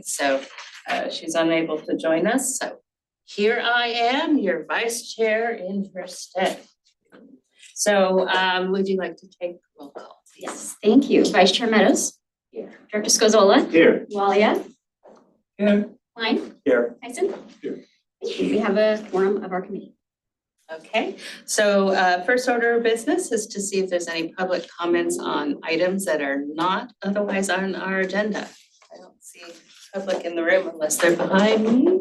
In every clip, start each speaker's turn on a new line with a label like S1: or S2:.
S1: tonight, so she's unable to join us. So here I am, your vice chair in her stead. So would you like to take roll call?
S2: Yes, thank you. Vice Chair Meadows.
S1: Here.
S2: Director Scozola.
S3: Here.
S2: Walia.
S3: Here.
S2: Klein.
S3: Here.
S2: Tyson.
S3: Here.
S2: Thank you. We have a quorum of our committee.
S1: Okay, so first order of business is to see if there's any public comments on items that are not otherwise on our agenda. I don't see public in the room unless they're behind me.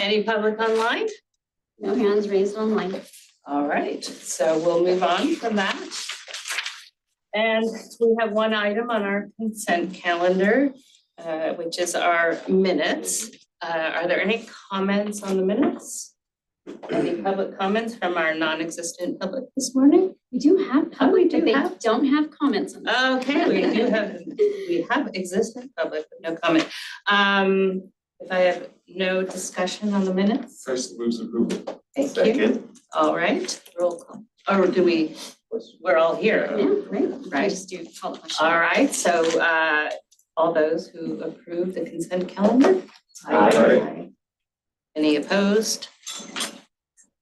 S1: Any public online?
S2: No hands raised online.
S1: All right, so we'll move on from that. And we have one item on our consent calendar, which is our minutes. Are there any comments on the minutes? Any public comments from our non-existent public this morning?
S2: We do have public,
S1: do
S2: but they
S1: have-
S2: don't have comments on this.
S1: Okay, we have existent public, but no comment. If I have no discussion on the minutes,
S3: First moves approval.
S1: thank you.
S3: Second.
S1: All right, roll call. Or do we, we're all here.
S2: Yeah, right.
S1: Right.
S2: Just do call the question.
S1: All right, so all those who approve the consent calendar?
S3: Aye.
S1: Any opposed?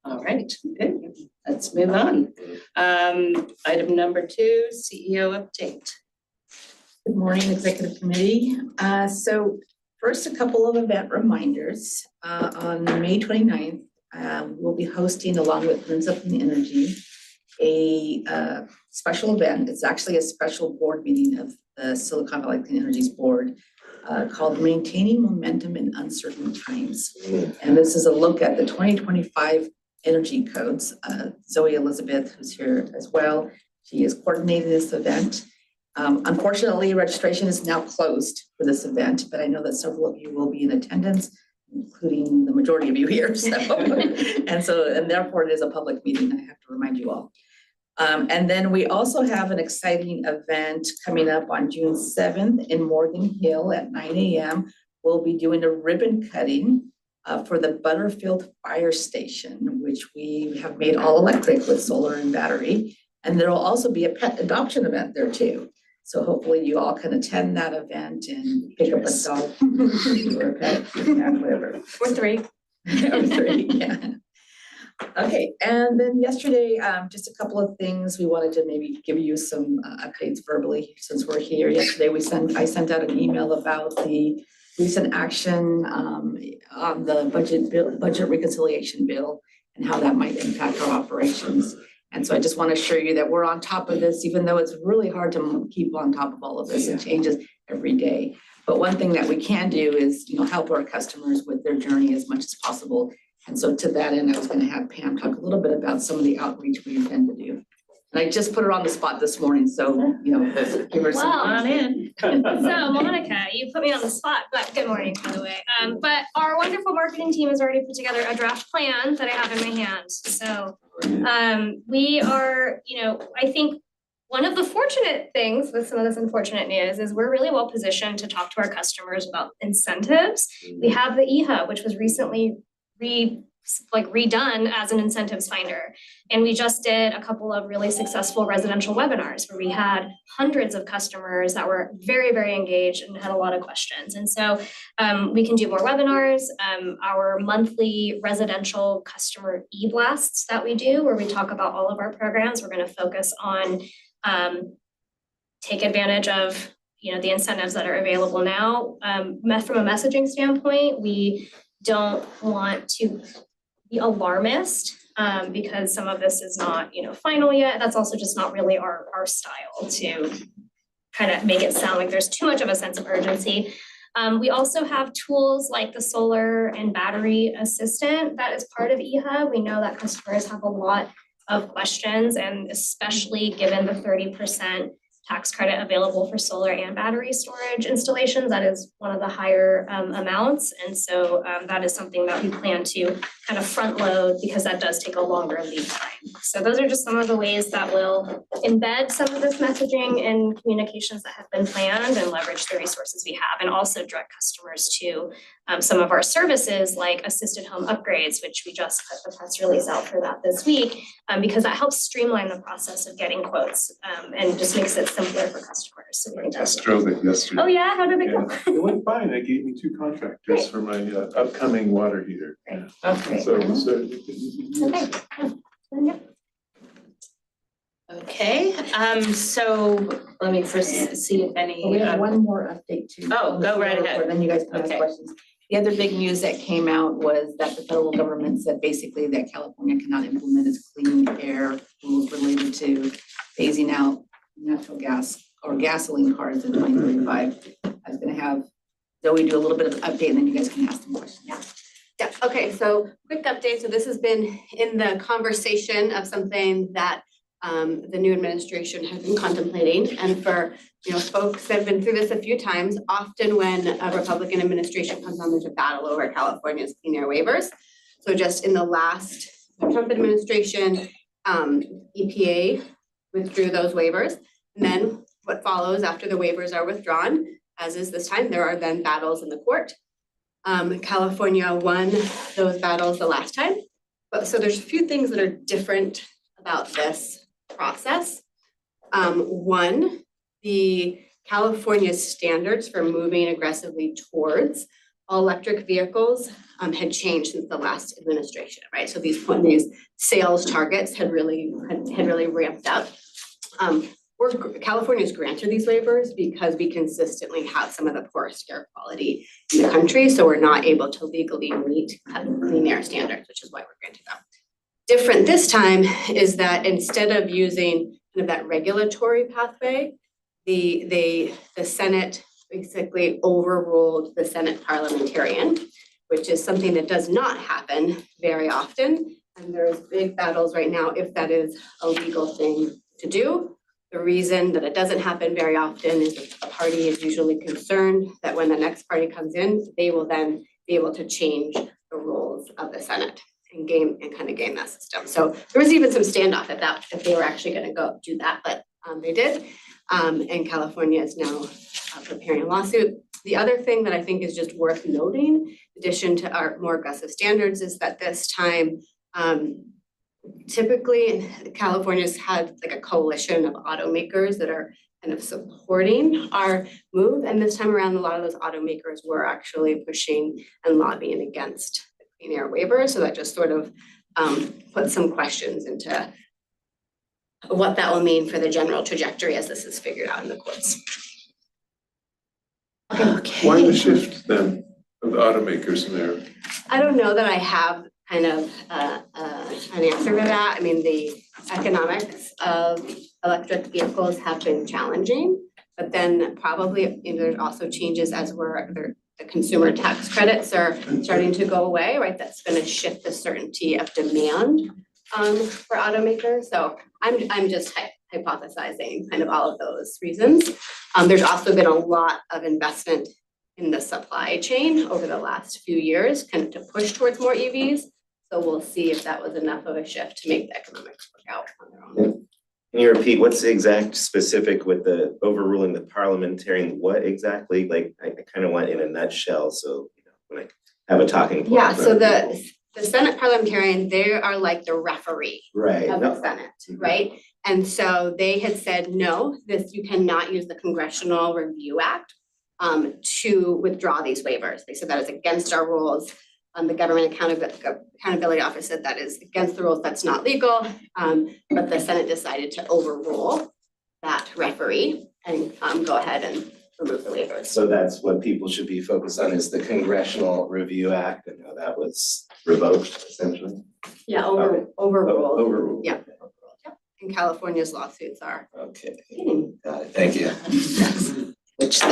S1: All right, good. Let's move on. Item number 2, CEO update.
S4: Good morning, Executive Committee. So first, a couple of event reminders. On May 29th, we'll be hosting, along with Friends of Clean Energy, a special event. It's actually a special board meeting of the Silicon Valley Clean Energy's board called Maintaining Momentum in Uncertain Times. And this is a look at the 2025 energy codes. Zoe Elizabeth, who's here as well, she is coordinating this event. Unfortunately, registration is now closed for this event, but I know that several of you will be in attendance, including the majority of you here. So, and therefore it is a public meeting, I have to remind you all. And then we also have an exciting event coming up on June 7th in Morgan Hill at 9 a.m. We'll be doing a ribbon cutting for the Butterfield Fire Station, which we have made all electric with solar and battery. And there will also be a pet adoption event there too. So hopefully you all can attend that event and pick up a dog or a pet, yeah, whatever.
S2: Or 3.
S4: Or 3, yeah. Okay, and then yesterday, just a couple of things. We wanted to maybe give you some updates verbally since we're here. Yesterday, I sent out an email about the recent action on the budget reconciliation bill and how that might impact our operations. And so I just want to assure you that we're on top of this, even though it's really hard to keep on top of all of this. It changes every day. But one thing that we can do is, help our customers with their journey as much as possible. And so to that end, I was going to have Pam talk a little bit about some of the outreach we intend to do. And I just put her on the spot this morning, so, give her some
S5: Wow.
S4: on in.
S5: So Monica, you put me on the spot, but good morning, by the way. But our wonderful marketing team has already put together a draft plan that I have in my hand. So we are, I think one of the fortunate things with some of this unfortunate news is we're really well positioned to talk to our customers about incentives. We have the EHUB, which was recently redone as an incentives finder. And we just did a couple of really successful residential webinars where we had hundreds of customers that were very, very engaged and had a lot of questions. And so we can do more webinars. Our monthly residential customer e-blasts that we do, where we talk about all of our programs, we're going to focus on take advantage of the incentives that are available now. From a messaging standpoint, we don't want to be alarmist because some of this is not, final yet. That's also just not really our style to kind of make it sound like there's too much of a sense of urgency. We also have tools like the solar and battery assistant that is part of EHUB. We know that customers have a lot of questions, and especially given the 30% tax credit available for solar and battery storage installations, that is one of the higher amounts. And so that is something that we plan to kind of front load because that does take a longer lead time. So those are just some of the ways that we'll embed some of this messaging and communications that have been planned and leverage the resources we have, and also direct customers to some of our services like assisted home upgrades, which we just put the press release out for that this week, because that helps streamline the process of getting quotes and just makes it simpler for customers. So we
S3: I
S5: think that's.
S3: just drove it yesterday.
S5: Oh, yeah, how did it go?
S3: Yeah, it went fine. They gave me 2 contractors for my upcoming water heater.
S5: Great.
S1: Okay.
S3: So,
S5: Okay. Yeah.
S1: Okay, so let me first see if any.
S4: We have one more update too.
S1: Oh, go right ahead.
S4: Then you guys can ask
S1: Okay.
S4: questions. The other big news that came out was that the federal government said basically that California cannot implement its clean air rules related to phasing out natural gas or gasoline cars in 2035. I was gonna have Zoe do a little bit of an update and then you guys can ask some questions.
S2: Yeah, okay, so quick update. So this has been in the conversation of something that the new administration has been contemplating. And for, folks that have been through this a few times, often when a Republican administration comes on, there's a battle over California's clean air waivers. So just in the last Trump administration, EPA withdrew those waivers. And then what follows after the waivers are withdrawn, as is this time, there are then battles in the court. California won those battles the last time. But so there's a few things that are different about this process. One, the California standards for moving aggressively towards all electric vehicles had changed since the last administration, right? So these sales targets had really ramped up. California's granted these waivers because we consistently have some of the poorest air quality in the country, so we're not able to legally meet clean air standards, which is why we're granted them. Different this time is that instead of using kind of that regulatory pathway, the Senate basically overruled the Senate parliamentarian, which is something that does not happen very often. And there's big battles right now if that is a legal thing to do. The reason that it doesn't happen very often is that a party is usually concerned that when the next party comes in, they will then be able to change the rules of the Senate and game that system. So there was even some standoff at that if they were actually going to go do that, but they did. And California is now preparing a lawsuit. The other thing that I think is just worth noting, in addition to our more aggressive standards, is that this time, typically California's had like a coalition of automakers that are kind of supporting our move. And this time around, a lot of those automakers were actually pushing and lobbying against the clean air waiver. So that just sort of put some questions into what that will mean for the general trajectory as this is figured out in the courts.
S1: Okay.
S3: why the shift then of the automakers in there?
S2: I don't know that I have kind of an answer to that. I mean, the economics of electric vehicles have been challenging, but then probably there's also changes as the consumer tax credits are starting to go away, right? That's going to shift the certainty of demand for automakers. So I'm just hypothesizing kind of all of those reasons. There's also been a lot of investment in the supply chain over the last few years, kind of to push towards more EVs. So we'll see if that was enough of a shift to make the economics work out on their own.
S6: Can you repeat what's the exact specific with the overruling the parliamentarian? What exactly? Like I kind of want in a nutshell. So when I have a talking point.
S2: Yeah. So the Senate parliamentarian, they are like the referee
S6: right
S2: of the Senate, right? And so they had said, no, you cannot use the Congressional Review Act to withdraw these waivers. They said that is against our rules. The Government Accountability Office said that is against the rules, that's not legal. But the Senate decided to overrule that referee and go ahead and remove the waivers.
S6: So that's what people should be focused on is the Congressional Review Act and how that was revoked essentially.
S2: Yeah, overruled.
S6: Overruled.
S2: Yeah. And California's lawsuits are.
S6: Okay. Got it. Thank you.
S1: Which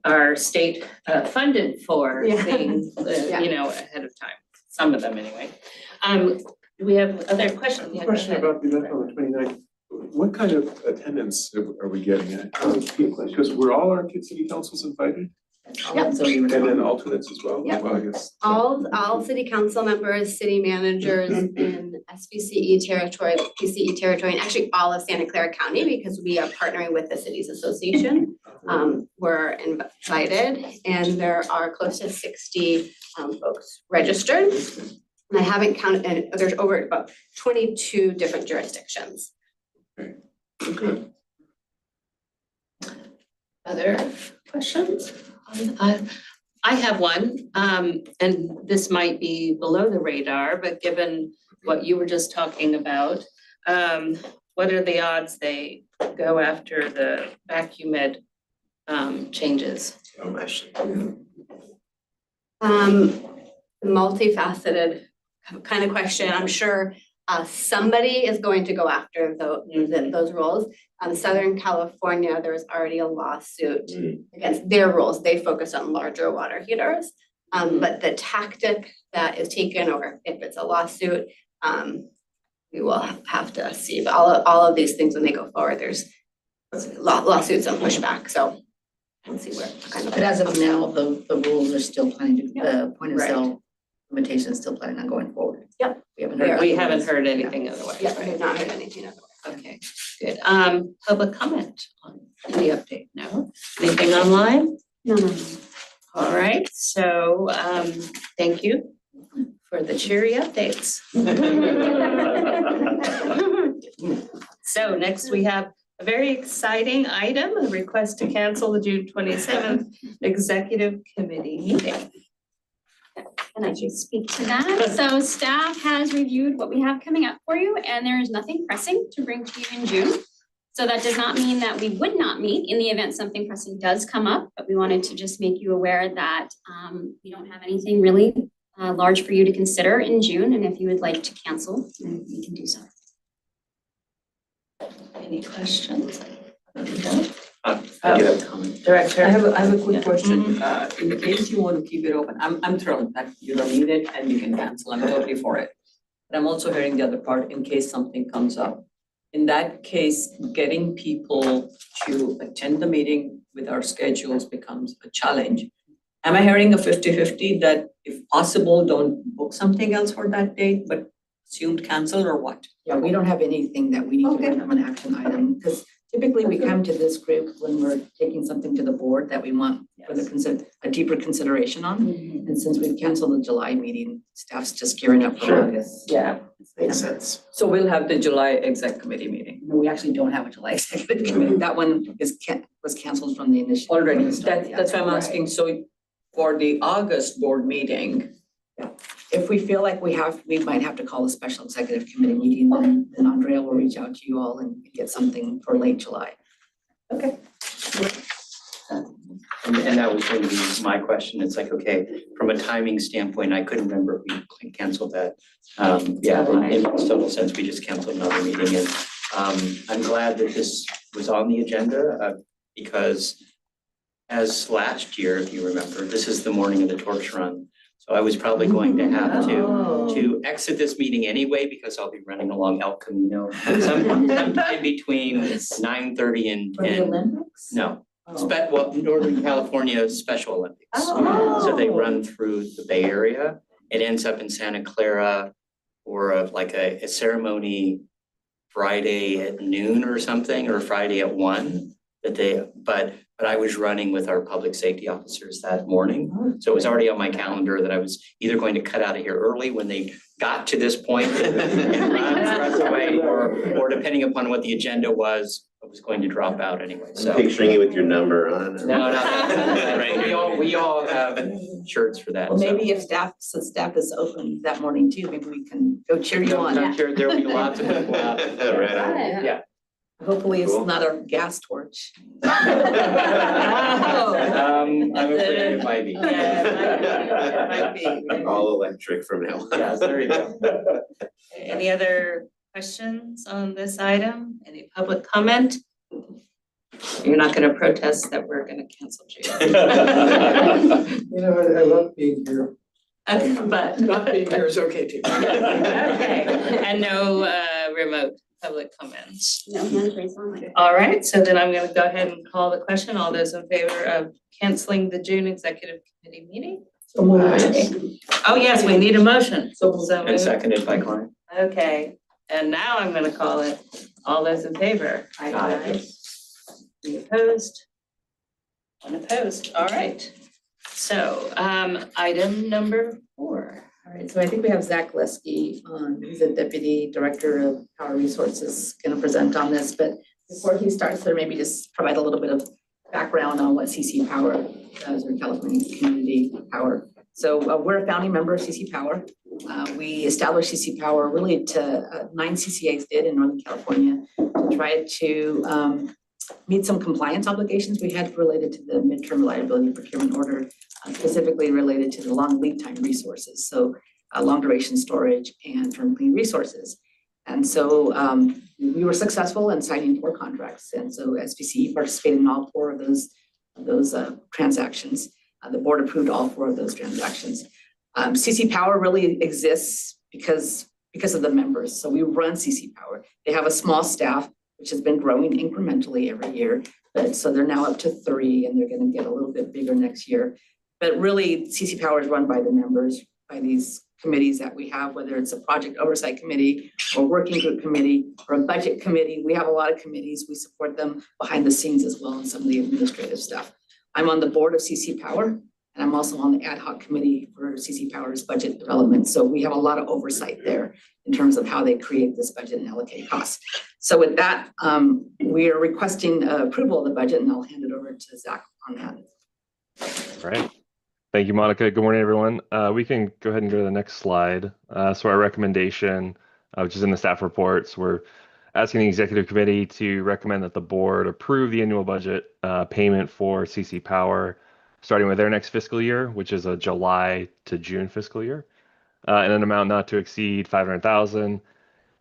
S1: our state funded for
S2: Yeah.
S1: things, ahead of time, some of them anyway. Do we have other questions? Yeah, go
S3: Question
S1: ahead.
S3: about the event on the 29th. What kind of attendance are we getting at? Because were all our city councils invited?
S2: Yep.
S4: So you were.
S3: And then alternates as well?
S2: Yep.
S3: Well, I guess.
S2: All city council members, city managers in SVCE territory, PCE territory, and actually all of Santa Clara County, because we are partnering with the Cities Association, were invited, and there are close to 60 folks registered. And I haven't counted, and there's over about 22 different jurisdictions.
S3: Okay.
S1: Other questions? I have one, and this might be below the radar, but given what you were just talking about, what are the odds they go after the vacuum med changes?
S2: Multifaceted kind of question. I'm sure somebody is going to go after those rules. Southern California, there's already a lawsuit against their rules. They focus on larger water heaters. But the tactic that is taken, or if it's a lawsuit, we will have to see. But all of these things, when they go forward, there's lawsuits and pushback. So we'll see where kind of.
S4: But as of now, the rules are still planning to, point of sale limitations still planning on going forward.
S2: Yep.
S1: We haven't heard anything otherwise,
S2: Yeah,
S1: right?
S2: we've not heard anything otherwise.
S1: Okay, good. Public comment on any update? No? Anything online?
S2: No.
S1: All right, so thank you for the cheery updates. So next we have a very exciting item, a request to cancel the June 27th executive committee meeting.
S7: And I should speak to that. So staff has reviewed what we have coming up for you, and there is nothing pressing to bring to you in June. So that does not mean that we would not meet in the event something pressing does come up, but we wanted to just make you aware that we don't have anything really large for you to consider in June, and if you would like to cancel, then we can do so.
S1: Any questions?
S8: I do have a comment.
S1: Director?
S8: I have a quick question. In case you want to keep it open, I'm thrilled that you don't need it and you can cancel. I'm totally for it. But I'm also hearing the other part in case something comes up. In that case, getting people to attend the meeting with our schedules becomes a challenge. Am I hearing a 50-50 that if possible, don't book something else for that date, but assumed cancel or what?
S4: Yeah, we don't have anything that we need to
S8: Okay.
S4: put on an action item, because typically we come to this group when we're taking something to the board that we want for the a deeper consideration on. And since we've canceled the July meeting, staff's just gearing up for
S8: Sure.
S4: August.
S1: Yeah.
S6: Makes sense.
S8: So we'll have the July exec committee meeting.
S4: No, we actually don't have a July executive committee. That one was canceled from the initial.
S8: Already,
S4: Yeah.
S8: that's why I'm asking, so for the August board meeting,
S4: If we feel like we might have to call a special executive committee meeting, then Andrea will reach out to you all and get something for late July.
S9: And that was going to be my question. It's like, okay, from a timing standpoint, I couldn't remember if we canceled that. Yeah, it makes total sense. We just canceled another meeting and I'm glad that this was on the agenda because as last year, if you remember, this is the morning of the torch run. So I was probably going to have to exit this meeting anyway because I'll be running along El Camino sometime between 9:30 and
S4: For the Olympics?
S9: no.
S4: Oh.
S9: Well, Northern California Special Olympics. So they run through the Bay Area. It ends up in Santa Clara or like a ceremony Friday at noon or something, or Friday at 1 that they, but I was running with our public safety officers that morning. So it was already on my calendar that I was either going to cut out of here early when they got to this point and run away, or depending upon what the agenda was, I was going to drop out anyway, so.
S6: Picturing you with your number on.
S9: No, right, we all have shirts for that,
S4: Well,
S9: so.
S4: maybe if staff is open that morning too, maybe we can go cheer you on.
S9: I'm sure there'll be lots of people out.
S6: Right on.
S9: Yeah.
S4: Hopefully it's
S6: Cool.
S4: not a gas torch.
S9: I'm afraid it might be.
S1: Yeah, it might be.
S6: All electric from now on.
S9: Yes, there you go.
S1: Any other questions on this item? Any public comment? You're not gonna protest that we're gonna cancel June.
S10: You know, I love being here.
S1: But.
S10: Not being here is okay too.
S1: Okay, and no remote public comments.
S7: No hand raised online.
S1: All right, so then I'm gonna go ahead and call the question. All those in favor of canceling the June executive committee meeting?
S10: So moved.
S1: Oh, yes, we need a motion.
S10: So moved.
S9: And
S1: moved.
S9: seconded by Klein.
S1: Okay, and now I'm gonna call it. All those in favor?
S9: Aye.
S1: Any opposed? One opposed, all right. So, item number 4.
S4: All right, so I think we have Zach Leske on, he's the Deputy Director of Power Resources, gonna present on this, but Before he starts there, maybe just provide a little bit of background on what CC Power does, or California Community Power. So we're a founding member of CC Power. We established CC Power really to, 9 CCAs did in Northern California, to try to meet some compliance obligations we had related to the midterm reliability procurement order, specifically related to the long lead time resources. So long duration storage and firm clean resources. And so we were successful in signing 4 contracts. And so SVCE participated in all 4 of those transactions. The board approved all 4 of those transactions. CC Power really exists because of the members. So we run CC Power. They have a small staff, which has been growing incrementally every year. But so they're now up to 3, and they're going to get a little bit bigger next year. But really, CC Power is run by the members, by these committees that we have, whether it's a project oversight committee or working group committee or a budget committee. We have a lot of committees. We support them behind the scenes as well in some of the administrative stuff. I'm on the board of CC Power, and I'm also on the ad hoc committee for CC Power's budget development. So we have a lot of oversight there in terms of how they create this budget and allocate costs. So with that, we are requesting approval of the budget, and I'll hand it over to Zach on that.
S11: All right. Thank you, Monica. Good morning, everyone. We can go ahead and go to the next slide. So our recommendation, which is in the staff reports, we're asking the executive committee to recommend that the board approve the annual budget payment for CC Power, starting with their next fiscal year, which is a July to June fiscal year, in an amount not to exceed $500,000,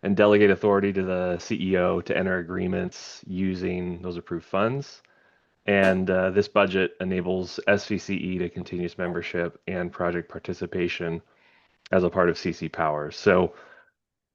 S11: and delegate authority to the CEO to enter agreements using those approved funds. And this budget enables SVCE to continue its membership and project participation as a part of CC Power. So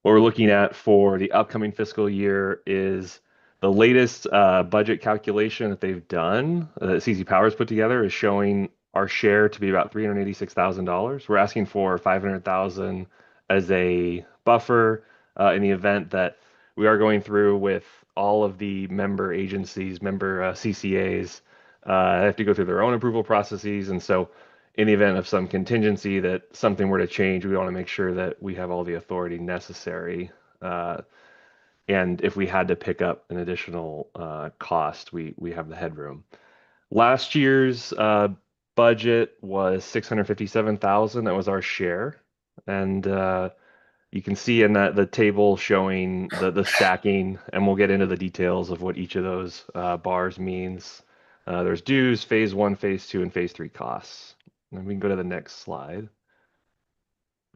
S11: what we're looking at for the upcoming fiscal year is the latest budget calculation that they've done, that CC Power has put together, is showing our share to be about $386,000. We're asking for $500,000 as a buffer in the event that we are going through with all of the member agencies, member CCAs, have to go through their own approval processes. And so in the event of some contingency that something were to change, we want to make sure that we have all the authority necessary. And if we had to pick up an additional cost, we have the headroom. Last year's budget was $657,000. That was our share. And you can see in that the table showing the stacking, and we'll get into the details of what each of those bars means. There's dues, phase 1, phase 2, and phase 3 costs. And we can go to the next slide.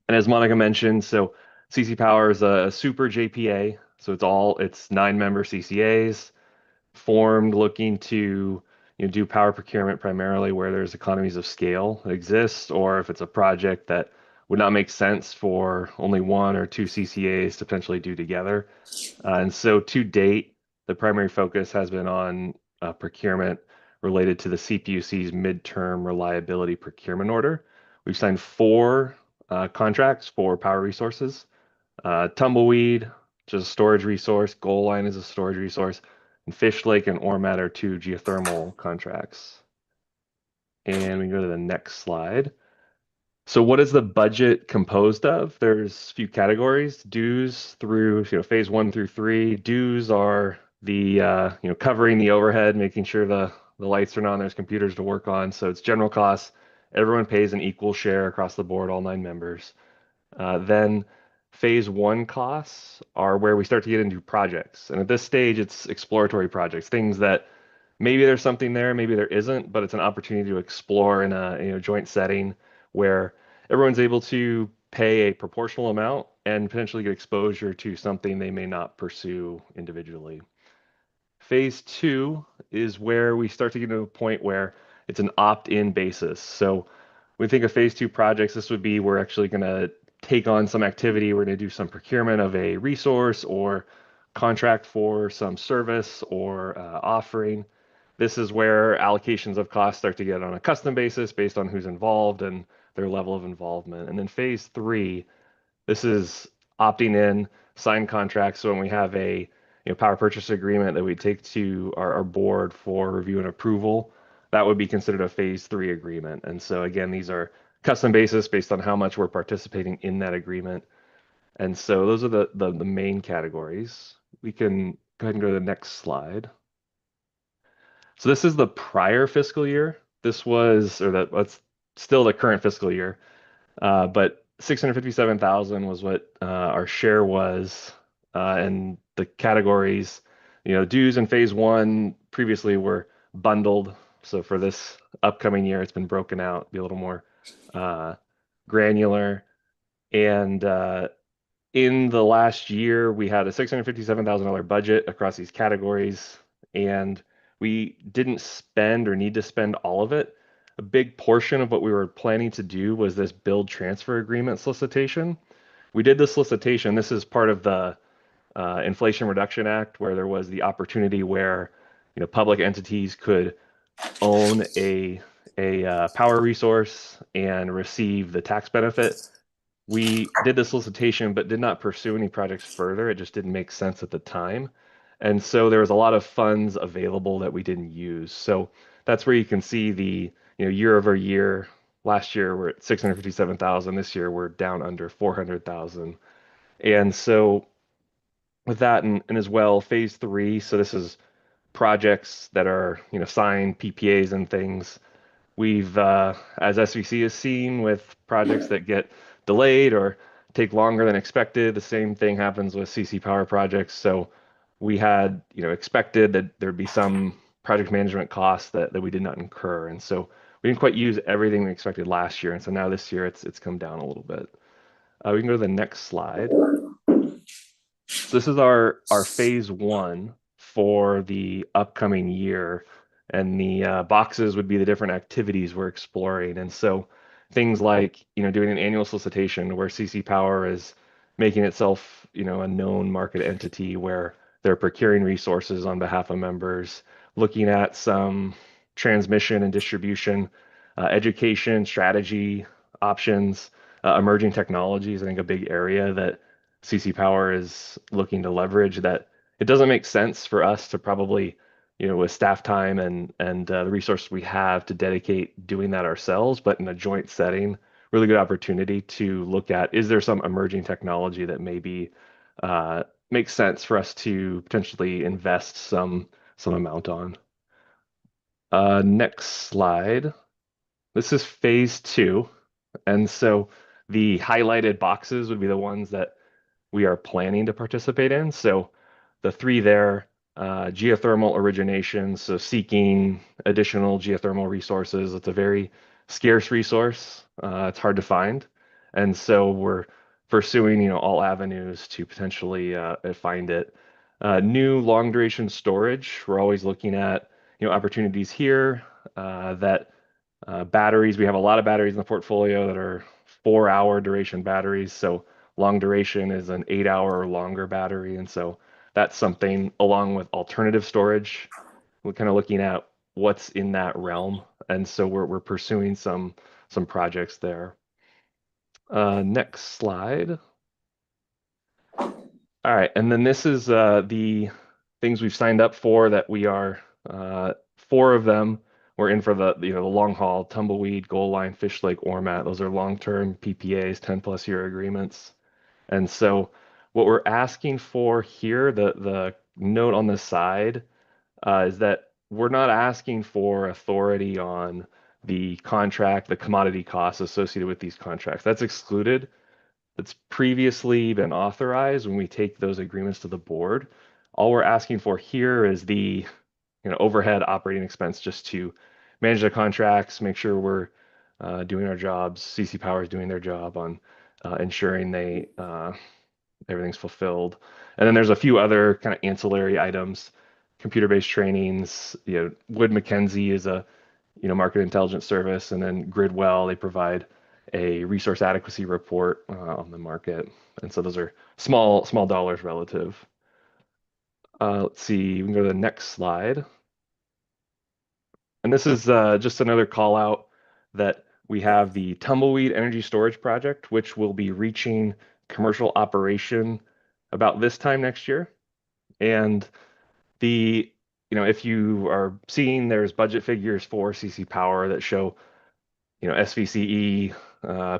S11: And as Monica mentioned, so CC Power is a super JPA. So it's 9-member CCAs formed looking to do power procurement primarily where there's economies of scale that exist, or if it's a project that would not make sense for only 1 or 2 CCAs to potentially do together. And so to date, the primary focus has been on procurement related to the CPUC's midterm reliability procurement order. We've signed 4 contracts for power resources. Tumbleweed, which is a storage resource, Goal Line is a storage resource, and Fish Lake and Ormat are 2 geothermal contracts. And we can go to the next slide. So what is the budget composed of? There's a few categories: dues through phase 1 through 3. Dues are the covering the overhead, making sure the lights are on, there's computers to work on. So it's general costs. Everyone pays an equal share across the board, all 9 members. Then phase 1 costs are where we start to get into projects. And at this stage, it's exploratory projects, things that maybe there's something there, maybe there isn't, but it's an opportunity to explore in a joint setting where everyone's able to pay a proportional amount and potentially get exposure to something they may not pursue individually. Phase 2 is where we start to get to a point where it's an opt-in basis. So when we think of phase 2 projects, this would be we're actually going to take on some activity. We're going to do some procurement of a resource or contract for some service or offering. This is where allocations of costs start to get on a custom basis based on who's involved and their level of involvement. And then phase 3, this is opting in, sign contracts. So when we have a power purchase agreement that we take to our board for review and approval, that would be considered a phase 3 agreement. And so again, these are custom basis based on how much we're participating in that agreement. And so those are the main categories. We can go ahead and go to the next slide. So this is the prior fiscal year. That's still the current fiscal year. But 657,000 was what our share was, and the categories, dues in phase one previously were bundled. So for this upcoming year, it's been broken out, be a little more granular. And in the last year, we had a $657,000 budget across these categories, and we didn't spend or need to spend all of it. A big portion of what we were planning to do was this build transfer agreement solicitation. We did the solicitation. This is part of the Inflation Reduction Act, where there was the opportunity where public entities could own a power resource and receive the tax benefit. We did the solicitation, but did not pursue any projects further. It just didn't make sense at the time. And so there was a lot of funds available that we didn't use. So that's where you can see the year over year. Last year we're at 657,000. This year we're down under 400,000. And so with that and as well, phase three. So this is projects that are signed PPAs and things. We've, as SVC has seen with projects that get delayed or take longer than expected, the same thing happens with CC Power projects. So we had, expected that there'd be some project management costs that we did not incur. And so we didn't quite use everything we expected last year. And so now this year it's come down a little bit. We can go to the next slide. So this is our phase one for the upcoming year, and the boxes would be the different activities we're exploring. And so things like doing an annual solicitation where CC Power is making itself a known market entity where they're procuring resources on behalf of members, looking at some transmission and distribution, education, strategy options, emerging technologies. I think a big area that CC Power is looking to leverage, that it doesn't make sense for us to probably, with staff time and the resources we have to dedicate doing that ourselves, but in a joint setting, really good opportunity to look at, is there some emerging technology that maybe makes sense for us to potentially invest some amount on. Next slide. This is phase two. And so the highlighted boxes would be the ones that we are planning to participate in. So the three there, geothermal origination, so seeking additional geothermal resources. It's a very scarce resource. It's hard to find. And so we're pursuing, all avenues to potentially find it. New long duration storage. We're always looking at, opportunities here that batteries. We have a lot of batteries in the portfolio that are 4-hour duration batteries. So long duration is an 8-hour or longer battery. And so that's something, along with alternative storage, we're kind of looking at what's in that realm. And so we're pursuing some projects there. Next slide. All right, and then this is the things we've signed up for that we are 4 of them. We're in for the long haul: Tumbleweed, Goal Line, Fish Lake, Ormat. Those are long-term PPAs, 10+ year agreements. And so what we're asking for here, the note on the side, is that we're not asking for authority on the contract, the commodity costs associated with these contracts. That's excluded. That's previously been authorized when we take those agreements to the board. All we're asking for here is the overhead operating expense, just to manage the contracts, make sure we're doing our jobs. CC Power is doing their job on ensuring everything's fulfilled. And then there's a few other kind of ancillary items, computer-based trainings. Wood Mackenzie is a market intelligence service, and then Gridwell, they provide a resource adequacy report on the market. And so those are small dollars relative. Let's see, we can go to the next slide. And this is just another call out that we have the Tumbleweed Energy Storage Project, which will be reaching commercial operation about this time next year. And if you are seeing, there's budget figures for CC Power that show, SVCE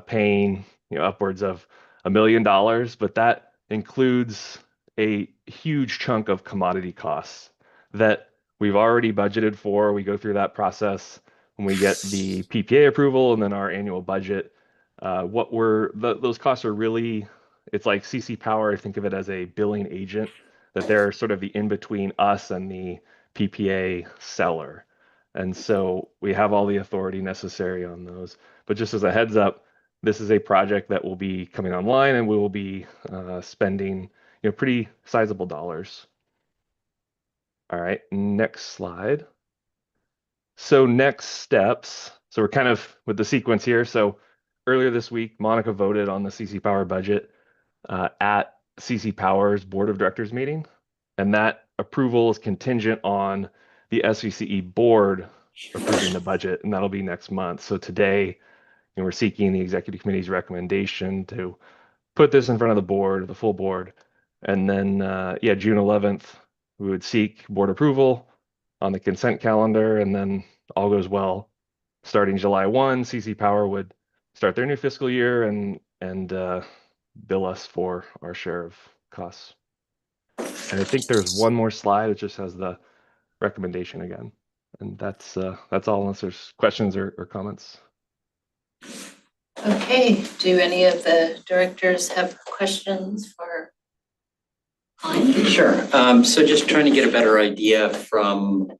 S11: paying, upwards of $1 million, but that includes a huge chunk of commodity costs that we've already budgeted for. We go through that process when we get the PPA approval and then our annual budget. Those costs are really, it's like CC Power, I think of it as a billing agent, that they're sort of the in-between us and the PPA seller. And so we have all the authority necessary on those. But just as a heads up, this is a project that will be coming online and we will be spending pretty sizable dollars. All right, next slide. So next steps. So we're kind of with the sequence here. So earlier this week, Monica voted on the CC Power budget at CC Power's board of directors meeting. And that approval is contingent on the SVCE board approving the budget, and that'll be next month. So today, we're seeking the executive committee's recommendation to put this in front of the board, the full board. And then, June 11th, we would seek board approval on the consent calendar, and then all goes well. Starting July 1, CC Power would start their new fiscal year and bill us for our share of costs. And I think there's one more slide that just has the recommendation again. And that's all, unless there's questions or comments.
S4: Okay, do any of the directors have questions for Klein?
S9: Sure. So just trying to get a better idea from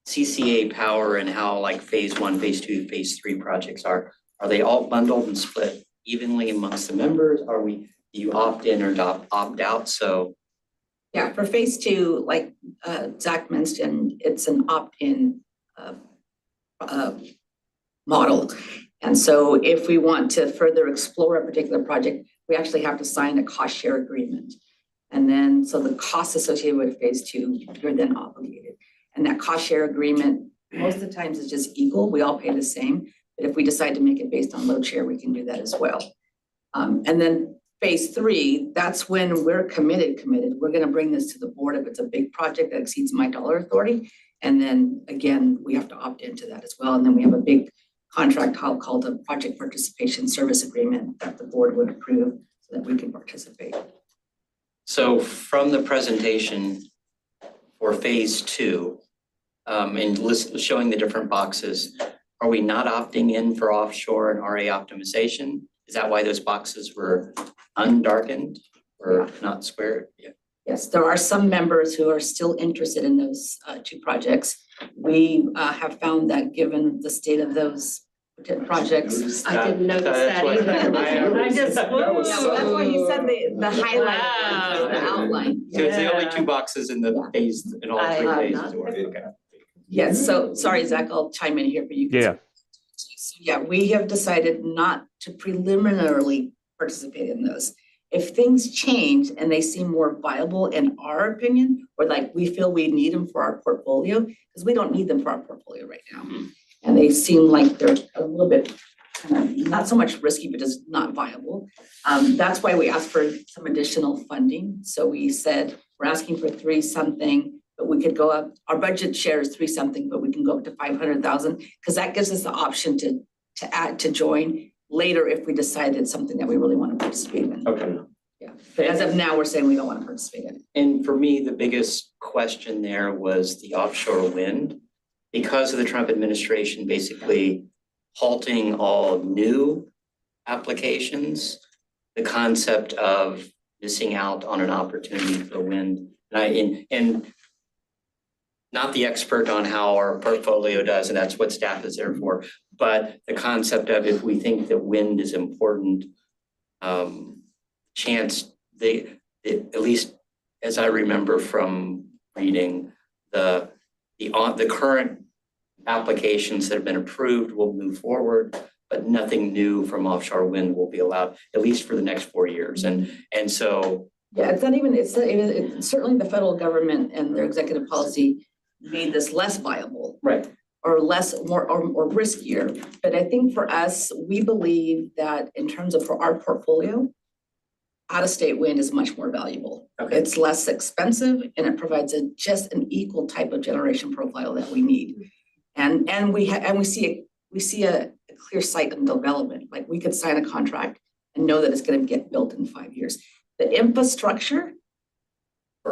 S9: CCA Power and how like phase 1, phase 2, phase 3 projects are. Are they all bundled and split evenly amongst the members? Do you opt in or opt out? So
S4: Yeah, for phase 2, like Zach mentioned, it's an opt-in model. And so if we want to further explore a particular project, we actually have to sign a cost share agreement. And then, so the costs associated with phase 2, you're then obligated. And that cost share agreement, most of the times is just equal. We all pay the same. But if we decide to make it based on load share, we can do that as well. And then phase 3, that's when we're committed. We're going to bring this to the board if it's a big project that exceeds my dollar authority. And then again, we have to opt into that as well. And then we have a big contract called a project participation service agreement that the board would approve so that we can participate.
S9: So from the presentation for phase 2, and showing the different boxes, are we not opting in for offshore and RA optimization? Is that why those boxes were undarkened or not squared? Yeah.
S4: Yes, there are some members who are still interested in those 2 projects. We have found that given the state of those projects.
S1: I didn't notice that either. I just,
S4: That's why you said the highlight,
S1: Wow.
S4: the outline.
S9: So it's the only 2 boxes in the phase, in all 3 phases. Okay.
S4: Yes, so sorry, Zach, I'll chime in here, but you can.
S11: Yeah.
S4: So, yeah, we have decided not to preliminarily participate in those. If things change and they seem more viable in our opinion, or like we feel we need them for our portfolio, because we don't need them for our portfolio right now. And they seem like they're a little bit kind of not so much risky, but just not viable. That's why we asked for some additional funding. So we said, we're asking for 3 something, but we could go up, our budget share is 3 something, but we can go up to 500,000, because that gives us the option to add, to join later if we decide it's something that we really want to participate in.
S9: Okay.
S4: Yeah, but as of now, we're saying we don't want to participate in it.
S9: And for me, the biggest question there was the offshore wind. Because of the Trump administration basically halting all new applications, the concept of missing out on an opportunity for wind. And not the expert on how our portfolio does, and that's what staff is there for, but the concept of if we think that wind is important, chance at least as I remember from reading, the current applications that have been approved will move forward, but nothing new from offshore wind will be allowed, at least for the next 4 years. And so.
S4: Yeah, it's certainly the federal government and their executive policy made this less viable.
S9: Right.
S4: Or more riskier. But I think for us, we believe that in terms of for our portfolio, out-of-state wind is much more valuable.
S9: Okay.
S4: It's less expensive and it provides just an equal type of generation profile that we need. And we see a clear sight of development. Like we could sign a contract and know that it's going to get built in 5 years. The infrastructure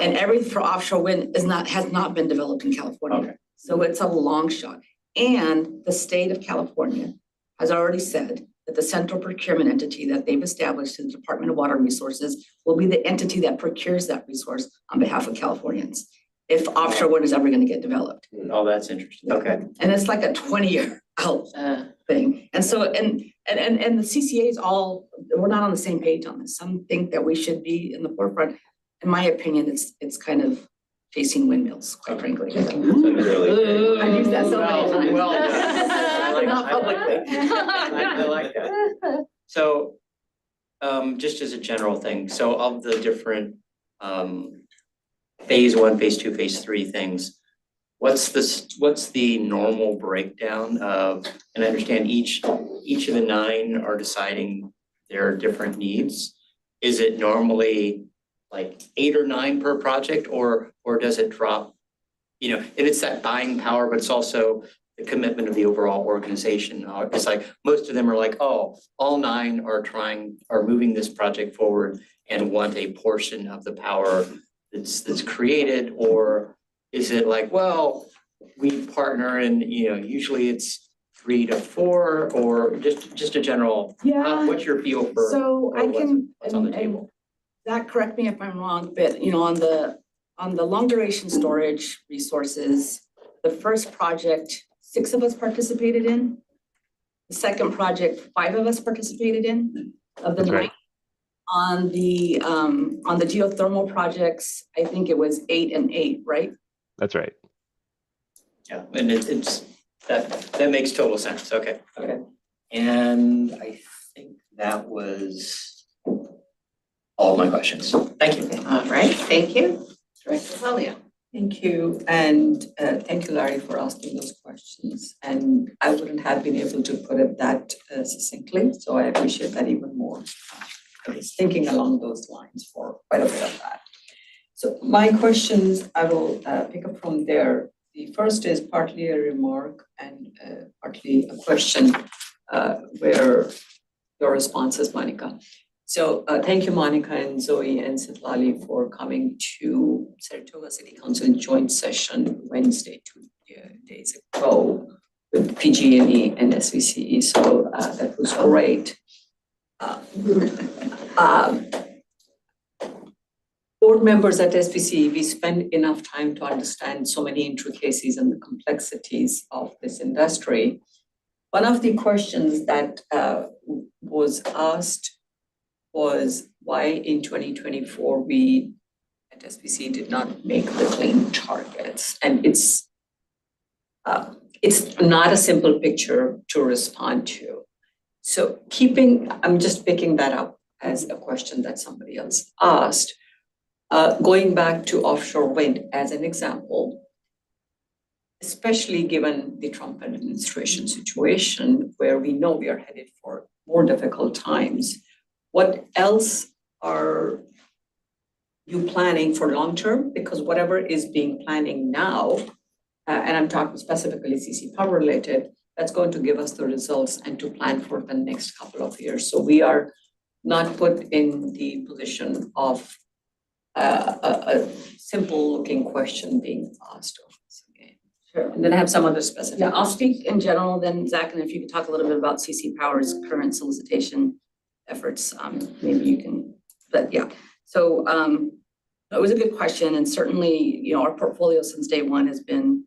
S4: And everything for offshore wind has not been developed in California.
S9: Okay.
S4: So it's a long shot. And the state of California has already said that the central procurement entity that they've established in the Department of Water Resources will be the entity that procures that resource on behalf of Californians, if offshore wind is ever gonna get developed.
S9: Oh, that's interesting. Okay.
S4: And it's like a 20-year out thing. And so, and the CCA's we're not on the same page on this. Some think that we should be in the forefront. In my opinion, it's kind of chasing windmills, quite frankly.
S6: Really?
S4: I've used that so many times.
S9: Well, I like-
S4: Not publicly.
S9: I like that. So, just as a general thing, so of the different, phase 1, phase 2, phase 3 things, what's the normal breakdown of, and I understand each of the 9 are deciding their different needs. Is it normally like 8 or 9 per project, or does it drop? You know, and it's that buying power, but it's also the commitment of the overall organization. It's like, most of them are like, oh, all 9 are moving this project forward and want a portion of the power that's created, or is it like, well, we partner and, you know, usually it's 3 to 4, or just a general, what's your feel for?
S4: So I can,
S9: what's on the
S4: and
S9: table?
S4: Zach, correct me if I'm wrong, but you know, on the long duration storage resources, the first project, 6 of us participated in. The second project, 5 of us participated in, of the
S11: That's
S4: 9.
S11: right.
S4: On the geothermal projects, I think it was 8 and 8, right?
S11: That's right.
S9: Yeah, and it's, that makes total sense, okay. And I think that was all my questions. Thank you.
S2: All right, thank you. Director Celia.
S8: Thank you, and thank you, Larry, for asking those questions. And I wouldn't have been able to put it that succinctly, so I appreciate that even more. I was thinking along those lines for quite a bit of that. So my questions, I will pick up from there. The first is partly a remark and partly a question where your response is, Monica. So thank you, Monica and Zoe and Sitlali, for coming to Saratoga City Council joint session Wednesday, 2 days ago with PG&E and SVCE. So that was great. Board members at SVCE, we spend enough time to understand so many intricacies and the complexities of this industry. One of the questions that was asked was why in 2024 we at SVCE did not make the clean targets. And it's not a simple picture to respond to. So I'm just picking that up as a question that somebody else asked. Going back to offshore wind as an example, especially given the Trump administration situation where we know we are headed for more difficult times, what else are you planning for long term? Because whatever is being planning now, and I'm talking specifically CC power related, that's going to give us the results and to plan for the next couple of years. So we are not put in the position of a simple looking question being asked of us again.
S4: Sure.
S8: And then I have some other specific.
S4: Yeah, I'll speak in general, then Zach, and if you could talk a little bit about CC Power's current solicitation efforts, maybe you can, but yeah. So it was a good question, and certainly, you know, our portfolio since day one has been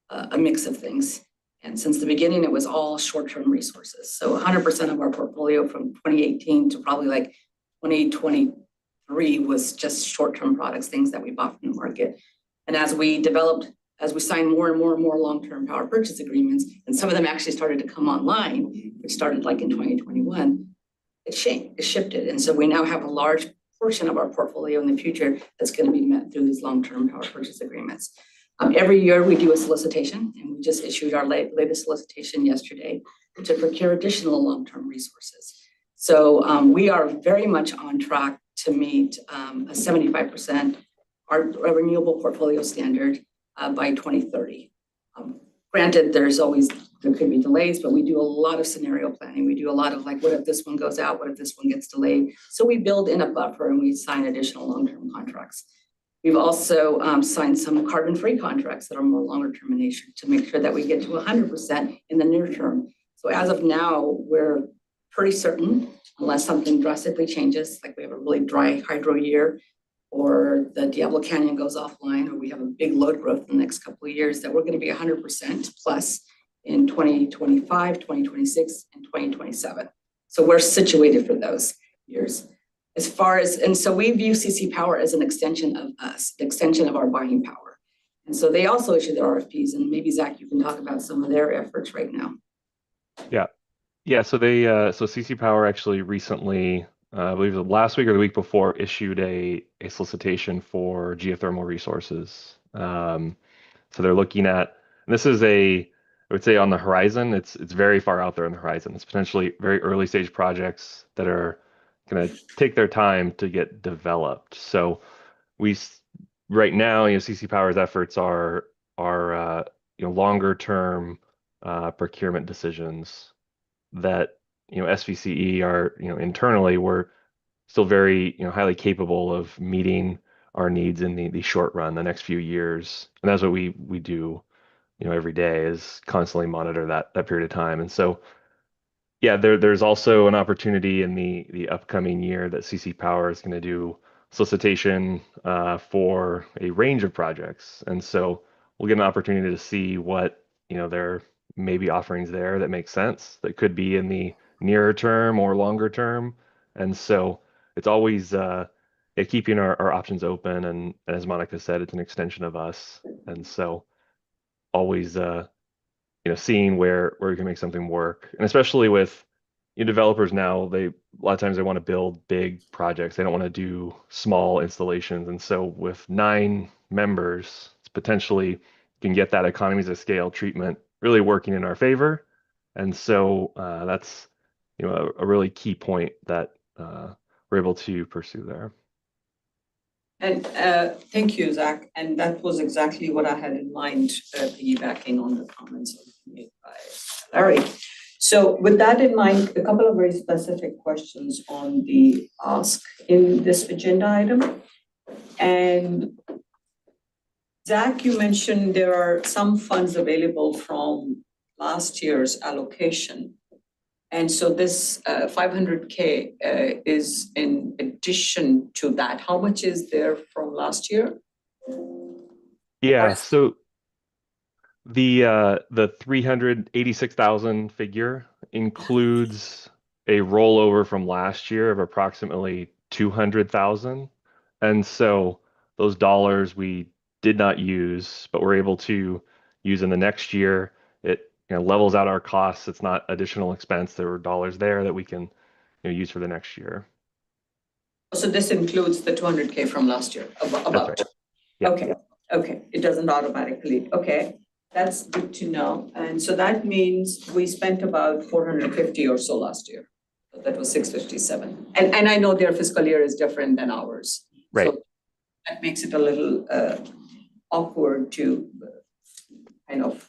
S4: a mix of things. And since the beginning, it was all short-term resources. So 100% of our portfolio from 2018 to probably like 2023 was just short-term products, things that we bought from the market. And as we signed more and more long-term power purchase agreements, and some of them actually started to come online, which started like in 2021, it shifted. And so we now have a large portion of our portfolio in the future that's going to be met through these long-term power purchase agreements. Every year we do a solicitation, and we just issued our latest solicitation yesterday to procure additional long-term resources. So we are very much on track to meet a 75% our renewable portfolio standard by 2030. Granted, there could be delays, but we do a lot of scenario planning. We do a lot of like, what if this one goes out? What if this one gets delayed? So we build in a buffer and we sign additional long-term contracts. We've also signed some carbon-free contracts that are more longer-term in nature to make sure that we get to 100% in the near term. So as of now, we're pretty certain, unless something drastically changes, like we have a really dry hydro year, or the Diablo Canyon goes offline, or we have a big load growth in the next couple of years, that we're going to be 100% plus in 2025, 2026, and 2027. So we're situated for those years. As far as, and so we view CC Power as an extension of us, the extension of our buying power. And so they also issue their RFPs, and maybe Zach, you can talk about some of their efforts right now.
S11: Yeah, so so CC Power actually recently, I believe it was last week or the week before, issued a solicitation for geothermal resources. So they're looking at, and this is I would say on the horizon, it's very far out there on the horizon. It's potentially very early stage projects that are going to take their time to get developed. So right now, CC Power's efforts are longer term procurement decisions that SVCE are internally we're still very highly capable of meeting our needs in the short run, the next few years, and that's what we do every day, is constantly monitor that period of time. And so yeah, there's also an opportunity in the upcoming year that CC Power is going to do solicitation for a range of projects, and so we'll get an opportunity to see what there may be offerings there that make sense, that could be in the nearer term or longer term. And so it's always keeping our options open, and as Monica said, it's an extension of us, and so always seeing where we can make something work. And especially with developers now, a lot of times they want to build big projects. They don't want to do small installations. And so with 9 members, it's potentially can get that economies of scale treatment really working in our favor. And so that's a really key point that we're able to pursue there.
S8: And thank you, Zach. And that was exactly what I had in mind, piggybacking on the comments made by Larry. So with that in mind, a couple of very specific questions on the ask in this agenda item. And Zach, you mentioned there are some funds available from last year's allocation. And so this 500K is in addition to that. How much is there from last year?
S11: Yeah, so the 386,000 figure includes a rollover from last year of approximately 200,000. And so those dollars we did not use, but we're able to use in the next year. It levels out our costs. It's not additional expense. There were dollars there that we can use for the next year.
S8: So this includes the 200K from last year, about.
S11: That's right. Yeah.
S8: Okay, it doesn't automatically, okay. That's good to know. And so that means we spent about 450 or so last year. So that was 657. And I know their fiscal year is different than ours.
S11: Right.
S8: So that makes it a little awkward to kind of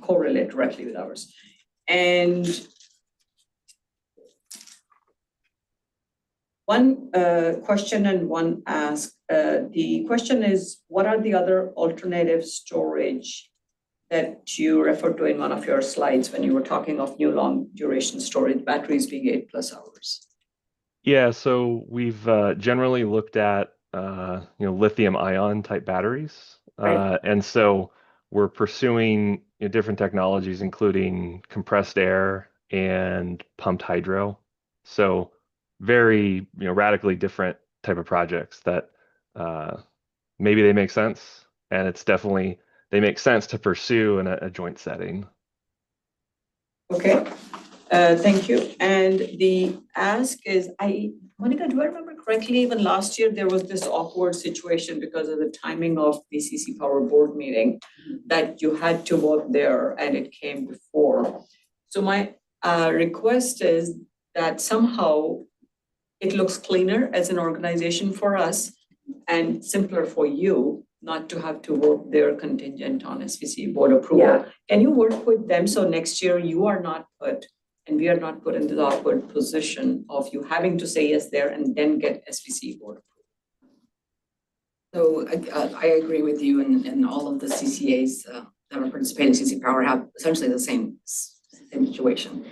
S8: correlate directly with ours. And one question and one ask. The question is, what are the other alternative storage that you referred to in one of your slides when you were talking of new long duration storage, batteries being 8+ hours?
S11: Yeah, so we've generally looked at lithium ion type batteries.
S8: Right.
S11: And so we're pursuing different technologies, including compressed air and pumped hydro. So very radically different type of projects that maybe they make sense, and it's definitely they make sense to pursue in a joint setting.
S8: Okay, thank you. And the ask is, Monica, do I remember correctly, even last year, there was this awkward situation because of the timing of the CC Power board meeting that you had to vote there and it came before. So my request is that somehow it looks cleaner as an organization for us and simpler for you not to have to vote their contingent on SVCE board approval.
S2: Yeah.
S8: Can you work with them so next year you are not put and we are not put into the awkward position of you having to say yes there and then get SVCE board approval?
S4: So I agree with you and all of the CCAs that are participating in CC Power have essentially the same situation.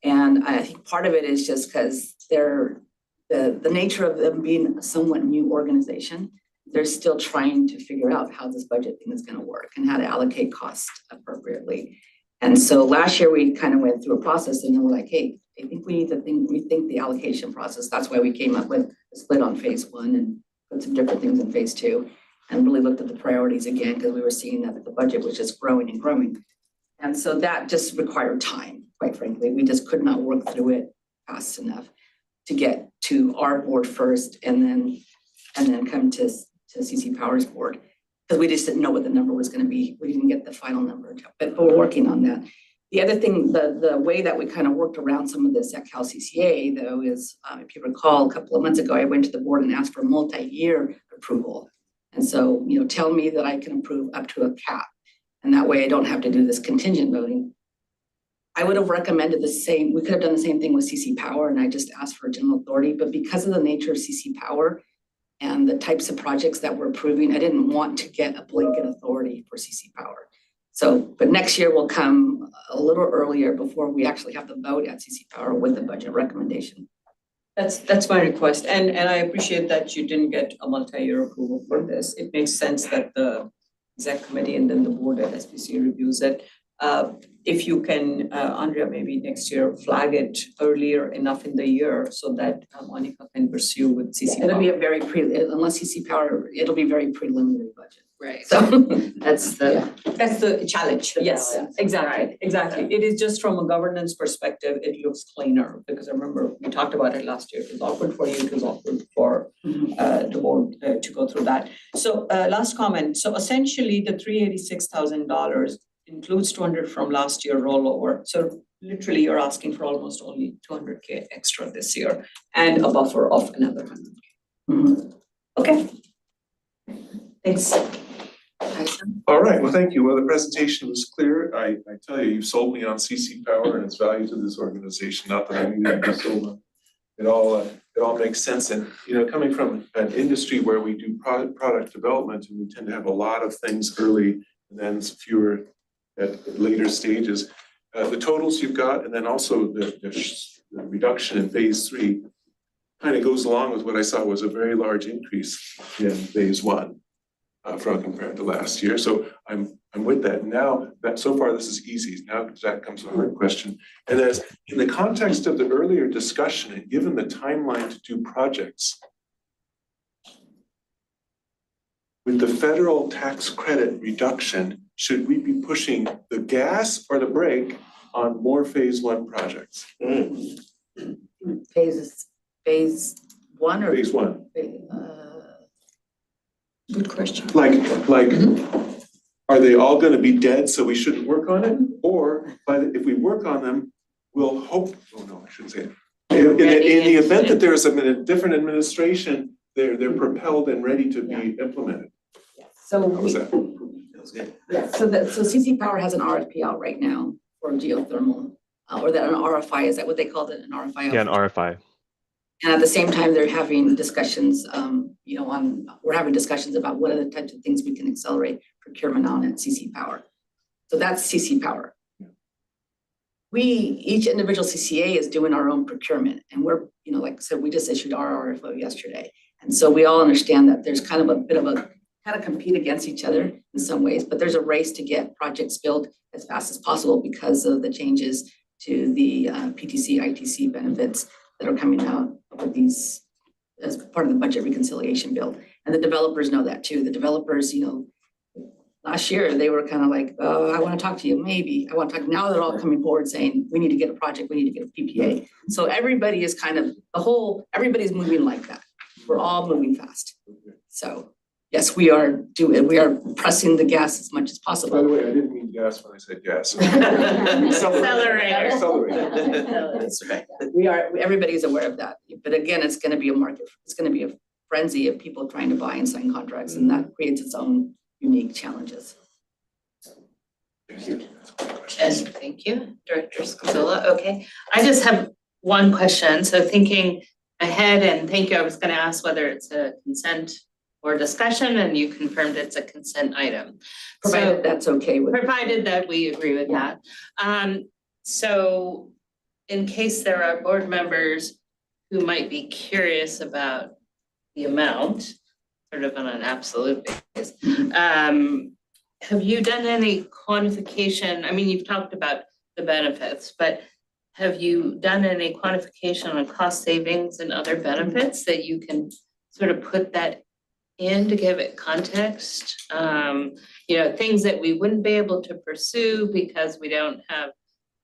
S4: And I think part of it is just because they're the nature of them being a somewhat new organization, they're still trying to figure out how this budget thing is going to work and how to allocate costs appropriately. And so last year we kind of went through a process and then we're like, hey, I think we need to rethink the allocation process. That's why we came up with a split on phase one and put some different things in phase two and really looked at the priorities again because we were seeing that the budget was just growing and growing. And so that just required time, quite frankly. We just could not work through it fast enough to get to our board first and then come to CC Power's board. Because we just didn't know what the number was going to be. We didn't get the final number, but we're working on that. The other thing, the way that we kind of worked around some of this at Cal CCA though is, if you recall, a couple of months ago, I went to the board and asked for multi-year approval. And so, tell me that I can approve up to a cap. And that way I don't have to do this contingent voting. I would have recommended the same, we could have done the same thing with CC Power and I just asked for a general authority, but because of the nature of CC Power and the types of projects that we're approving, I didn't want to get a blanket authority for CC Power. So, but next year will come a little earlier before we actually have the vote at CC Power with the budget recommendation.
S8: That's my request, and I appreciate that you didn't get a multi-year approval for this. It makes sense that the exec committee and then the board at SVCE reviews it. If you can, Andrea, maybe next year flag it earlier enough in the year so that Monica can pursue with CC Power.
S4: It'll be a very unless CC Power, it'll be very preliminary budget.
S1: Right.
S4: So
S1: That's the
S8: challenge. Yes,
S1: challenge.
S8: exactly. It is just from a governance perspective, it looks cleaner because I remember we talked about it last year. It was awkward for you, it was awkward for the board to go through that. So last comment. So essentially the $386,000 includes 200 from last year rollover. So literally you're asking for almost only 200K extra this year and a buffer of another 100K. Okay. Thanks.
S3: All right, well, thank you. Well, the presentation was clear. I tell you, you sold me on CC Power and its value to this organization, not that I needed to be sold on. It all makes sense. And, coming from an industry where we do product development and we tend to have a lot of things early and then fewer at later stages, the totals you've got and then also the reduction in phase three kind of goes along with what I saw was a very large increase in phase one. From compared to last year. So I'm with that. Now that so far this is easy. Now that comes a hard question. And as in the context of the earlier discussion and given the timeline to do projects, with the federal tax credit reduction, should we be pushing the gas or the brake on more phase one projects?
S4: Phase one or?
S3: Phase one.
S8: Good question.
S3: Like, are they all gonna be dead, so we shouldn't work on it? Or, if we work on them, we'll hope, oh no, I shouldn't say it. In the event that there's a different administration, they're propelled and ready to be implemented.
S4: So
S3: How was that?
S6: That was good.
S4: Yeah, so CC Power has an RFP out right now for geothermal, or that an RFI, is that what they called it, an RFI?
S11: Yeah, an RFI.
S4: And at the same time, they're having discussions, we're having discussions about what are the types of things we can accelerate procurement on at CC Power. So that's CC Power. Each individual CCA is doing our own procurement and we're, like I said, we just issued our RFO yesterday. And so we all understand that there's kind of a bit of a, kind of compete against each other in some ways, but there's a race to get projects built as fast as possible because of the changes to the PTC, ITC benefits that are coming out with these as part of the budget reconciliation bill. And the developers know that too. The developers, last year they were kind of like, oh, I want to talk to you, maybe. I want to talk. Now they're all coming forward saying, we need to get a project, we need to get a PPA. So everybody is kind of, everybody's moving like that. We're all moving fast. So yes, we are pressing the gas as much as possible.
S3: By the way, I didn't mean gas when I said gas.
S1: Accelerator.
S6: That's right.
S4: Everybody's aware of that. But again, it's going to be a market. It's going to be a frenzy of people trying to buy and sign contracts, and that creates its own unique challenges.
S3: Thank you.
S1: And thank you, Director Scazola. Okay, I just have one question. So thinking ahead, and thank you, I was going to ask whether it's a consent or discussion, and you confirmed it's a consent item.
S4: Provided that's okay with.
S1: Provided that we agree with that. So in case there are board members who might be curious about the amount, sort of on an absolute basis, have you done any quantification? I mean, you've talked about the benefits, but have you done any quantification on cost savings and other benefits that you can sort of put that in to give it context? You know, things that we wouldn't be able to pursue because we don't have,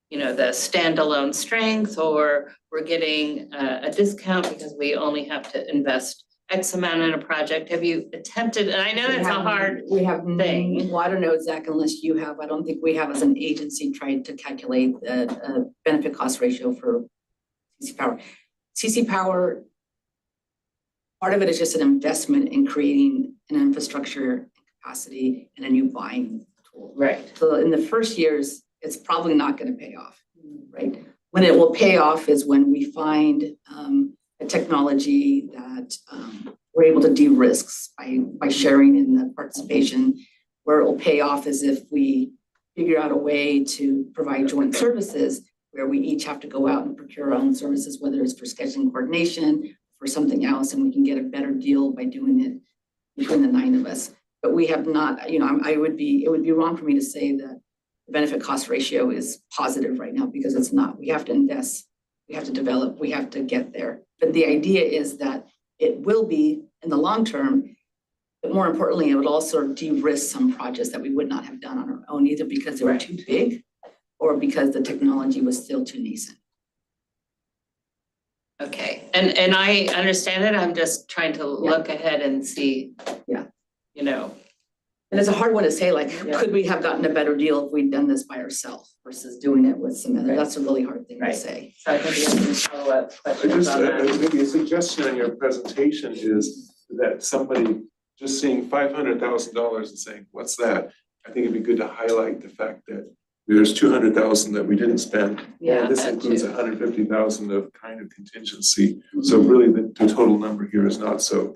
S1: you know, the standalone strength, or we're getting a discount because we only have to invest X amount in a project. Have you attempted, and I know that's a hard
S4: We have,
S1: thing.
S4: well, I don't know, Zach, unless you have, I don't think we have as an agency tried to calculate the benefit cost ratio for CC Power. CC Power, part of it is just an investment in creating an infrastructure capacity and a new buying tool.
S1: Right.
S4: So in the first years, it's probably not gonna pay off, right? When it will pay off is when we find a technology that we're able to de-risk by sharing in the participation. Where it will pay off is if we figure out a way to provide joint services where we each have to go out and procure our own services, whether it's for scheduling coordination, for something else, and we can get a better deal by doing it between the 9 of us. But we have not, you know, it would be wrong for me to say that the benefit cost ratio is positive right now, because it's not. We have to invest, we have to develop, we have to get there. But the idea is that it will be in the long term, but more importantly, it would also de-risk some projects that we would not have done on our own, either because they were too big or because the technology was still too nascent.
S1: Okay, and I understand it. I'm just trying to look ahead and see.
S4: Yeah.
S1: You know.
S4: And it's a hard one to say, like,
S1: Yeah.
S4: could we have gotten a better deal if we'd done this by ourselves versus doing it with some other, that's a really hard thing to
S1: Right.
S4: say.
S1: So I think we have some follow-up questions
S3: Just
S1: on that.
S3: maybe a suggestion on your presentation is that somebody just seeing $500,000 and saying, what's that? I think it'd be good to highlight the fact that there's 200,000 that we didn't spend.
S1: Yeah,
S3: And this
S1: that
S3: includes
S1: too.
S3: 150,000 of kind of contingency. So really the total number here is not so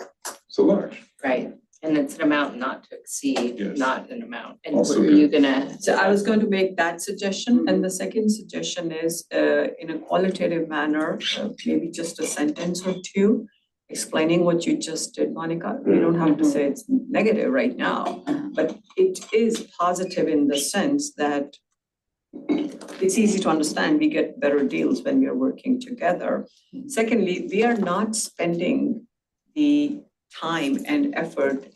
S3: large.
S1: Right, and it's an amount not to exceed,
S3: Yes.
S1: not an amount. And
S3: Also
S1: were you gonna?
S8: So I was going to make that suggestion, and the second suggestion is in a qualitative manner, maybe just a sentence or two, explaining what you just did, Monica. You don't have to say it's negative right now, but it is positive in the sense that it's easy to understand, we get better deals when we are working together. Secondly, we are not spending the time and effort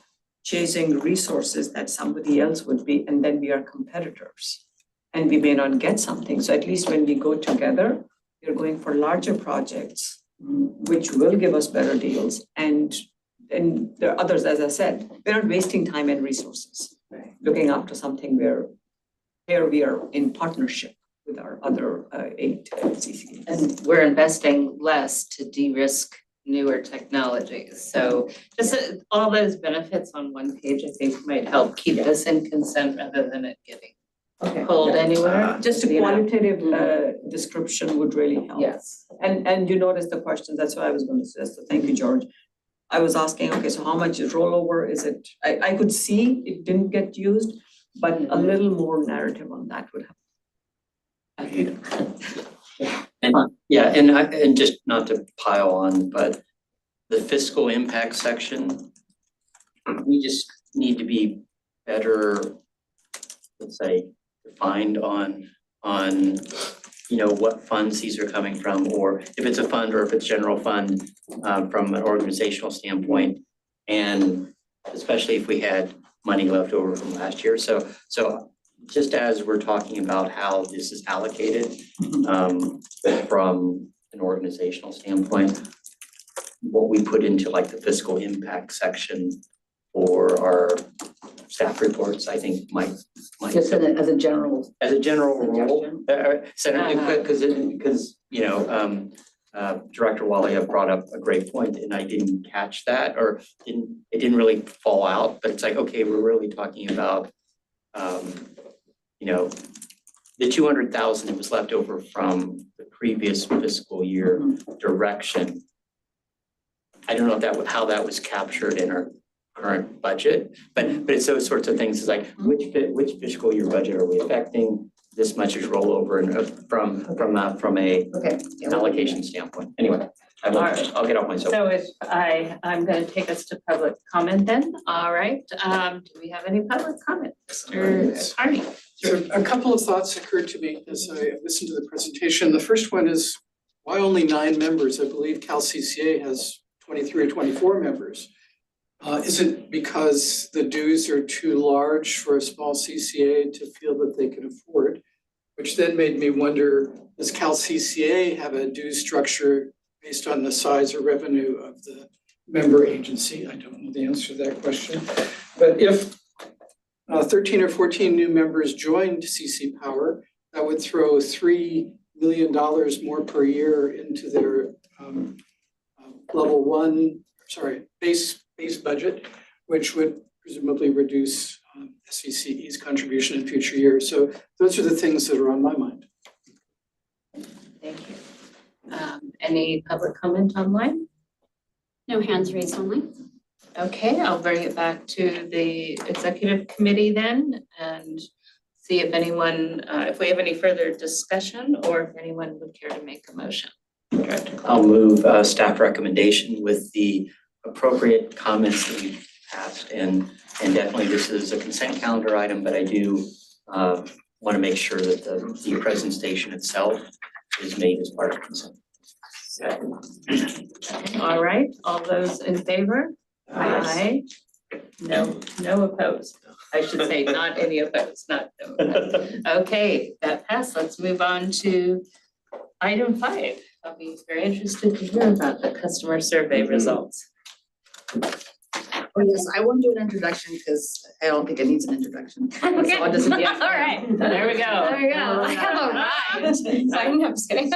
S8: chasing resources that somebody else would be, and then we are competitors. And we may not get something, so at least when we go together, we're going for larger projects, which will give us better deals. And there are others, as I said, we're not wasting time and resources. Looking after something where here we are in partnership with our other 8 CCs.
S1: And we're investing less to de-risk newer technologies. So just all those benefits on one page, I think might help keep this in consent rather than it getting pulled anywhere.
S8: Just a
S1: you know.
S8: qualitative description would really help.
S1: Yes.
S8: And you noticed the questions, that's what I was going to say, so thank you, George. I was asking, okay, so how much is rollover, is it, I could see it didn't get used, but a little more narrative on that would help.
S9: And just not to pile on, but the fiscal impact section, we just need to be better, let's say, defined on you know, what funds these are coming from, or if it's a fund or if it's general fund from an organizational standpoint. And especially if we had money left over from last year. So just as we're talking about how this is allocated from an organizational standpoint, what we put into like the fiscal impact section for our staff reports, I think might.
S4: Just as a general.
S9: As a general rule,
S1: Uh-huh.
S9: because, you know, Director Wally have brought up a great point and I didn't catch that, or it didn't really fall out, but it's like, okay, we're really talking about, you know, the 200,000 that was left over from the previous fiscal year direction. I don't know if how that was captured in our current budget. But it's those sorts of things, it's like, which fiscal year budget are we affecting? This much is rollover and from a
S4: Okay. yeah,
S9: allocation standpoint. Anyway, I'll get off my soapbox.
S1: So I'm gonna take us to public comment then. All right, do we have any public comment? Mr. Hardy?
S10: So a couple of thoughts occurred to me as I listened to the presentation. The first one is, why only 9 members? I believe Cal CCA has 23 or 24 members. Is it because the dues are too large for a small CCA to feel that they can afford? Which then made me wonder, does Cal CCA have a dues structure based on the size or revenue of the member agency? I don't know the answer to that question. But if 13 or 14 new members joined CC Power, that would throw $3 million more per year into their base budget, which would presumably reduce SVCE's contribution in future years. So those are the things that are on my mind.
S1: Thank you. Any public comment online?
S7: No hands raised online.
S1: Okay, I'll bring it back to the executive committee then and see if anyone, if we have any further discussion or if anyone would care to make a motion. Director Clark.
S9: I'll move staff recommendation with the appropriate comments that we've passed, and definitely this is a consent calendar item, but I do want to make sure that the presentation itself is made as part of consent.
S1: All right, all those in favor? Aye. No opposed. I should say not any opposed, not no opposed. Okay, that passed. Let's move on to item 5. I'll be very interested to hear about the customer survey results.
S4: Oh, yes, I won't do an introduction because I don't think it needs an introduction.
S7: Okay.
S4: So I'll just, yeah.
S7: All right.
S1: There we go.
S7: There we go. I have arrived. So I'm just kidding.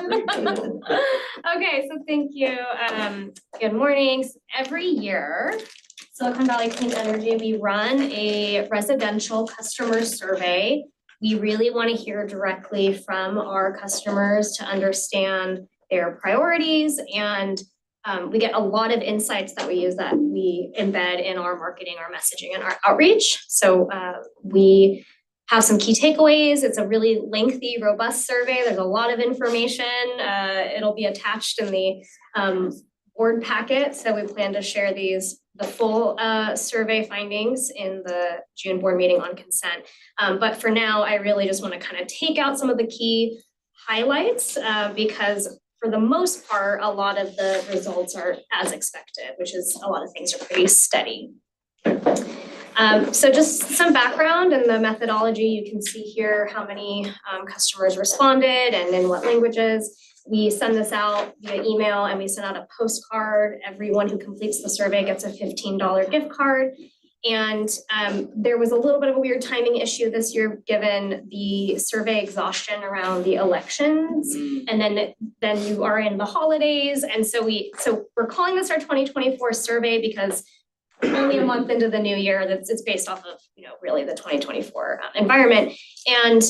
S7: Okay, so thank you. Good morning. Every year, Silicon Valley Clean Energy, we run a residential customer survey. We really want to hear directly from our customers to understand their priorities, and we get a lot of insights that we use that we embed in our marketing, our messaging, and our outreach. So we have some key takeaways. It's a really lengthy, robust survey. There's a lot of information. It'll be attached in the board packet. So we plan to share the full survey findings in the June board meeting on consent. But for now, I really just want to kind of take out some of the key highlights because for the most part, a lot of the results are as expected, which is a lot of things are pretty steady. So just some background and the methodology. You can see here how many customers responded and in what languages. We send this out via email and we send out a postcard. Everyone who completes the survey gets a $15 gift card. And there was a little bit of a weird timing issue this year, given the survey exhaustion around the elections. And then you are in the holidays. And so we're calling this our 2024 survey because only a month into the new year, it's based off of, really the 2024 environment. And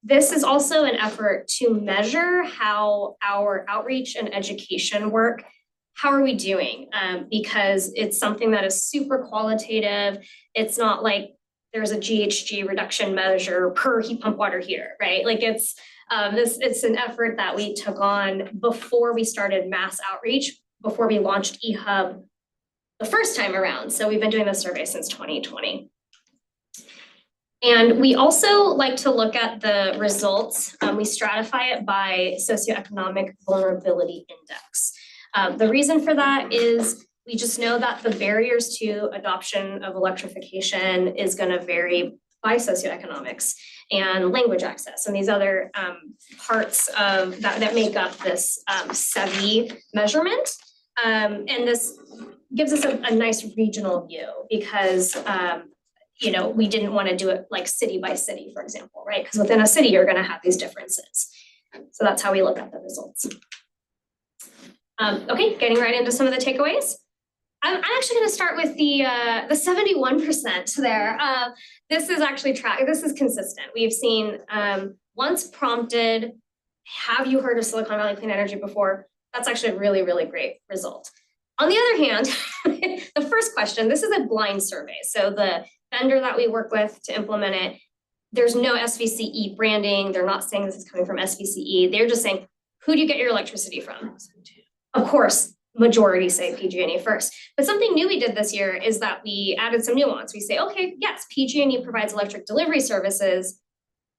S7: this is also an effort to measure how our outreach and education work. How are we doing? Because it's something that is super qualitative. It's not like there's a GHG reduction measure per heat pump water heater, right? Like it's an effort that we took on before we started mass outreach, before we launched eHub the first time around. So we've been doing this survey since 2020. And we also like to look at the results. We stratify it by socioeconomic vulnerability index. The reason for that is we just know that the barriers to adoption of electrification is going to vary by socioeconomics and language access and these other parts of that make up this SVCE measurement. And this gives us a nice regional view because we didn't want to do it like city by city, for example, right? Because within a city, you're going to have these differences. So that's how we look at the results. Okay, getting right into some of the takeaways. I'm actually going to start with the 71% there. This is actually this is consistent. We've seen once prompted, have you heard of Silicon Valley Clean Energy before? That's actually a really, really great result. On the other hand,
S5: the first question, this is a blind survey. So the vendor that we work with to implement it, there's no SVCE branding. They're not saying this is coming from SVCE. They're just saying, who do you get your electricity from? Of course, majority say PG&E first. But something new we did this year is that we added some nuance. We say, okay, yes, PG&E provides electric delivery services.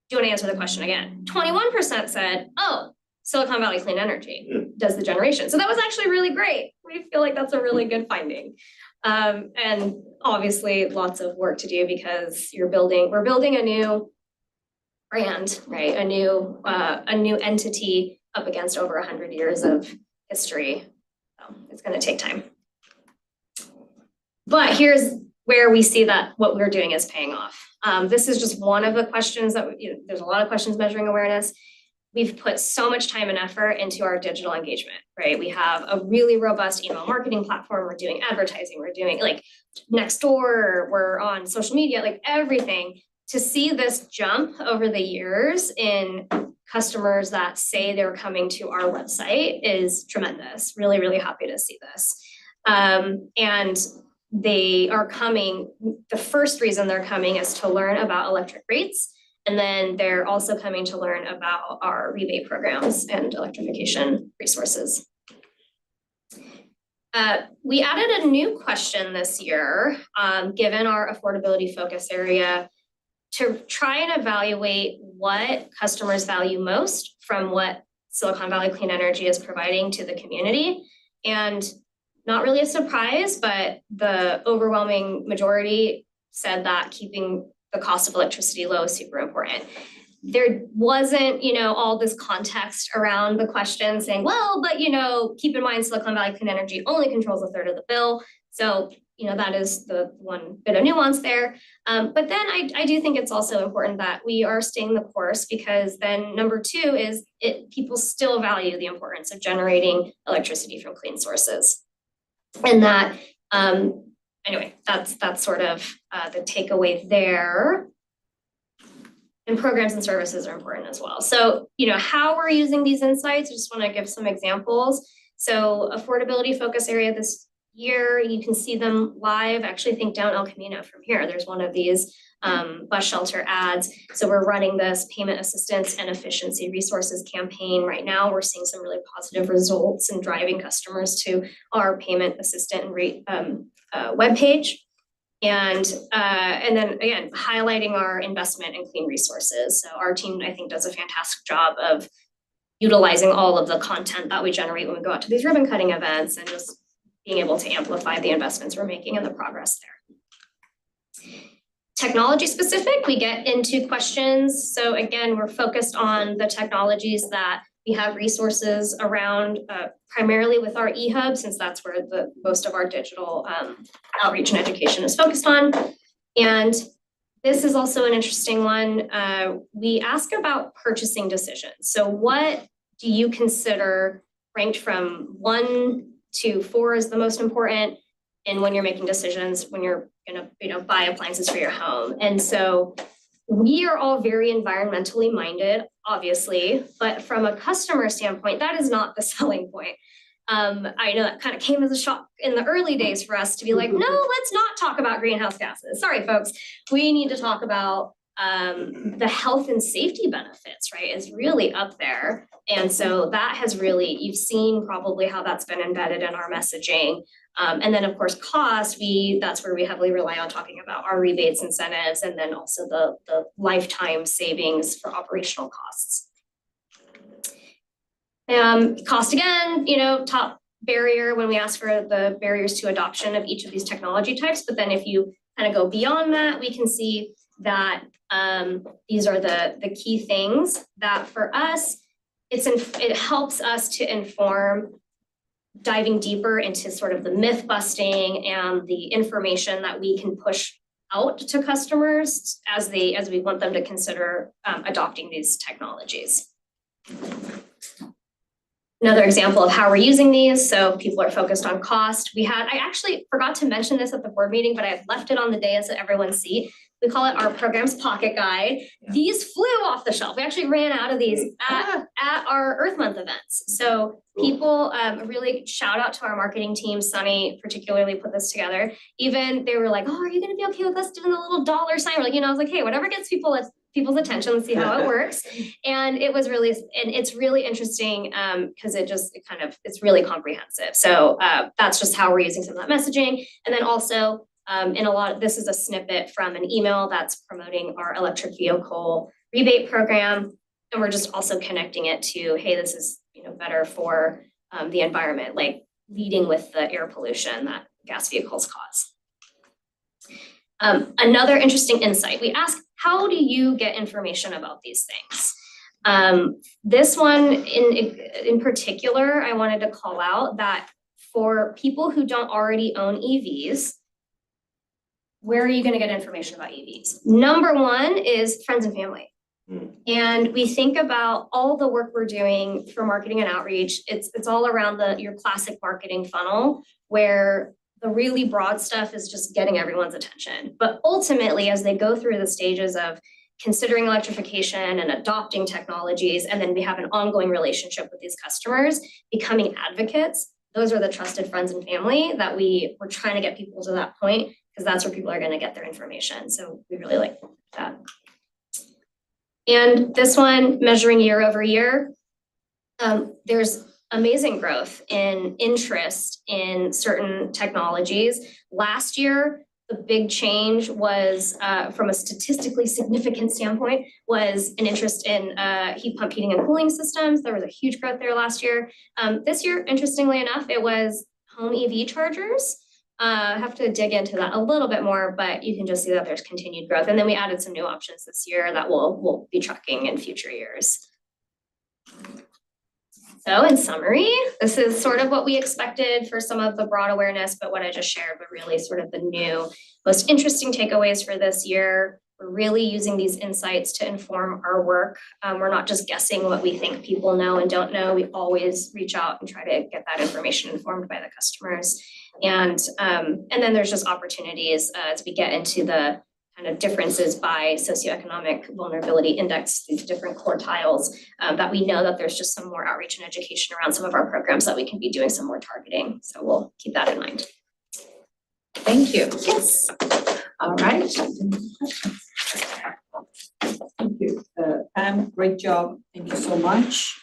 S5: Do you want to answer the question again? 21% said, oh, Silicon Valley Clean Energy does the generation. So that was actually really great. We feel like that's a really good finding. And obviously lots of work to do because we're building a new brand, right? A new entity up against over 100 years of history. So it's going to take time. But here's where we see that what we're doing is paying off. This is just one of the questions that, there's a lot of questions measuring awareness. We've put so much time and effort into our digital engagement, right? We have a really robust email marketing platform. We're doing advertising. We're doing like next door. We're on social media, like everything. To see this jump over the years in customers that say they're coming to our website is tremendous. Really, really happy to see this. And they are coming, the first reason they're coming is to learn about electric rates. And then they're also coming to learn about our rebate programs and electrification resources. We added a new question this year, given our affordability focus area, to try and evaluate what customers value most from what Silicon Valley Clean Energy is providing to the community. And not really a surprise, but the overwhelming majority said that keeping the cost of electricity low is super important. There wasn't, all this context around the question saying, well, but, keep in mind Silicon Valley Clean Energy only controls a third of the bill. So, that is the one bit of nuance there. But then I do think it's also important that we are staying the course, because then number two is people still value the importance of generating electricity from clean sources. And that, anyway, that's sort of the takeaway there. And programs and services are important as well. So, how we're using these insights, I just want to give some examples. So affordability focus area this year, you can see them live. Actually, I think down El Camino from here, there's one of these bus shelter ads. So we're running this payment assistance and efficiency resources campaign right now. We're seeing some really positive results in driving customers to our payment assistant and rate webpage. And then again, highlighting our investment in clean resources. So our team, I think, does a fantastic job of utilizing all of the content that we generate when we go out to these ribbon cutting events and just being able to amplify the investments we're making and the progress there. Technology specific, we get into questions. So again, we're focused on the technologies that we have resources around, primarily with our eHub, since that's where the most of our digital outreach and education is focused on. And this is also an interesting one. We ask about purchasing decisions. So what do you consider ranked from 1 to 4 is the most important, and when you're making decisions, when you're gonna buy appliances for your home? And so we are all very environmentally minded, obviously, but from a customer standpoint, that is not the selling point. I know that kind of came as a shock in the early days for us to be like, no, let's not talk about greenhouse gases. Sorry, folks. We need to talk about the health and safety benefits, right, is really up there. And so that has really, you've seen probably how that's been embedded in our messaging. And then of course, cost, that's where we heavily rely on talking about our rebates, incentives, and then also the lifetime savings for operational costs. Cost again, top barrier when we ask for the barriers to adoption of each of these technology types. But then if you kind of go beyond that, we can see that these are the key things that for us, it helps us to inform diving deeper into sort of the myth busting and the information that we can push out to customers as we want them to consider adopting these technologies. Another example of how we're using these. So people are focused on cost. I actually forgot to mention this at the board meeting, but I left it on the dais at everyone's seat. we call it our program's pocket guide. These flew off the shelf. We actually ran out of these at our Earth Month events. So people, really shout out to our marketing team. Sunny particularly put this together. Even they were like, oh, are you gonna be okay with us doing the little dollar sign? We're like, I was like, hey, whatever gets people's attention, let's see how it works. And it was really, and it's really interesting, because it's really comprehensive. So that's just how we're using some of that messaging. And then also, this is a snippet from an email that's promoting our electric vehicle rebate program. And we're just also connecting it to, hey, this is, better for the environment, like leading with the air pollution that gas vehicles cause. Another interesting insight, we ask, how do you get information about these things? This one in particular, I wanted to call out that for people who don't already own EVs, where are you gonna get information about EVs? Number one is friends and family. And we think about all the work we're doing for marketing and outreach. It's all around your classic marketing funnel, where the really broad stuff is just getting everyone's attention. But ultimately, as they go through the stages of considering electrification and adopting technologies, and then we have an ongoing relationship with these customers, becoming advocates, those are the trusted friends and family that we're trying to get people to that point, because that's where people are going to get their information. So we really like that. And this one, measuring year over year, there's amazing growth in interest in certain technologies. Last year, the big change was, from a statistically significant standpoint, was an interest in heat pump heating and cooling systems. There was a huge growth there last year. This year, interestingly enough, it was home EV chargers. I have to dig into that a little bit more, but you can just see that there's continued growth. And then we added some new options this year that we'll be tracking in future years. So in summary, this is sort of what we expected for some of the broad awareness, but what I just shared were really sort of the new, most interesting takeaways for this year. We're really using these insights to inform our work. We're not just guessing what we think people know and don't know. We always reach out and try to get that information informed by the customers. And then there's just opportunities as we get into the kind of differences by socioeconomic vulnerability index, these different quartiles, that we know that there's just some more outreach and education around some of our programs that we can be doing some more targeting. So we'll keep that in mind.
S4: Thank you.
S5: Yes.
S8: All right. Thank you. Pam, great job. Thank you so much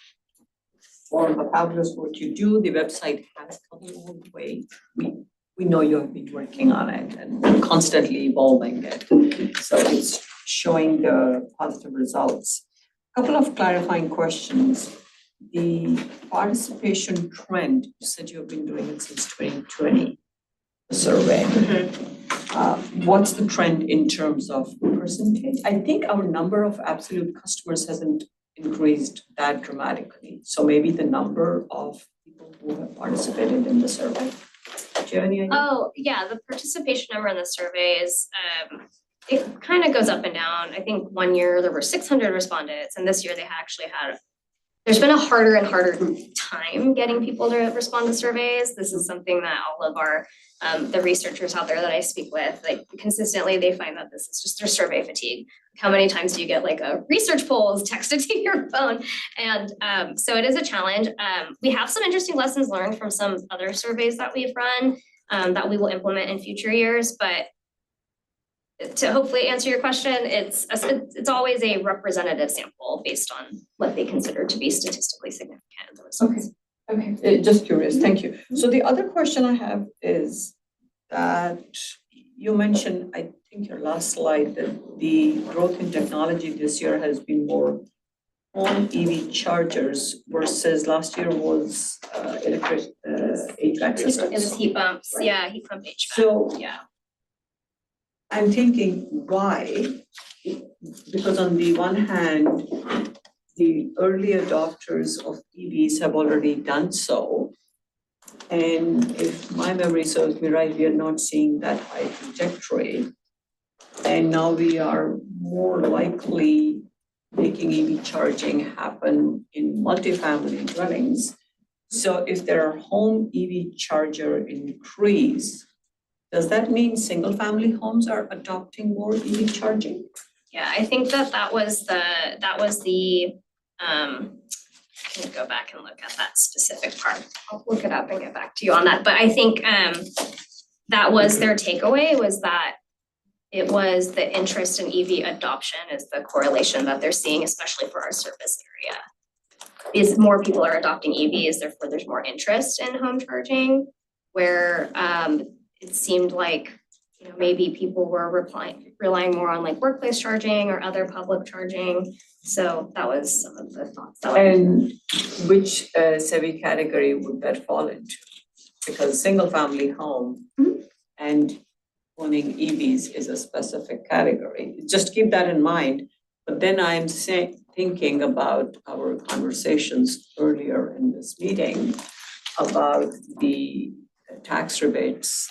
S8: for the fabulous work you do. The website has come a long way. We know you have been working on it and constantly evolving it. So it's showing the positive results. A couple of clarifying questions. The participation trend, you said you've been doing it since 2020, the survey. What's the trend in terms of percentage? I think our number of absolute customers hasn't increased that dramatically. So maybe the number of people who have participated in the survey. Do you have any idea?
S5: Oh, yeah, the participation number in the survey is, it kind of goes up and down. I think one year there were 600 respondents, and this year they actually had, there's been a harder and harder time getting people to respond to surveys. This is something that all of our, the researchers out there that I speak with, like consistently, they find that this is just their survey fatigue. How many times do you get like a research poll is texted to your phone? And so it is a challenge. We have some interesting lessons learned from some other surveys that we've run that we will implement in future years. But to hopefully answer your question, it's always a representative sample based on what they consider to be statistically significant in the results.
S8: Okay, just curious, thank you. So the other question I have is that you mentioned, I think your last slide, that the growth in technology this year has been more on EV chargers versus last year was electric HVAC systems.
S5: It was heat pumps, yeah, heat pump HVAC,
S8: So
S5: yeah.
S8: I'm thinking why, because on the one hand, the early adopters of EVs have already done so. And if my memory serves me right, we are not seeing that high trajectory. And now we are more likely making EV charging happen in multifamily dwellings. So if there are home EV charger increase, Does that mean single-family homes are adopting more EV charging?
S5: Yeah, I think that was the, can go back and look at that specific part. I'll look it up and get back to you on that, but I think, that was their takeaway, was that it was the interest in EV adoption is the correlation that they're seeing, especially for our service area. Is more people are adopting EVs, therefore there's more interest in home charging, where, it seemed like, you know, maybe people were relying more on like workplace charging or other public charging. So that was some of the thoughts that
S8: And which SEVI category would that fall into? Because single-family home and owning EVs is a specific category. Just keep that in mind. But then I'm thinking about our conversations earlier in this meeting about the tax rebates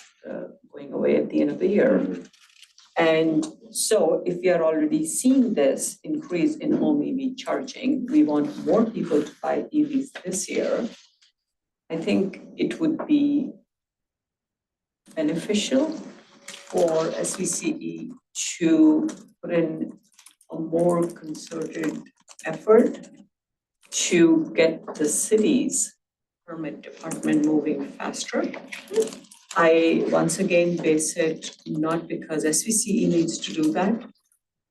S8: going away at the end of the year. And so if we are already seeing this increase in home EV charging, we want more people to buy EVs this year. I think it would be beneficial for SVCE to put in a more concerted effort to get the city's permit department moving faster. I once again base it not because SVCE needs to do that,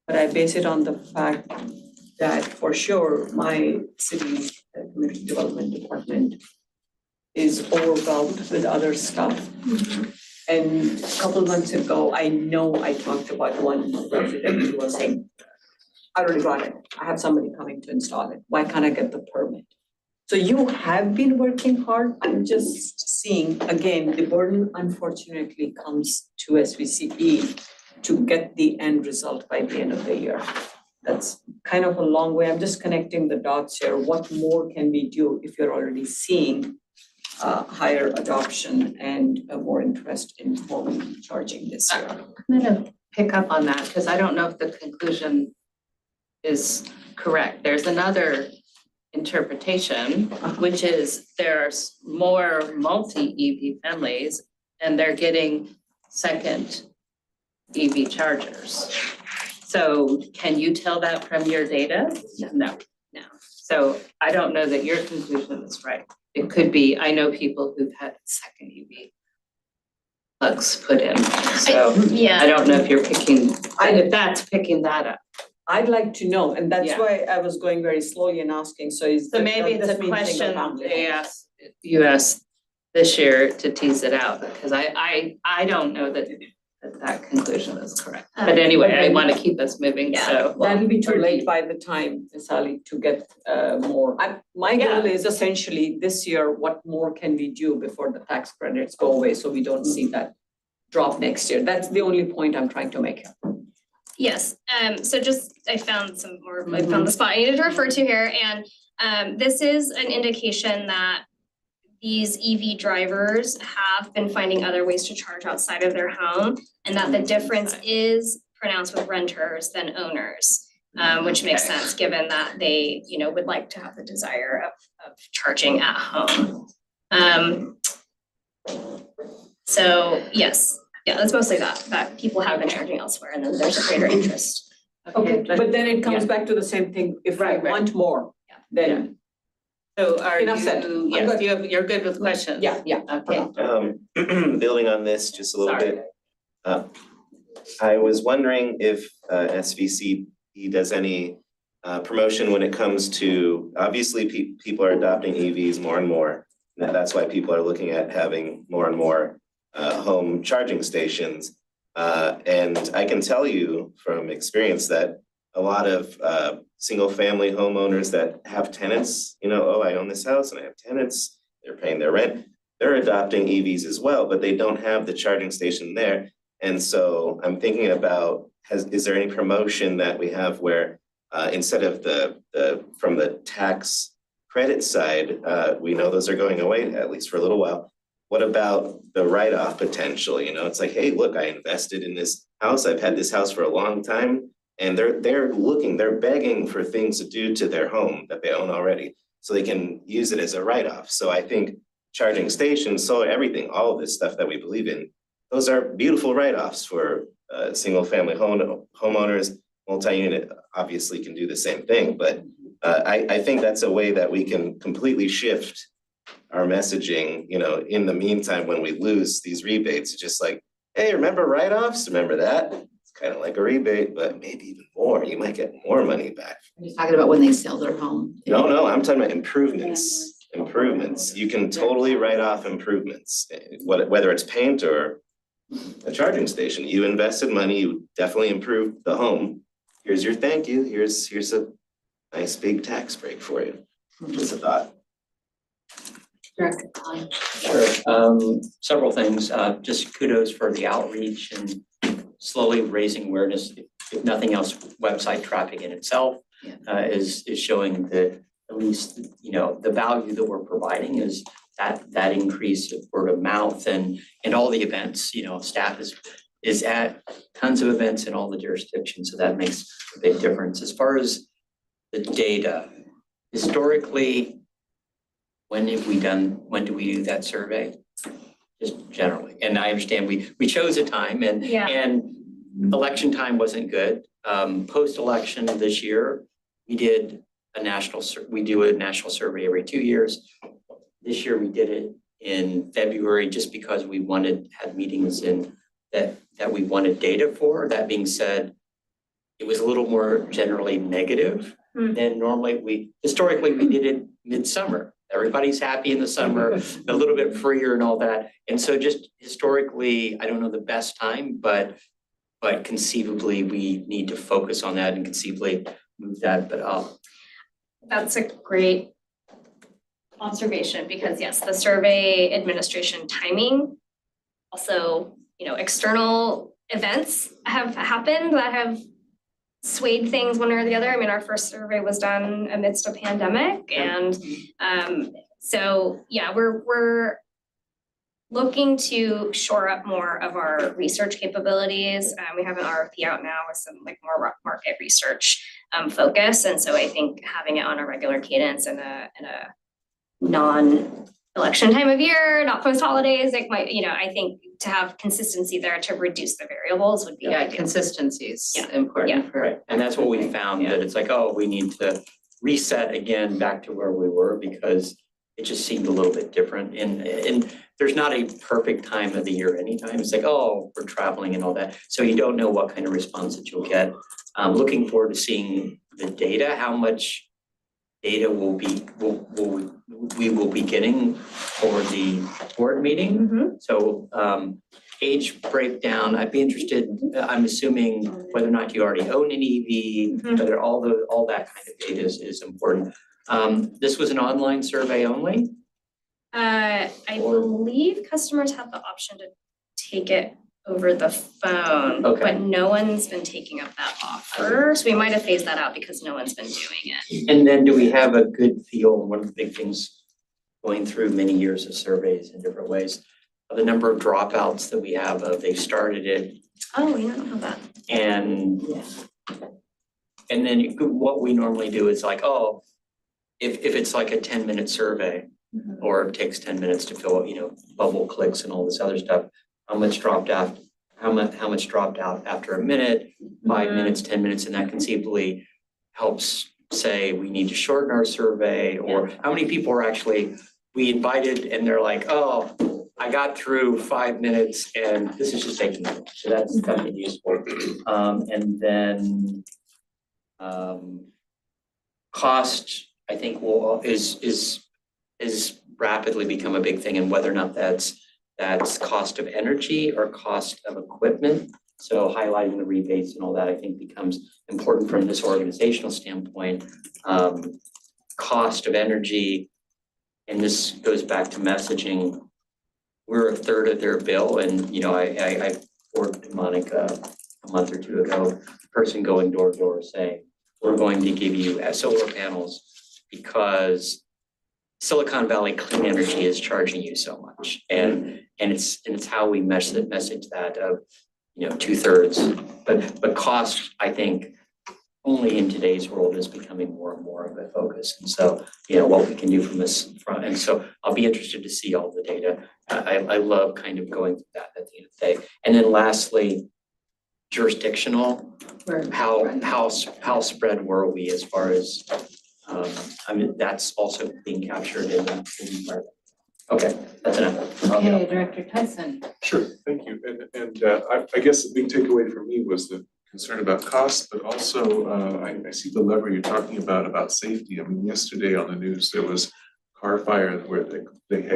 S8: but I base it on the fact that for sure my city's community development department is overwhelmed with other stuff. And a couple months ago, I know I talked about one resident who was saying, I already got it. I have somebody coming to install it. Why can't I get the permit? So you have been working hard. I'm just seeing, again, the burden unfortunately comes to SVCE to get the end result by the end of the year. That's kind of a long way. I'm just connecting the dots here. What more can we do if you're already seeing higher adoption and more interest in home charging this year?
S1: I'm gonna pick up on that because I don't know if the conclusion is correct. There's another interpretation, which is there's more multi-EV families and they're getting second EV chargers. So can you tell that from your data? No. So I don't know that your conclusion is right. It could be, I know people who've had second EV plugs put in, so I don't know if you're if that's picking that up.
S8: I'd like to know, and that's
S1: Yeah.
S8: why I was going very slowly and asking, so is.
S1: So maybe
S8: does
S1: it's
S8: this
S1: a
S8: mean single
S1: question
S8: family?
S1: you asked this year to tease it out, because I don't know that conclusion is correct. But anyway, I want to keep us moving, so.
S8: That'll be too late by the time, Sally, to get more. My goal is essentially this year, what more can we do before the tax credits go away, so we don't see that drop next year? That's the only point I'm trying to make here.
S5: Yes, so just, I found some more, I found the spot I needed to refer to here, and this is an indication that these EV drivers have been finding other ways to charge outside of their home, and that the difference is pronounced with renters than owners, which makes sense given that they, you know, would like to have the desire of charging at home. So yes. Yeah, that's mostly that people have been charging elsewhere and then there's a greater interest.
S8: Okay, but then it comes back to the same thing, if I
S1: Right.
S8: want more, then.
S1: So are
S8: Enough said.
S1: you,
S8: I'm
S1: yes,
S8: good.
S1: you're good with questions?
S8: Yeah.
S1: Okay.
S6: Building on this just a little
S1: Sorry.
S6: bit. I was wondering if SVCE does any promotion when it comes to, obviously, people are adopting EVs more and more. And that's why people are looking at having more and more home charging stations. And I can tell you from experience that a lot of single-family homeowners that have tenants, you know, oh, I own this house and I have tenants, they're paying their rent, they're adopting EVs as well, but they don't have the charging station there. And so I'm thinking about, is there any promotion that we have where instead of from the tax credit side, we know those are going away, at least for a little while. What about the write-off potential? You know, it's like, hey, look, I invested in this house. I've had this house for a long time. And they're begging for things to do to their home that they own already, so they can use it as a write-off. So I think charging stations, solar, everything, all of this stuff that we believe in, those are beautiful write-offs for single-family homeowners. Multi-unit obviously can do the same thing, but I think that's a way that we can completely shift our messaging, in the meantime, when we lose these rebates, it's just like, hey, remember write-offs? Remember that? It's kind of like a rebate, but maybe even more. You might get more money back.
S4: You're talking about when they sell their home.
S6: No, I'm talking about improvements. Improvements. You can totally write off improvements, whether it's paint or a charging station. You invested money, you definitely improved the home. Here's your thank you. Here's a nice big tax break for you. Just a thought.
S9: Sure, several things, just kudos for the outreach and slowly raising awareness. If nothing else, website traffic in itself is showing that at least, the value that we're providing is that increase of word of mouth and all the events, staff is at tons of events in all the jurisdictions, so that makes a big difference. As far as the data, historically, when do we do that survey? Just generally, and I understand we chose a time and election time wasn't good. Post-election this year, we do a national survey every 2 years. This year we did it in February just because we had meetings in that we wanted data for. That being said, it was a little more generally negative than normally. Historically we did it midsummer. Everybody's happy in the summer, a little bit freer and all that. And so just historically, I don't know the best time, but conceivably we need to focus on that and conceivably move that, but
S5: That's a great observation because yes, the survey administration timing, also, external events have happened that have swayed things one way or the other. I mean, our first survey was done amidst a pandemic and so yeah, we're looking to shore up more of our research capabilities. We have an RFP out now with some more market research focus. And so I think having it on a regular cadence in a non-election time of year, not post-holidays, I think to have consistency there to reduce the variables would be ideal.
S4: Consistency is important for.
S9: right. And that's what we found, that it's like, we need to reset again back to where we were because it just seemed a little bit different. And there's not a perfect time of the year anytime. It's like, we're traveling and all that. So you don't know what kind of response that you'll get. I'm looking forward to seeing the data, how much data we will be getting for the board meeting. So age breakdown, I'd be interested, I'm assuming whether or not you already own an EV, whether all that kind of data is important. This was an online survey only?
S5: I believe customers have the option to take it over the phone, but no one's been taking up that offer. So we might have phased that out because no one's been doing it.
S9: And then do we have a good feel, one of the big things going through many years of surveys in different ways, of the number of dropouts that we have of they started it.
S5: Oh, we don't have that.
S9: And then what we normally do is like, if it's like a 10-minute survey, or it takes 10 minutes to fill out, bubble clicks and all this other stuff, how much dropped out after a minute, 5 minutes, 10 minutes, and that conceivably helps say we need to shorten our survey, or how many people are actually, we invited and they're like, I got through 5 minutes and this is just taking me. So that's definitely useful. And then cost, I think is rapidly become a big thing, and whether or not that's cost of energy or cost of equipment. So highlighting the rebates and all that, I think becomes important from this organizational standpoint. Cost of energy, and this goes back to messaging. We're a third of their bill, and I forwarded to Monica a month or two ago, a person going door to door saying, we're going to give you solar panels because Silicon Valley Clean Energy is charging you so much, and it's how we message that of 2/3, but cost, I think only in today's world is becoming more and more of a focus. And so, you know, what we can do from this front. And so I'll be interested to see all the data. I love kind of going through that at the end of the day. And then lastly, jurisdictional, how spread were we as far as, I mean, that's also being captured in that. Okay, that's enough.
S4: Okay, Director Tyson.
S3: Sure, thank you. And I guess the big takeaway for me was the concern about cost, but also I see the lever you're talking about safety. I mean, yesterday on the news, there was a car fire where they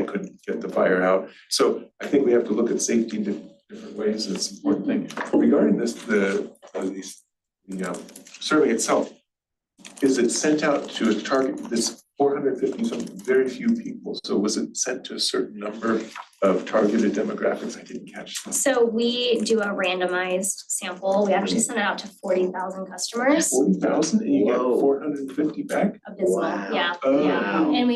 S3: couldn't get the fire out. So I think we have to look at safety in different ways. It's an important thing. Regarding this, the survey itself, is it sent out to a target that's 450 something, very few people? So was it sent to a certain number of targeted demographics? I didn't catch that.
S5: So we do a randomized sample. We actually sent it out to 40,000 customers.
S3: 40,000 and you get
S6: Whoa.
S3: 450 back?
S5: Abysmal,
S6: Wow.
S5: yeah,
S3: Oh.
S5: yeah. And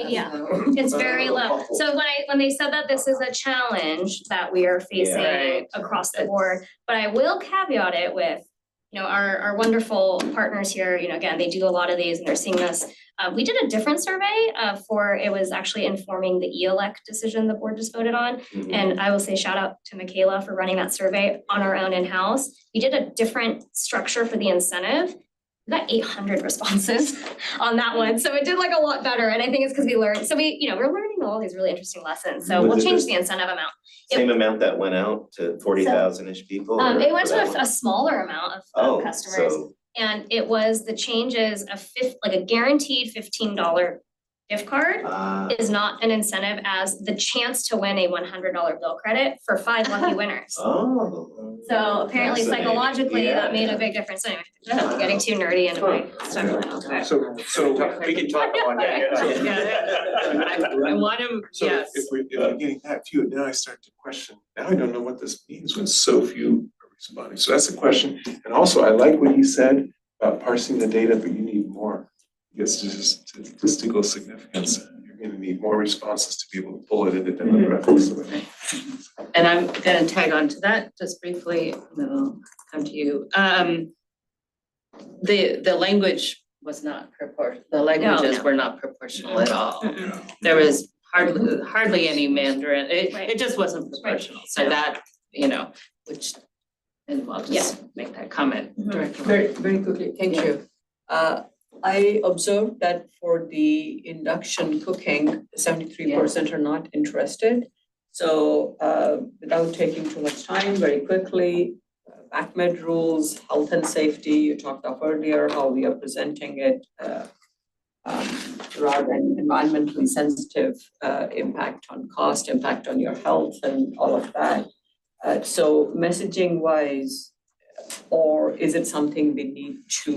S5: it's very low. So when they said that this is a challenge that we are facing
S1: Right.
S5: across the board, but I will caveat it with, you know, our wonderful partners here, you know, again, they do a lot of these and they're seeing this. We did a different survey it was actually informing the ELEC decision the board just voted on.
S6: Mhm.
S5: And I will say shout out to Michaela for running that survey on our own in-house. We did a different structure for the incentive. We got 800 responses on that one. So it did like a lot better. And I think it's because we learned, so we're learning all these really interesting lessons. So
S6: Was
S5: we'll
S6: it
S5: change
S6: the
S5: the incentive amount.
S6: Same amount that went out to 40,000-ish people? or
S5: It went
S6: for that
S5: to
S6: one?
S5: a smaller amount of
S6: Oh,
S5: customers.
S6: so,
S5: And it was the changes of like a guaranteed $15 gift card is not an incentive as the chance to win a $100 bill credit for 5 lucky winners.
S6: oh.
S5: So apparently
S6: Fascinating.
S5: psychologically, that
S6: Yeah,
S5: made
S6: yeah.
S5: a big difference. Anyway, getting too nerdy into my stuff. Okay.
S3: So
S9: We can talk on
S1: I want to,
S3: So
S1: yes.
S3: if we're getting that few, now I start to question, now I don't know what this means when so few are responding. So that's a question. And also, I like what he said about parsing the data, but you need more. It's just statistical significance. You're gonna need more responses to be able to pull it into demographics.
S1: And I'm gonna tag on to that just briefly, and then I'll come to you. The language was not the languages
S5: no.
S1: were not proportional at all.
S5: Mm-mm.
S1: There was hardly any Mandarin,
S5: Right.
S1: it just wasn't proportional, so that, which, and I'll just make that comment,
S5: Mhm.
S1: Director.
S8: Very quickly, thank you. I observed that for the induction cooking, 73% are not interested. So without taking too much time, very quickly, ACMED rules, health and safety, you talked of earlier, how we are presenting it rather than environmentally sensitive impact on cost, impact on your health and all of that. So messaging wise, or is it something we need to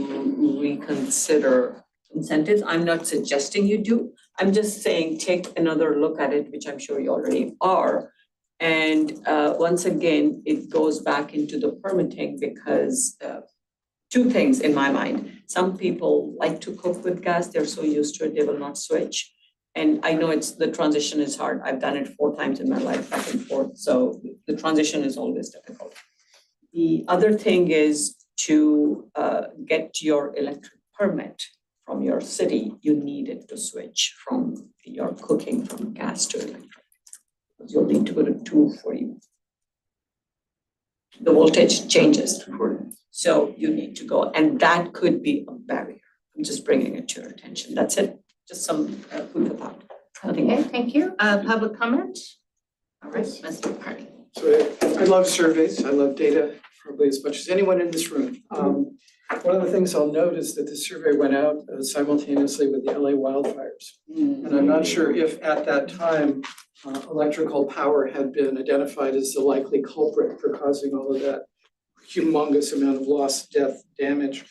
S8: reconsider incentives? I'm not suggesting you do. I'm just saying, take another look at it, which I'm sure you already are. And once again, it goes back into the permitting because two things in my mind. Some people like to cook with gas. They're so used to it, they will not switch. And I know the transition is hard. I've done it 4 times in my life, back and forth. So the transition is always difficult. The other thing is to get your electric permit from your city, you need it to switch from your cooking from gas to electric. You'll need to go to 240. The voltage changes. So you need to go, and that could be a barrier. I'm just bringing it to your attention. That's it. Just some food for thought. Nothing more.
S1: Okay, thank you. Public comment? All right, Mr. Party.
S10: So I love surveys, I love data probably as much as anyone in this room. One of the things I'll note is that the survey went out simultaneously with the LA wildfires. And I'm not sure if at that time, electrical power had been identified as the likely culprit for causing all of that humongous amount of loss, death, damage.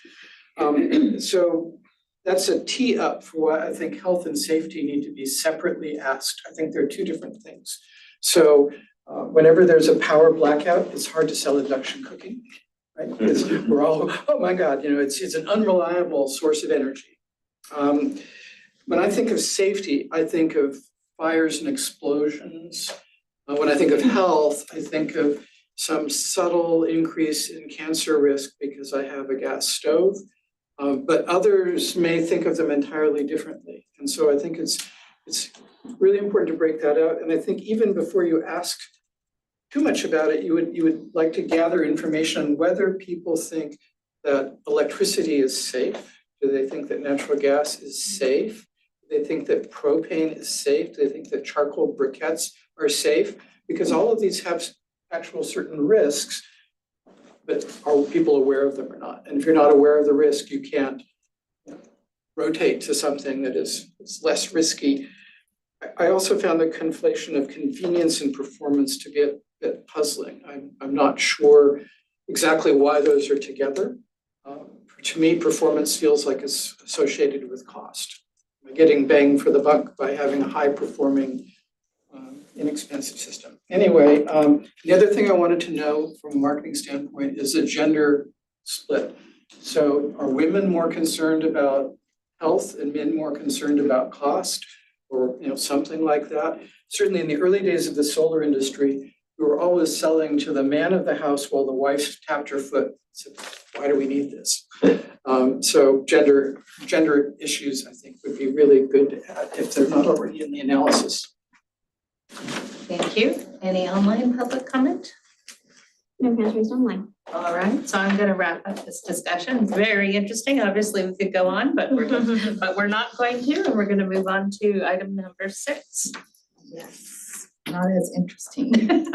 S10: So that's a tee up for what I think health and safety need to be separately asked. I think they're 2 different things. So whenever there's a power blackout, it's hard to sell induction cooking, right? Because we're all, oh my God, it's an unreliable source of energy. When I think of safety, I think of fires and explosions. When I think of health, I think of some subtle increase in cancer risk because I have a gas stove. But others may think of them entirely differently. And so I think it's really important to break that out. And I think even before you ask too much about it, you would like to gather information on whether people think that electricity is safe. Do they think that natural gas is safe? Do they think that propane is safe? Do they think that charcoal briquettes are safe? Because all of these have actual certain risks, but are people aware of them or not? And if you're not aware of the risk, you can't rotate to something that is less risky. I also found the conflation of convenience and performance to be a bit puzzling. I'm not sure exactly why those are together. To me, performance feels like it's associated with cost. Am I getting bang for the buck by having a high performing, inexpensive system? Anyway, the other thing I wanted to know from a marketing standpoint is a gender split. So are women more concerned about health and men more concerned about cost, or something like that? Certainly in the early days of the solar industry, we were always selling to the man of the house while the wife tapped her foot and said, why do we need this? So gender issues, I think, would be really good to add if they're not already in the analysis.
S4: Thank you. Any online public comment?
S7: No hands raised online.
S1: All right, so I'm gonna wrap up this discussion. It's very interesting. Obviously, we could go on, but we're not going to, and we're gonna move on to item number 6.
S4: Yes, not as interesting. And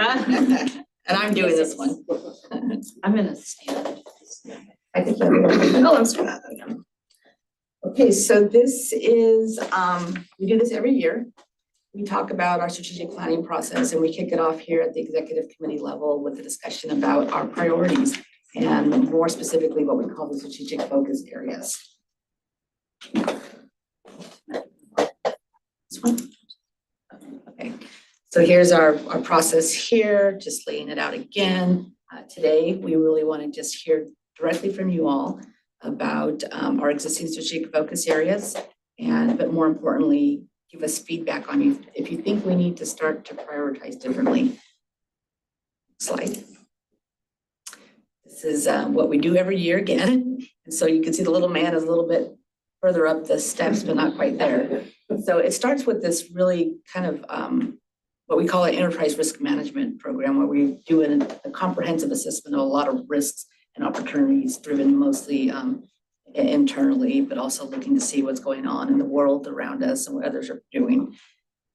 S4: I'm doing this one.
S1: I'm gonna stand.
S4: I think I'm sorry. Okay, so this is, we do this every year. We talk about our strategic planning process and we kick it off here at the executive committee level with a discussion about our priorities and more specifically what we call the strategic focus areas. This one? Okay, so here's our process here, just laying it out again. Today, we really want to just hear directly from you all about our existing strategic focus areas, but more importantly, give us feedback on you if you think we need to start to prioritize differently. Slide. This is what we do every year again. And so you can see the little man is a little bit further up the steps, but not quite there. So it starts with this really kind of what we call an enterprise risk management program, where we do a comprehensive assessment of a lot of risks and opportunities driven mostly internally, but also looking to see what's going on in the world around us and what others are doing.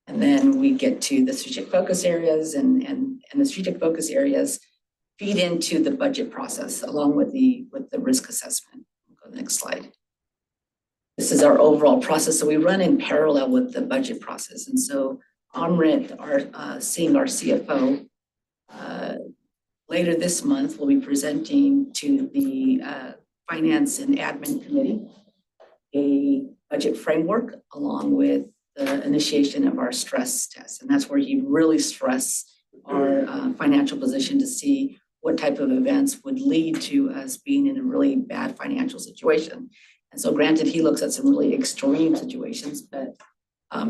S4: And then we get to the strategic focus areas, and the strategic focus areas feed into the budget process along with the risk assessment. We'll go to the next slide. This is our overall process. So we run in parallel with the budget process. And so Amrit, seeing our CFO, later this month, we'll be presenting to the Finance and Admin Committee a budget framework along with the initiation of our stress test. And that's where you really stress our financial position to see what type of events would lead to us being in a really bad financial situation. And so granted, he looks at some really extreme situations, but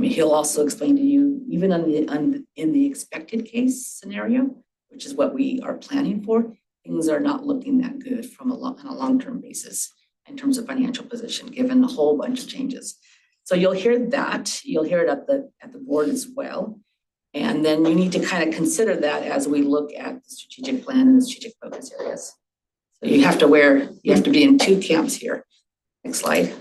S4: he'll also explain to you, even in the expected case scenario, which is what we are planning for, things are not looking that good on a long-term basis in terms of financial position, given a whole bunch of changes. So you'll hear that. You'll hear it at the board as well. And then you need to kind of consider that as we look at the strategic plan and the strategic focus areas. So you have to be in two camps here. Next slide.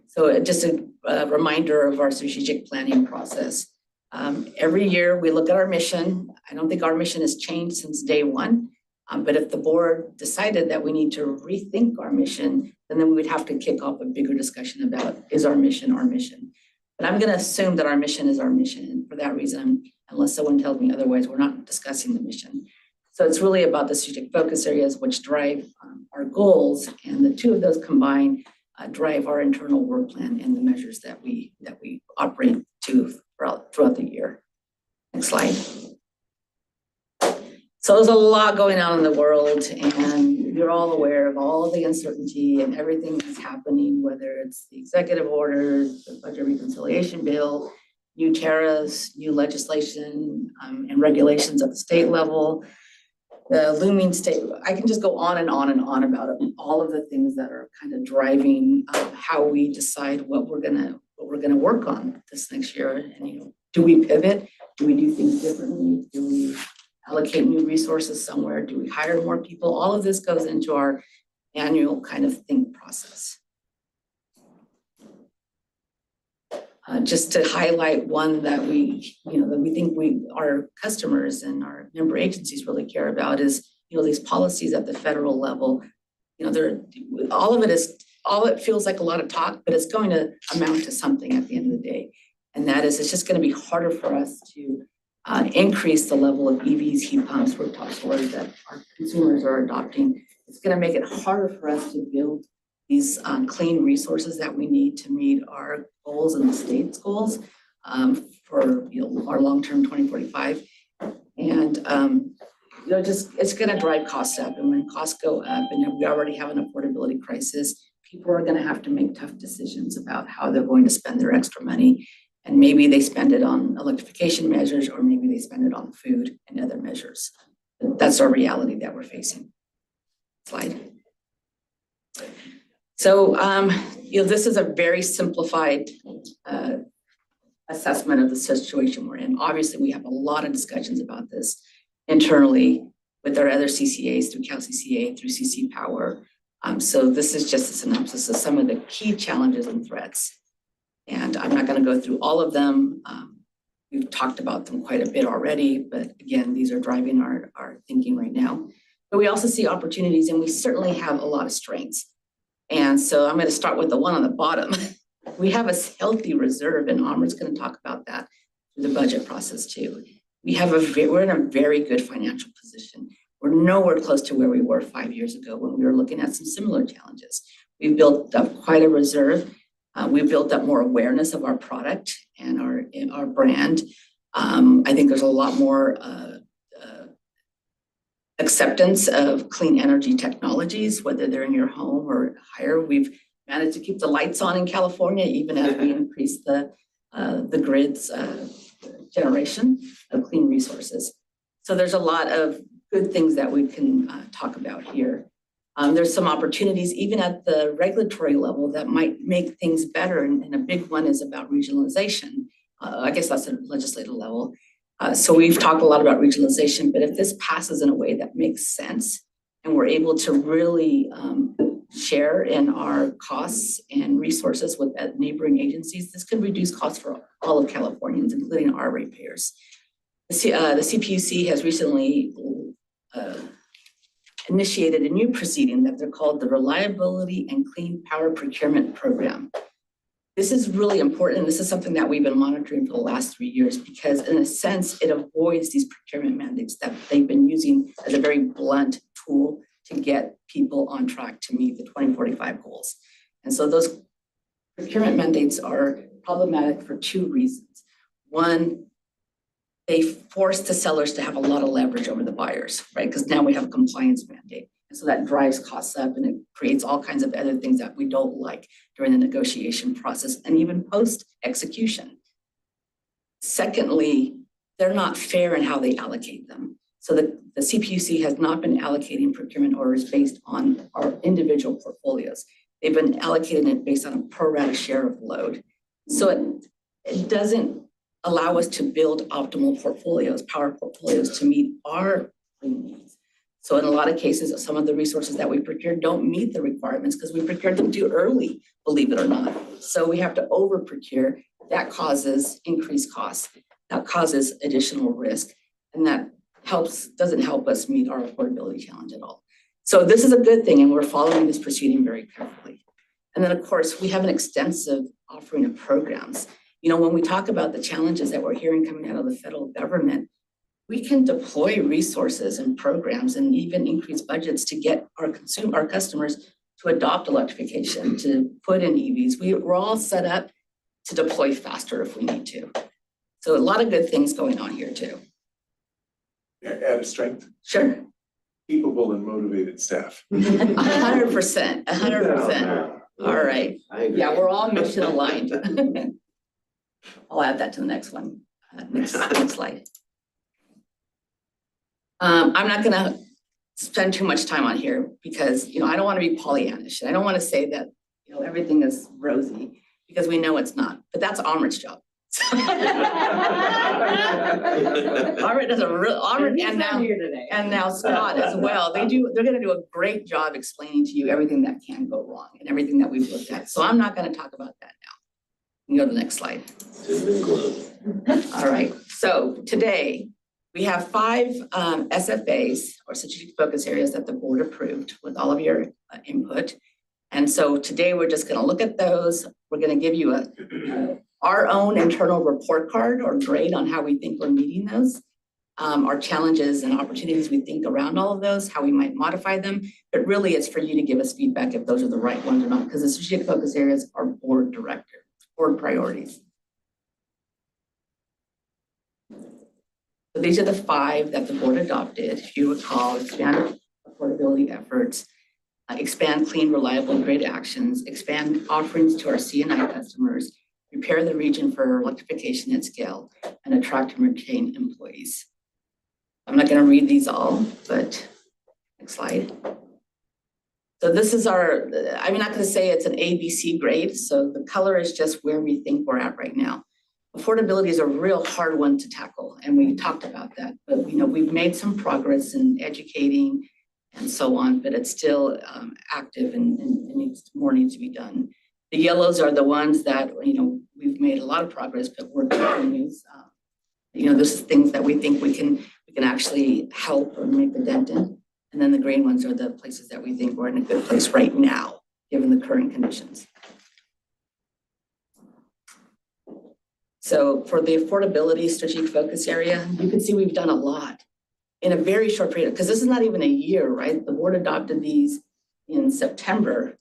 S4: So just a reminder of our strategic planning process. Every year we look at our mission. I don't think our mission has changed since day one. But if the board decided that we need to rethink our mission, then we would have to kick off a bigger discussion about, is our mission our mission? But I'm going to assume that our mission is our mission. And for that reason, unless someone tells me otherwise, we're not discussing the mission. So it's really about the strategic focus areas which drive our goals. And the two of those combined drive our internal work plan and the measures that we operate to throughout the year. Next slide. So there's a lot going on in the world, and you're all aware of all the uncertainty and everything that's happening, whether it's the executive orders, the budget reconciliation bill, new tariffs, new legislation, and regulations at the state level. the looming state, I can just go on and on and on about it, all of the things that are kind of driving how we decide what we're gonna work on this next year. And do we pivot? Do we do things differently? Do we allocate new resources somewhere? Do we hire more people? All of this goes into our annual kind of think process. Just to highlight one that we think our customers and our member agencies really care about is, these policies at the federal level. All of it feels like a lot of talk, but it's going to amount to something at the end of the day. And that is, it's just going to be harder for us to increase the level of EVs, heat pumps, rooftop solar that our consumers are adopting. It's going to make it harder for us to build these clean resources that we need to meet our goals and the state's goals for our long-term 2045. And it's going to drive costs up. And when costs go up, and we already have an affordability crisis, people are going to have to make tough decisions about how they're going to spend their extra money. And maybe they spend it on electrification measures, or maybe they spend it on food and other measures. That's our reality that we're facing. Slide. So, this is a very simplified assessment of the situation we're in. Obviously, we have a lot of discussions about this internally with our other CCAs through CalCCA, through CC Power. So this is just a synopsis of some of the key challenges and threats. And I'm not going to go through all of them. We've talked about them quite a bit already, but again, these are driving our thinking right now. But we also see opportunities, and we certainly have a lot of strengths. And so I'm going to start with the one on the bottom. We have a healthy reserve, and Amr's going to talk about that through the budget process too. We're in a very good financial position. We're nowhere close to where we were 5 years ago when we were looking at some similar challenges. We've built up quite a reserve. We've built up more awareness of our product and our brand. I think there's a lot more acceptance of clean energy technologies, whether they're in your home or higher. We've managed to keep the lights on in California, even as we increase the grid's generation of clean resources. So there's a lot of good things that we can talk about here. There's some opportunities even at the regulatory level that might make things better, and a big one is about regionalization. I guess that's at a legislative level. So we've talked a lot about regionalization, but if this passes in a way that makes sense and we're able to really share in our costs and resources with neighboring agencies, this could reduce costs for all of Californians, including our ratepayers. The CPUC has recently initiated a new proceeding that they're called the Reliability and Clean Power Procurement Program. This is really important, and this is something that we've been monitoring for the last 3 years, because in a sense, it avoids these procurement mandates that they've been using as a very blunt tool to get people on track to meet the 2045 goals. And so those procurement mandates are problematic for 2 reasons. One, they force the sellers to have a lot of leverage over the buyers, right? Because now we have a compliance mandate. And so that drives costs up, and it creates all kinds of other things that we don't like during the negotiation process and even post-execution. Secondly, they're not fair in how they allocate them. So the CPUC has not been allocating procurement orders based on our individual portfolios. They've been allocating it based on a pro rata share of load. So it doesn't allow us to build optimal portfolios, power portfolios, to meet our needs. So in a lot of cases, some of the resources that we procure don't meet the requirements because we procured them too early, believe it or not. So we have to over procure. That causes increased costs. That causes additional risk. And that doesn't help us meet our affordability challenge at all. So this is a good thing, and we're following this proceeding very carefully. And then of course, we have an extensive offering of programs. When we talk about the challenges that we're hearing coming out of the federal government, we can deploy resources and programs and even increase budgets to get our customers to adopt electrification, to put in EVs. We're all set up to deploy faster if we need to. So a lot of good things going on here too.
S3: Add a strength.
S4: Sure.
S3: Capable and motivated staff.
S4: 100%. All right. Yeah, we're all mission aligned. I'll add that to the next one. Next slide. I'm not going to spend too much time on here because, I don't want to be Pollyannish. And I don't want to say that, everything is rosy because we know it's not, but that's Amrit's job. Amrit does and now Scott as well. They're gonna do a great job explaining to you everything that can go wrong and everything that we've looked at. So I'm not gonna talk about that now. You can go to the next slide. All right, so today we have 5 SFAs or strategic focus areas that the board approved with all of your input. And so today we're just gonna look at those. We're gonna give you our own internal report card or grade on how we think we're meeting those. Our challenges and opportunities we think around all of those, how we might modify them. But really it's for you to give us feedback if those are the right ones or not, because the strategic focus areas are board priorities. So these are the 5 that the board adopted. If you recall, expand affordability efforts, expand clean, reliable grid actions, expand offerings to our C&I customers, prepare the region for electrification at scale, and attract and retain employees. I'm not going to read these all, but next slide. So this is I'm not going to say it's an ABC grade, so the color is just where we think we're at right now. Affordability is a real hard one to tackle, and we talked about that, but we've made some progress in educating and so on, but it's still active and more needs to be done. The yellows are the ones that, we've made a lot of progress, but work continues. This is things that we think we can actually help or make a dent in. And then the green ones are the places that we think we're in a good place right now, given the current conditions. So for the affordability strategic focus area, you can see we've done a lot in a very short period, because this is not even a year, right? The board adopted these in September.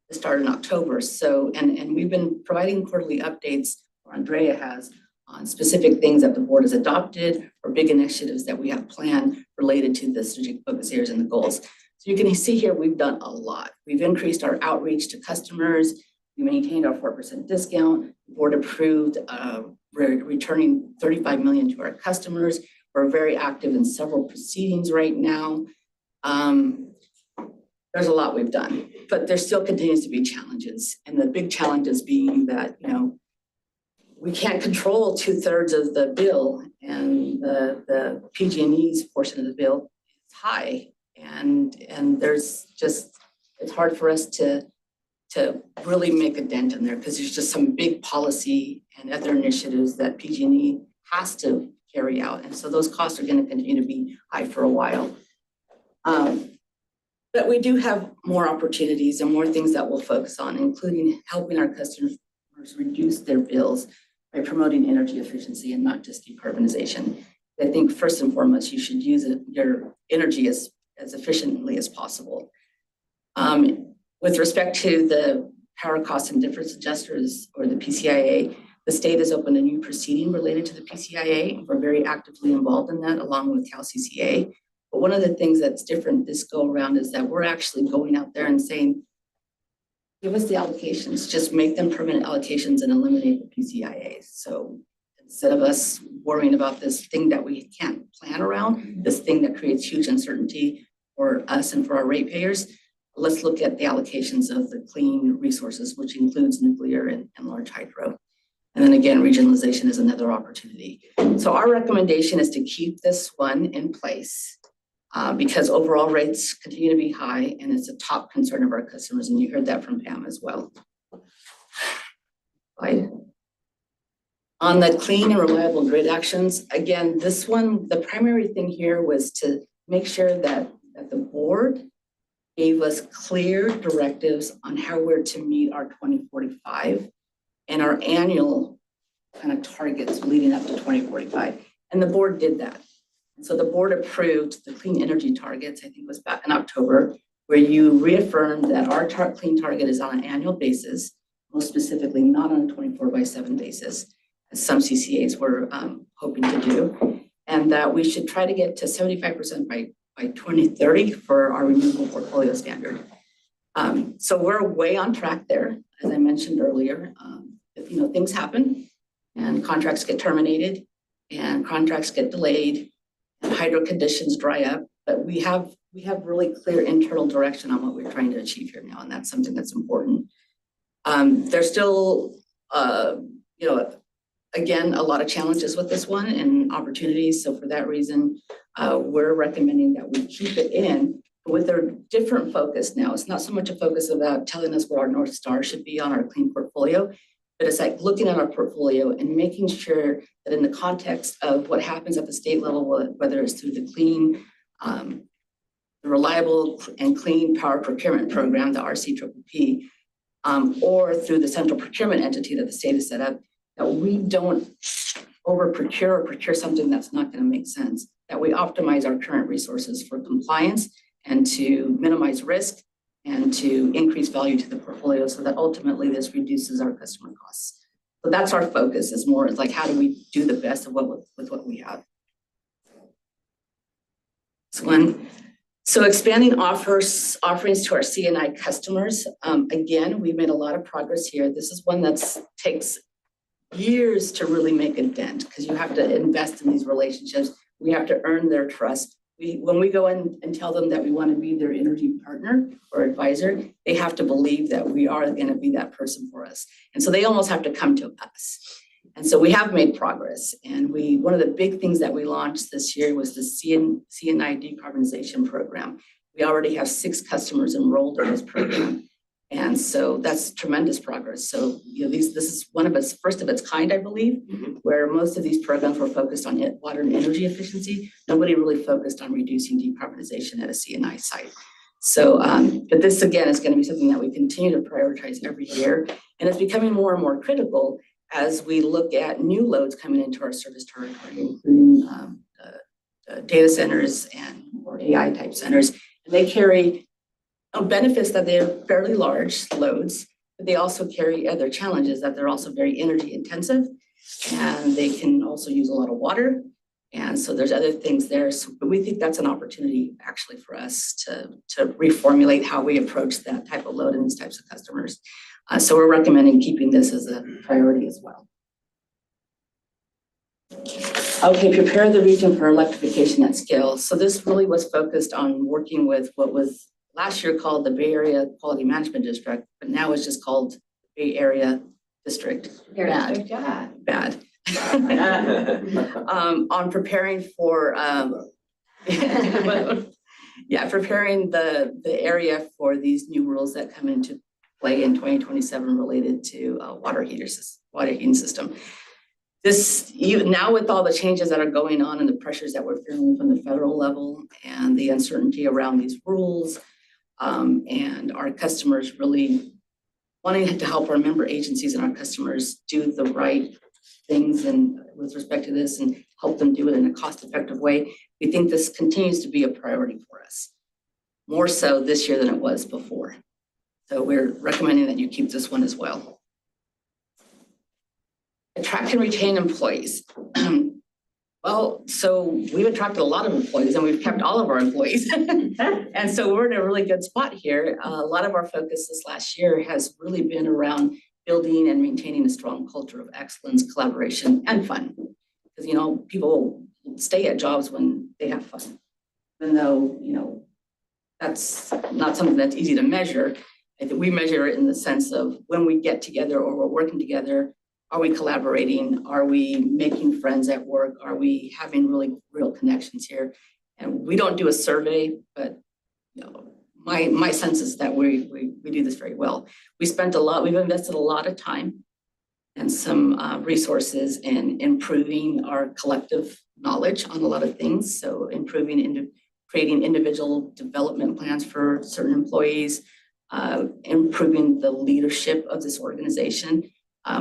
S4: It started in October. So, and we've been providing quarterly updates, or Andrea has, on specific things that the board has adopted or big initiatives that we have planned related to the strategic focus areas and the goals. So you can see here, we've done a lot. We've increased our outreach to customers. We maintained our 4% discount. The board approved returning $35 million to our customers. We're very active in several proceedings right now. There's a lot we've done, but there still continues to be challenges. And the big challenges being that, we can't control 2/3 of the bill, and the PG&E's portion of the bill is high. And there's just, it's hard for us to really make a dent in there because there's just some big policy and other initiatives that PG&E has to carry out. And so those costs are going to continue to be high for a while. But we do have more opportunities and more things that we'll focus on, including helping our customers reduce their bills by promoting energy efficiency and not just decarbonization. I think first and foremost, you should use your energy as efficiently as possible. With respect to the power cost and difference adjusters, or the PCIA, the state has opened a new proceeding related to the PCIA. We're very actively involved in that, along with CalCCA. But one of the things that's different this go around is that we're actually going out there and saying, give us the allocations, just make them permanent allocations and eliminate the PCIAs. So instead of us worrying about this thing that we can't plan around, this thing that creates huge uncertainty for us and for our ratepayers, let's look at the allocations of the clean resources, which includes nuclear and large hydro. And then again, regionalization is another opportunity. So our recommendation is to keep this one in place because overall rates continue to be high, and it's a top concern of our customers. And you heard that from Pam as well. Right. On the clean and reliable grid actions, again, this one, the primary thing here was to make sure that the board gave us clear directives on how we're to meet our 2045 and our annual kind of targets leading up to 2045. And the board did that. And so the board approved the clean energy targets, I think it was back in October, where you reaffirmed that our clean target is on an annual basis, most specifically not on a 24/7 basis, as some CCAs were hoping to do, and that we should try to get to 75% by 2030 for our renewable portfolio standard. So we're way on track there, as I mentioned earlier. If things happen and contracts get terminated and contracts get delayed and hydro conditions dry up, But we have really clear internal direction on what we're trying to achieve here now, and that's something that's important. There's still, again, a lot of challenges with this one and opportunities. So for that reason, we're recommending that we keep it in with a different focus now. It's not so much a focus about telling us what our North Star should be on our clean portfolio, but it's like looking at our portfolio and making sure that in the context of what happens at the state level, whether it's through the clean, the reliable and clean power procurement program, the RCPP, or through the central procurement entity that the state has set up, that we don't over procure or procure something that's not going to make sense, that we optimize our current resources for compliance and to minimize risk and to increase value to the portfolio so that ultimately this reduces our customer costs. So that's our focus, is more like how do we do the best of with what we have. This one. So expanding offerings to our C&I customers. Again, we've made a lot of progress here. This is one that takes years to really make a dent because you have to invest in these relationships. We have to earn their trust. When we go in and tell them that we want to be their energy partner or advisor, they have to believe that we are going to be that person for us. And so they almost have to come to us. And so we have made progress. And one of the big things that we launched this year was the C&I decarbonization program. We already have 6 customers enrolled in this program. And so that's tremendous progress. So, this is one of its first of its kind, I believe, where most of these programs were focused on water and energy efficiency. Nobody really focused on reducing decarbonization at a C&I site. So, but this again is going to be something that we continue to prioritize every year. And it's becoming more and more critical as we look at new loads coming into our service territory, including data centers and more AI type centers. And they carry benefits that they're fairly large loads, but they also carry other challenges that they're also very energy intensive and they can also use a lot of water. And so there's other things there. So, but we think that's an opportunity actually for us to reformulate how we approach that type of load in these types of customers. So we're recommending keeping this as a priority as well. Okay, prepare the region for electrification at scale. So this really was focused on working with what was last year called the Bay Area Quality Management District, but now it's just called Bay Area District. Bad. On preparing for, preparing the area for these new rules that come into play in 2027 related to water heating system. Now with all the changes that are going on and the pressures that we're feeling from the federal level and the uncertainty around these rules, and our customers really wanting to help our member agencies and our customers do the right things and with respect to this and help them do it in a cost-effective way, we think this continues to be a priority for us, more so this year than it was before. So we're recommending that you keep this one as well. Attract and retain employees. Well, so we've attracted a lot of employees and we've kept all of our employees. And so we're in a really good spot here. A lot of our focus this last year has really been around building and maintaining a strong culture of excellence, collaboration, and fun. Because, people stay at jobs when they have fun. Even though, that's not something that's easy to measure. I think we measure it in the sense of when we get together or we're working together, are we collaborating? Are we making friends at work? Are we having really real connections here? And we don't do a survey, but my sense is that we do this very well. We've invested a lot of time and some resources in improving our collective knowledge on a lot of things. So creating individual development plans for certain employees, improving the leadership of this organization.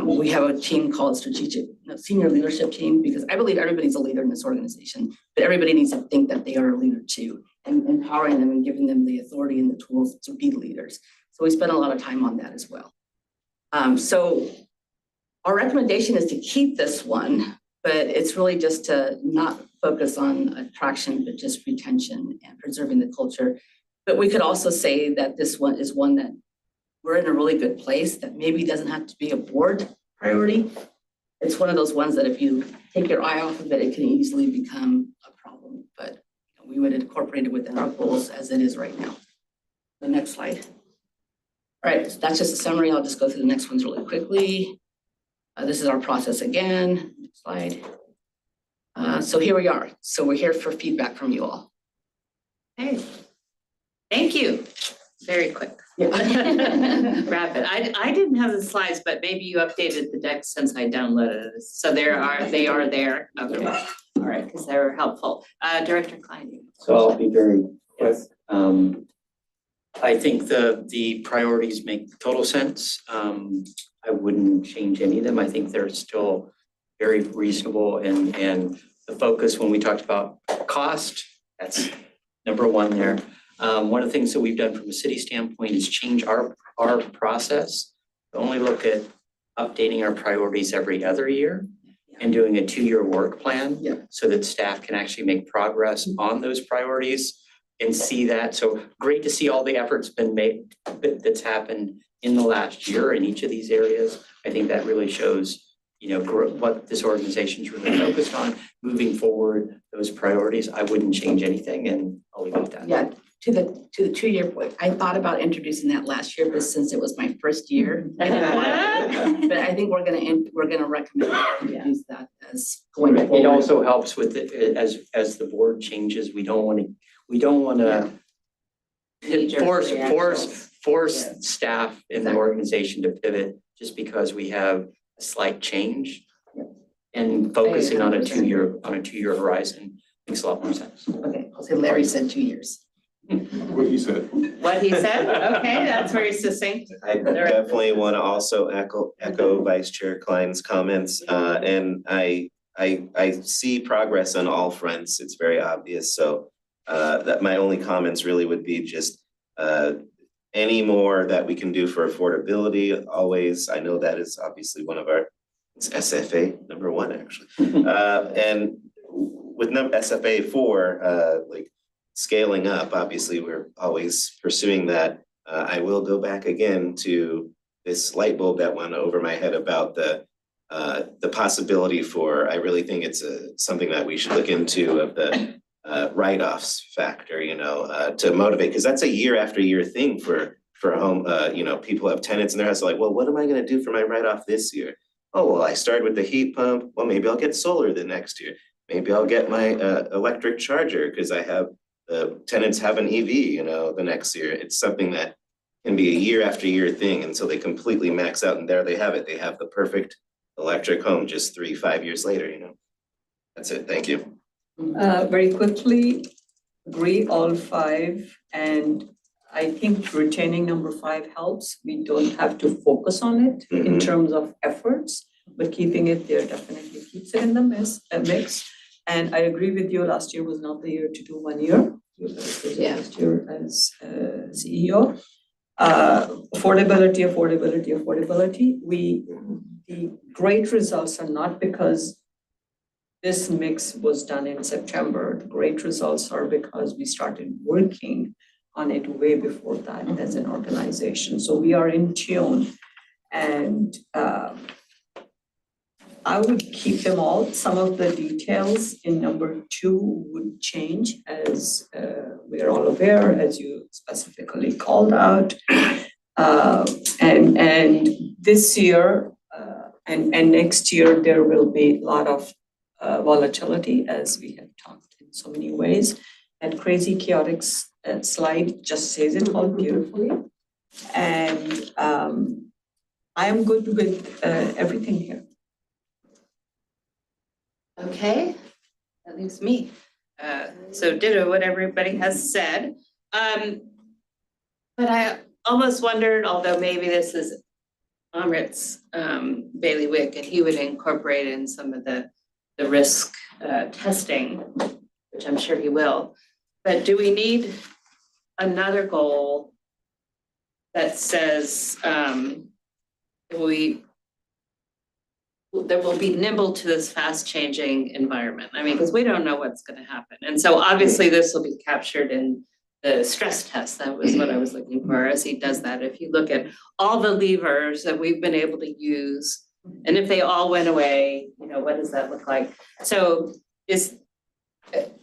S4: We have a team called senior leadership team, because I believe everybody's a leader in this organization, but everybody needs to think that they are a leader too, and empowering them and giving them the authority and the tools to be leaders. So we spend a lot of time on that as well. So our recommendation is to keep this one, but it's really just to not focus on attraction, but just retention and preserving the culture. But we could also say that this one is one that we're in a really good place that maybe doesn't have to be a board priority. It's one of those ones that if you take your eye off of it, it can easily become a problem. But we we would incorporate it within our goals as it is right now. The next slide. All right, so that's just a summary. I'll just go through the next ones really quickly. This is our process again. Next slide. So here we are. So we're here for feedback from you all.
S1: Hey, thank you. Very quick. Rapid. I didn't have the slides, but maybe you updated the deck since I downloaded it. So they are there. Okay. All right, because they were helpful. Director Klein.
S9: So I'll be very quick. I think the priorities make total sense. I wouldn't change any of them. I think they're still very reasonable and the focus when we talked about cost, that's number one there. One of the things that we've done from a city standpoint is change our process. Only look at updating our priorities every other year and doing a 2-year work plan.
S4: Yeah.
S9: So that staff can actually make progress on those priorities and see that. So great to see all the efforts been made that's happened in the last year in each of these areas. I think that really shows, what this organization's really focused on moving forward, those priorities. I wouldn't change anything and I'll leave it at that.
S4: Yeah, to the 2-year point, I thought about introducing that last year, but since it was my first year, I didn't want to. But I think we're gonna recommend introduce that as going forward.
S9: It also helps with it as the board changes. We don't want to force staff in the organization to pivot just because we have a slight change. And focusing on a 2-year horizon makes a lot more sense.
S4: Okay, I'll say Larry said 2 years.
S3: What you said.
S1: What he said? Okay, that's very succinct.
S6: I definitely want to also echo Vice Chair Klein's comments, and I see progress on all fronts. It's very obvious. So that my only comments really would be just any more that we can do for affordability. Always, I know that is obviously one of our, it's SFA number 1 actually, and with SFA 4, like scaling up, obviously we're always pursuing that. I will go back again to this light bulb that went over my head about the possibility for, I really think it's something that we should look into of the write-offs factor, to motivate, because that's a year after year thing for home, people have tenants in their house, like, well, what am I gonna do for my write-off this year? Oh, well, I started with the heat pump. Well, maybe I'll get solar the next year. Maybe I'll get my electric charger because I have tenants have an EV, the next year. It's something that can be a year after year thing until they completely max out, and there they have it. They have the perfect electric home just 3-5 years later, That's it. Thank you.
S8: Very quickly, agree all 5, and I think retaining number 5 helps. We don't have to focus on it in terms of efforts, but keeping it there definitely keeps it in the mix. And I agree with you, last year was not the year to do 1 year. Last year as CEO. Affordability. The great results are not because this mix was done in September. The great results are because we started working on it way before that as an organization. So we are in tune, and I would keep them all. Some of the details in number 2 would change, as we are all aware, as you specifically called out. And this year and next year, there will be a lot of volatility, as we have talked in so many ways. That crazy chaotic slide just says it all beautifully. And I am good with everything here.
S1: Okay, that leaves me. So ditto what everybody has said. But I almost wondered, although maybe this is Amrit's bailiwick, and he would incorporate in some of the risk testing, which I'm sure he will. But do we need another goal that says that will be nimble to this fast changing environment? I mean, because we don't know what's going to happen. And so obviously this will be captured in the stress test. That was what I was looking for as he does that. If you look at all the levers that we've been able to use, and if they all went away, what does that look like? So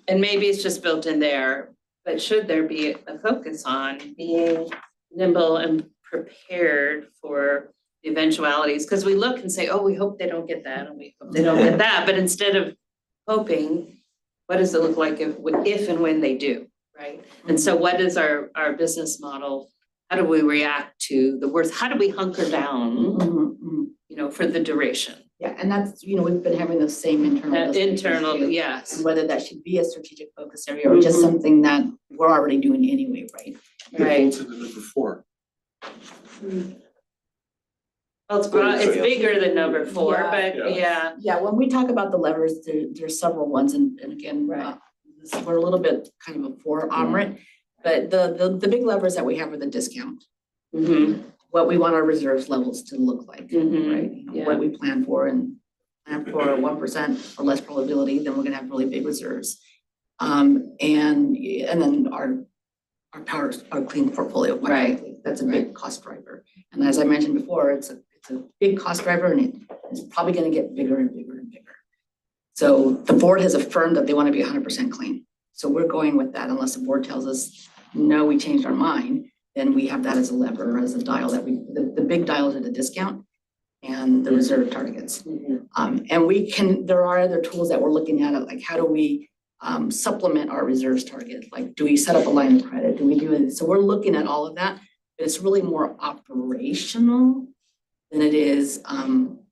S1: and maybe it's just built in there, but should there be a focus on being nimble and prepared for the eventualities? Because we look and say, oh, we hope they don't get that, and we hope they don't get that, but instead of hoping, what does it look like if and when they do, right? And so what is our business model? How do we react to the worst? How do we hunker down, for the duration?
S4: Yeah, and that's, we've been having the same internal discussions
S1: Internal,
S4: too.
S1: yes.
S4: And whether that should be a strategic focus area or just something that we're already doing anyway, right?
S1: Right.
S3: To the number 4.
S1: Well, it's bigger than number 4,
S4: Yeah.
S1: but yeah.
S4: Yeah, when we talk about the levers, there's several ones, and again, we're a little bit kind of a 4 omelet, but the big levers that we have are the discount. What we want our reserves levels to look like, right? What we plan for, and plan for 1% or less probability, then we're gonna have really big reserves. And then our clean portfolio, quite frankly, that's a big cost driver. And as I mentioned before, it's a big cost driver, and it's probably gonna get bigger and bigger and bigger. So the board has affirmed that they want to be 100% clean. So we're going with that unless the board tells us, no, we changed our mind, then we have that as a lever, as a dial that the big dials are the discount and the reserve targets. And there are other tools that we're looking at, like how do we supplement our reserves target? Like, do we set up a line of credit? Do we do it? So we're looking at all of that, but it's really more operational than it is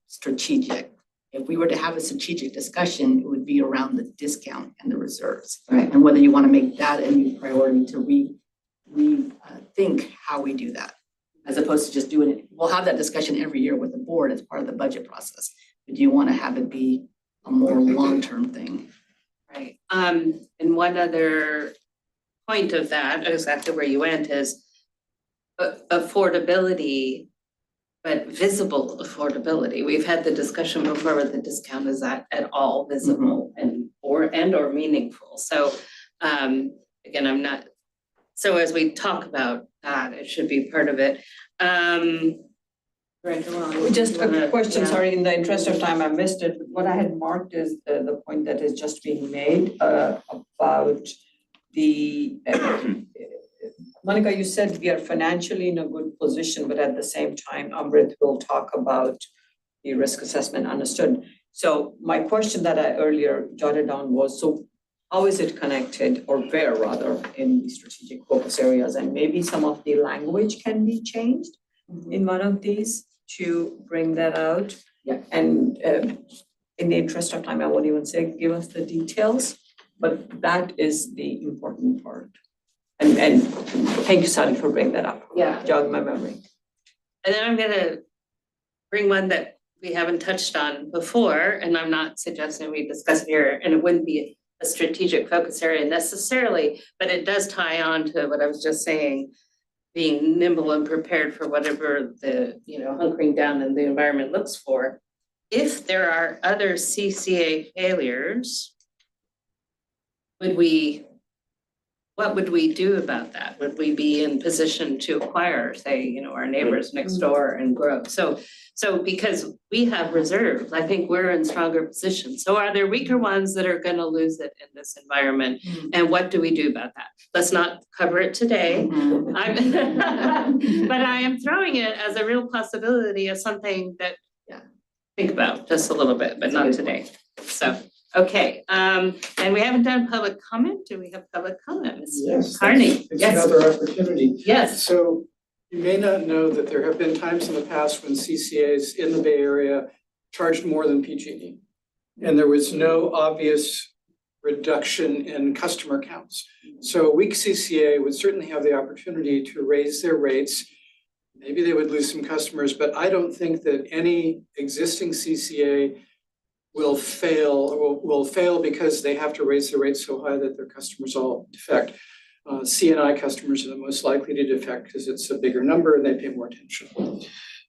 S4: strategic. If we were to have a strategic discussion, it would be around the discount and the reserves. Right. And whether you want to make that a new priority to rethink how we do that, as opposed to just doing it. We'll have that discussion every year with the board as part of the budget process. But do you want to have it be a more long-term thing?
S1: Right. And one other point of that, exactly where you went, is affordability, but visible affordability. We've had the discussion before with the discount, is that at all visible and or meaningful? So again, so as we talk about that, it should be part of it.
S8: Just a quick question, sorry, in the interest of time, I missed it. What I had marked is the point that is just being made about the Monica, you said we are financially in a good position, but at the same time, Amrit will talk about the risk assessment, understood. So my question that I earlier jotted down was, so how is it connected, or where rather, in the strategic focus areas? And maybe some of the language can be changed in one of these to bring that out.
S4: Yeah.
S8: And in the interest of time, I won't even say, give us the details, but that is the important part. And thank you, Sally, for bringing that up.
S1: Yeah.
S8: Jog my memory.
S1: And then I'm gonna bring one that we haven't touched on before, and I'm not suggesting we discuss it here, and it wouldn't be a strategic focus area necessarily, but it does tie on to what I was just saying, being nimble and prepared for whatever the, hunkering down in the environment looks for. If there are other CCA failures, what would we do about that? Would we be in position to acquire, say, our neighbors next door and grow? So because we have reserves, I think we're in stronger position. So are there weaker ones that are gonna lose it in this environment? And what do we do about that? Let's not cover it today. But I am throwing it as a real possibility of something that, think about just a little bit, but not today. So. Okay, and we haven't done public comment. Do we have public comment?
S10: Yes.
S1: Carney,
S10: It's
S1: yes.
S10: another opportunity.
S1: Yes.
S10: So you may not know that there have been times in the past when CCAs in the Bay Area charged more than PG&E. And there was no obvious reduction in customer counts. So a weak CCA would certainly have the opportunity to raise their rates. Maybe they would lose some customers, but I don't think that any existing CCA will fail because they have to raise the rates so high that their customers all defect. C&I customers are the most likely to defect because it's a bigger number and they pay more attention.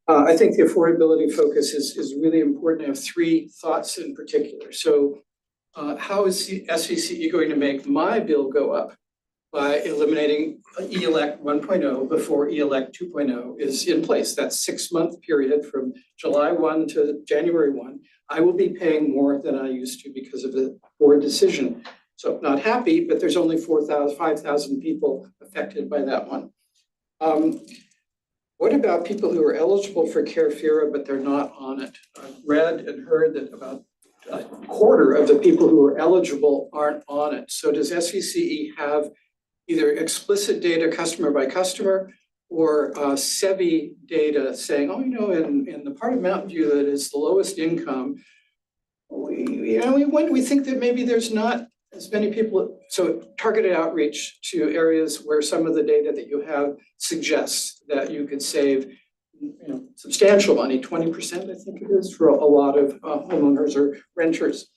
S10: I think the affordability focus is really important. I have 3 thoughts in particular. So how is the SVCE going to make my bill go up by eliminating ELEC 1.0 before ELEC 2.0 is in place? That's 6-month period from July 1 to January 1. I will be paying more than I used to because of the board decision. So not happy, but there's only 5,000 people affected by that one. What about people who are eligible for Carefira, but they're not on it? I've read and heard that about a quarter of the people who are eligible aren't on it. So does SVCE have either explicit data customer by customer or SEVI data saying, oh, in the part of Mountain View that is the lowest income, we think that maybe there's not as many people, so targeted outreach to areas where some of the data that you have suggests that you could save substantial money, 20%, I think it is, for a lot of homeowners or renters.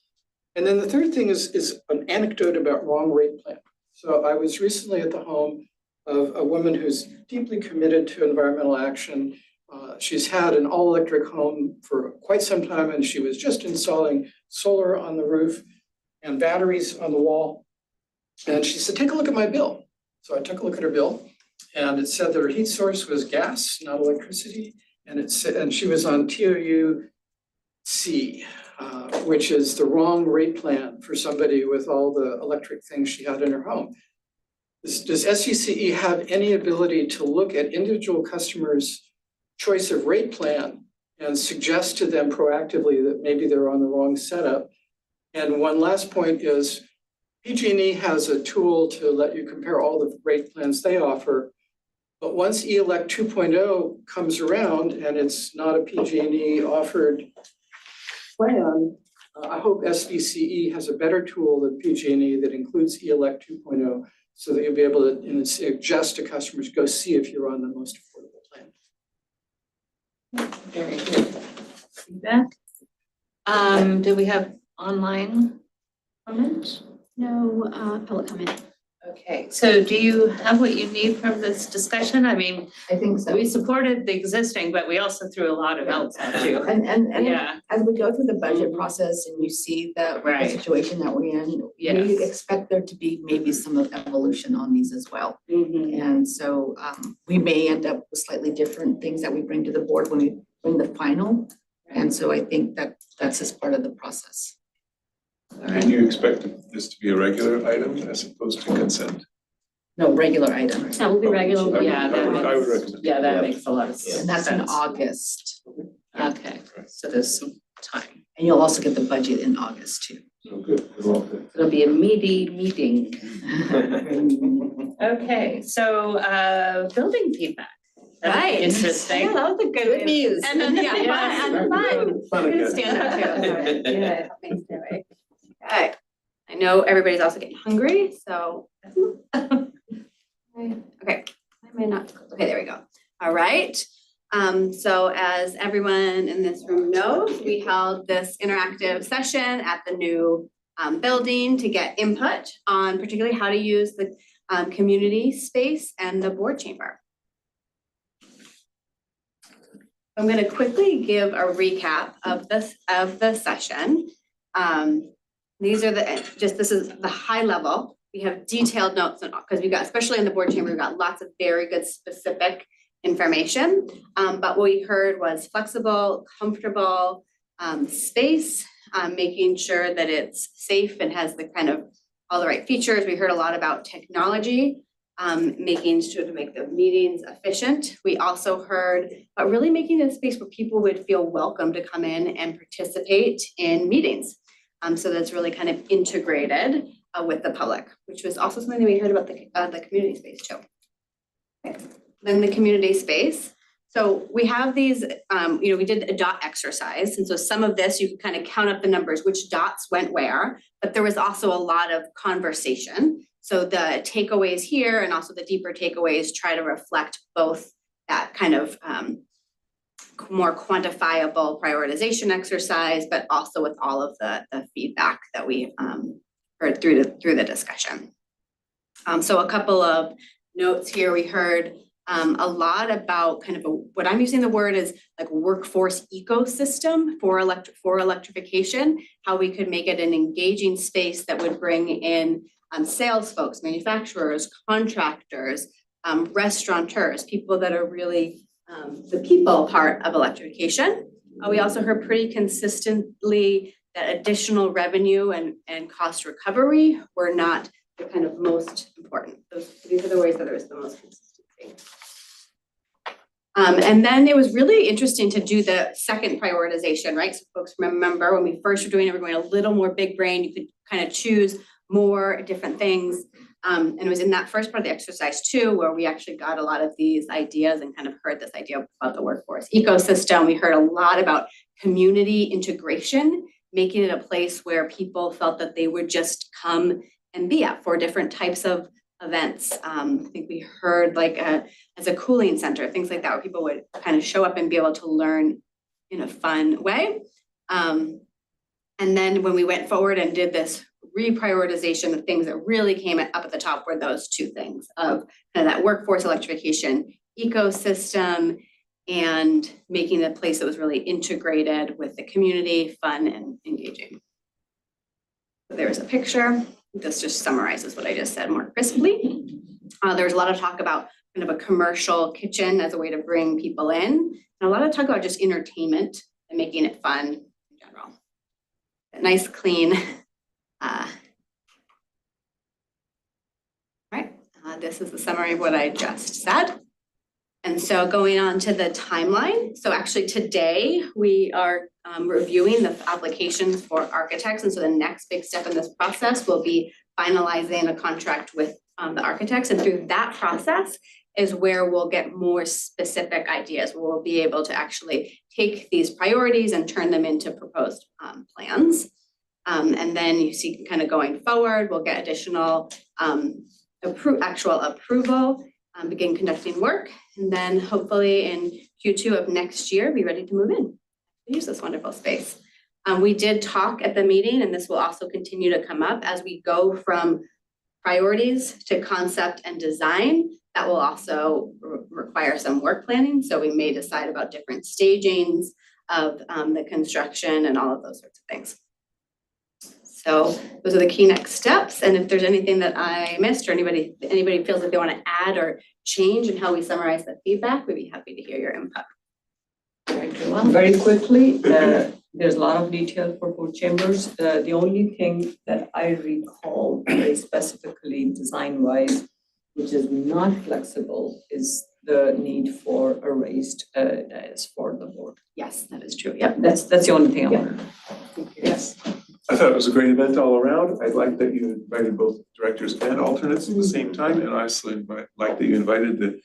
S10: And then the third thing is an anecdote about wrong rate plan. So I was recently at the home of a woman who's deeply committed to environmental action. She's had an all-electric home for quite some time, and she was just installing solar on the roof and batteries on the wall. And she said, take a look at my bill. So I took a look at her bill, and it said that her heat source was gas, not electricity. And it said, and she was on TOU-C, which is the wrong rate plan for somebody with all the electric things she had in her home. Does SVCE have any ability to look at individual customers' choice of rate plan and suggest to them proactively that maybe they're on the wrong setup? And one last point is PG&E has a tool to let you compare all the rate plans they offer. But once ELEC 2.0 comes around and it's not a PG&E offered plan, I hope SVCE has a better tool than PG&E that includes ELEC 2.0 so that you'll be able to suggest to customers, go see if you're on the most affordable plan.
S1: Very good feedback. Do we have online comments?
S7: No public comment.
S1: Okay, so do you have what you need from this discussion? I mean,
S4: I think so.
S1: we supported the existing, but we also threw a lot of else at you.
S4: And
S1: Yeah,
S4: as we go through the budget process and you see the
S1: Right.
S4: situation that we're in, we
S1: Yes.
S4: expect there to be maybe some evolution on these as well.
S1: Mhm.
S4: And so we may end up with slightly different things that we bring to the board when we bring the final. And so I think that that's just part of the process.
S3: And you expect this to be a regular item as opposed to consent?
S4: No, regular item.
S7: That will be regular.
S1: Yeah,
S3: I would
S1: that
S3: recommend.
S1: yeah, that
S6: Yeah.
S1: makes a lot of sense.
S4: And that's in August.
S1: Okay, so there's some time.
S4: And you'll also get the budget in August too.
S3: So good, well, good.
S1: It'll be a meaty meeting. Okay, so building feedback. That'd be
S2: Right.
S1: Interesting.
S2: Yeah, that was a good
S4: news.
S2: And then, yeah,
S1: Yes.
S2: fun, and fun.
S3: Fun again.
S2: Stand up too. Yeah, thanks, Joey. Okay, I know everybody's also getting hungry, so. Okay, I may not, okay, there we go. All right. So as everyone in this room knows, we held this interactive session at the new building to get input on particularly how to use the community space and the board chamber. I'm going to quickly give a recap of the session. These are this is the high level. We have detailed notes because we've got, especially in the board chamber, we've got lots of very good specific information. But what we heard was flexible, comfortable space, making sure that it's safe and has the kind of all the right features. We heard a lot about technology. Making sure to make the meetings efficient. We also heard about really making it a space where people would feel welcome to come in and participate in meetings. So that's really kind of integrated with the public, which was also something that we heard about the community space too. Okay. Then the community space. So we have these, we did a dot exercise. And so some of this, you can kind of count up the numbers, which dots went where, but there was also a lot of conversation. So the takeaways here and also the deeper takeaways try to reflect both that kind of more quantifiable prioritization exercise, but also with all of the feedback that we heard through the discussion. So a couple of notes here. We heard a lot about kind of what I'm using the word is like workforce ecosystem for electrification, how we could make it an engaging space that would bring in sales folks, manufacturers, contractors, restaurateurs, people that are really the people part of electrification. We also heard pretty consistently that additional revenue and cost recovery were not the kind of most important. These are the ways that there is the most consistency. And then it was really interesting to do the second prioritization, right? So folks remember when we first were doing it, we were going a little more big brain. You could kind of choose more different things. And it was in that first part of the exercise too, where we actually got a lot of these ideas and kind of heard this idea about the workforce ecosystem. We heard a lot about community integration, making it a place where people felt that they would just come and be at for different types of events. I think we heard like as a cooling center, things like that, where people would kind of show up and be able to learn in a fun way. And then when we went forward and did this reprioritization, the things that really came up at the top were those two things of kind of that workforce electrification ecosystem and making a place that was really integrated with the community, fun and engaging. So there's a picture. This just summarizes what I just said more crisply. There's a lot of talk about kind of a commercial kitchen as a way to bring people in, and a lot of talk about just entertainment and making it fun in general. A nice, clean. This is the summary of what I just said. And so going on to the timeline. So actually today we are reviewing the applications for architects. And so the next big step in this process will be finalizing a contract with the architects. And through that process is where we'll get more specific ideas. We'll be able to actually take these priorities and turn them into proposed plans. And then you see kind of going forward, we'll get additional actual approval, begin conducting work, and then hopefully in Q2 of next year, be ready to move in, use this wonderful space. We did talk at the meeting, and this will also continue to come up as we go from priorities to concept and design. That will also require some work planning. So we may decide about different stagings of the construction and all of those sorts of things. So those are the key next steps. And if there's anything that I missed or anybody feels like they want to add or change in how we summarize the feedback, we'd be happy to hear your input.
S8: Very quickly, there's a lot of detail for both chambers. The only thing that I recall very specifically design-wise, which is not flexible, is the need for a raised dais for the board.
S2: Yes, that is true. Yep.
S8: That's the only thing I wanted.
S2: Yes.
S3: I thought it was a great event all around. I like that you invited both directors and alternates at the same time, and I also like that you invited the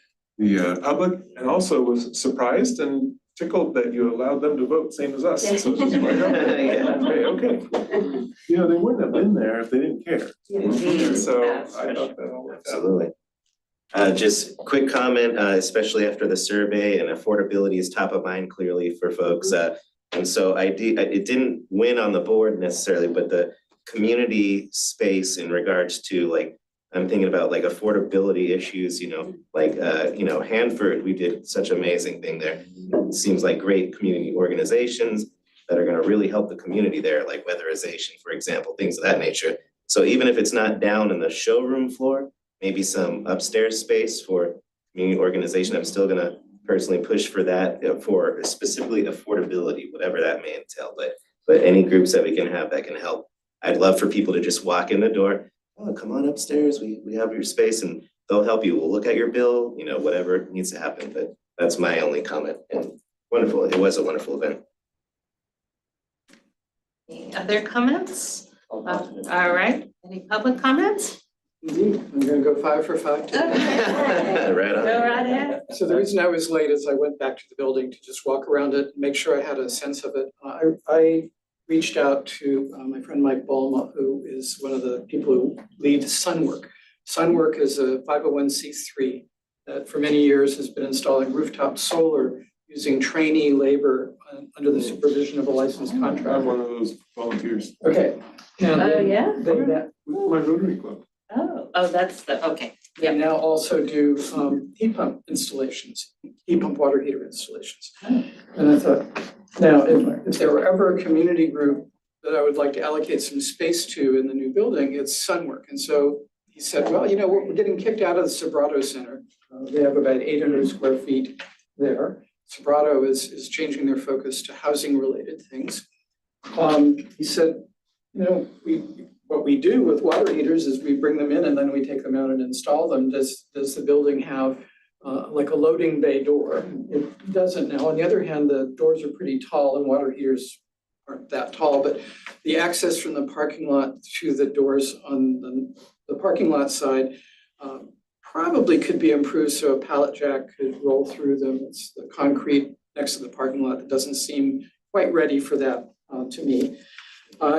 S3: public, and also was surprised and tickled that you allowed them to vote, same as us. So it's just like, okay. You know, they wouldn't have been there if they didn't care. So I thought that all worked out.
S6: Absolutely. Just quick comment, especially after the survey, and affordability is top of mind clearly for folks. And so it didn't win on the board necessarily, but the community space in regards to like, I'm thinking about like affordability issues, like, Hanford, we did such an amazing thing there. It seems like great community organizations that are gonna really help the community there, like weatherization, for example, things of that nature. So even if it's not down in the showroom floor, maybe some upstairs space for community organization, I'm still gonna personally push for that, for specifically affordability, whatever that may entail, but any groups that we can have that can help. I'd love for people to just walk in the door, oh, come on upstairs, we have your space, and they'll help you. We'll look at your bill, whatever needs to happen, but that's my only comment. And wonderful, it was a wonderful event.
S1: Any other comments? All right, any public comments?
S10: I'm gonna go 5 for 5 today.
S6: Right on.
S1: Go right ahead.
S10: So the reason I was late is I went back to the building to just walk around it, make sure I had a sense of it. I reached out to my friend Mike Balma, who is one of the people who lead Sunwork. Sunwork is a 501c3 that for many years has been installing rooftop solar using trainee labor under the supervision of a licensed contractor.
S3: I'm one of those volunteers.
S10: Okay.
S1: Oh, yeah?
S3: My Rotary Club.
S1: Oh, that's okay.
S10: They now also do heat pump installations, heat pump water heater installations. And I thought, now, if there were ever a community group that I would like to allocate some space to in the new building, it's Sunwork. And so he said, well, we're getting kicked out of the Sobrato Center. They have about 800 square feet there. Sobrato is changing their focus to housing related things. He said, what we do with water heaters is we bring them in and then we take them out and install them. Does the building have like a loading bay door? It doesn't now. On the other hand, the doors are pretty tall and water heaters aren't that tall, but the access from the parking lot to the doors on the parking lot side probably could be improved so a pallet jack could roll through them. It's the concrete next to the parking lot that doesn't seem quite ready for that to me.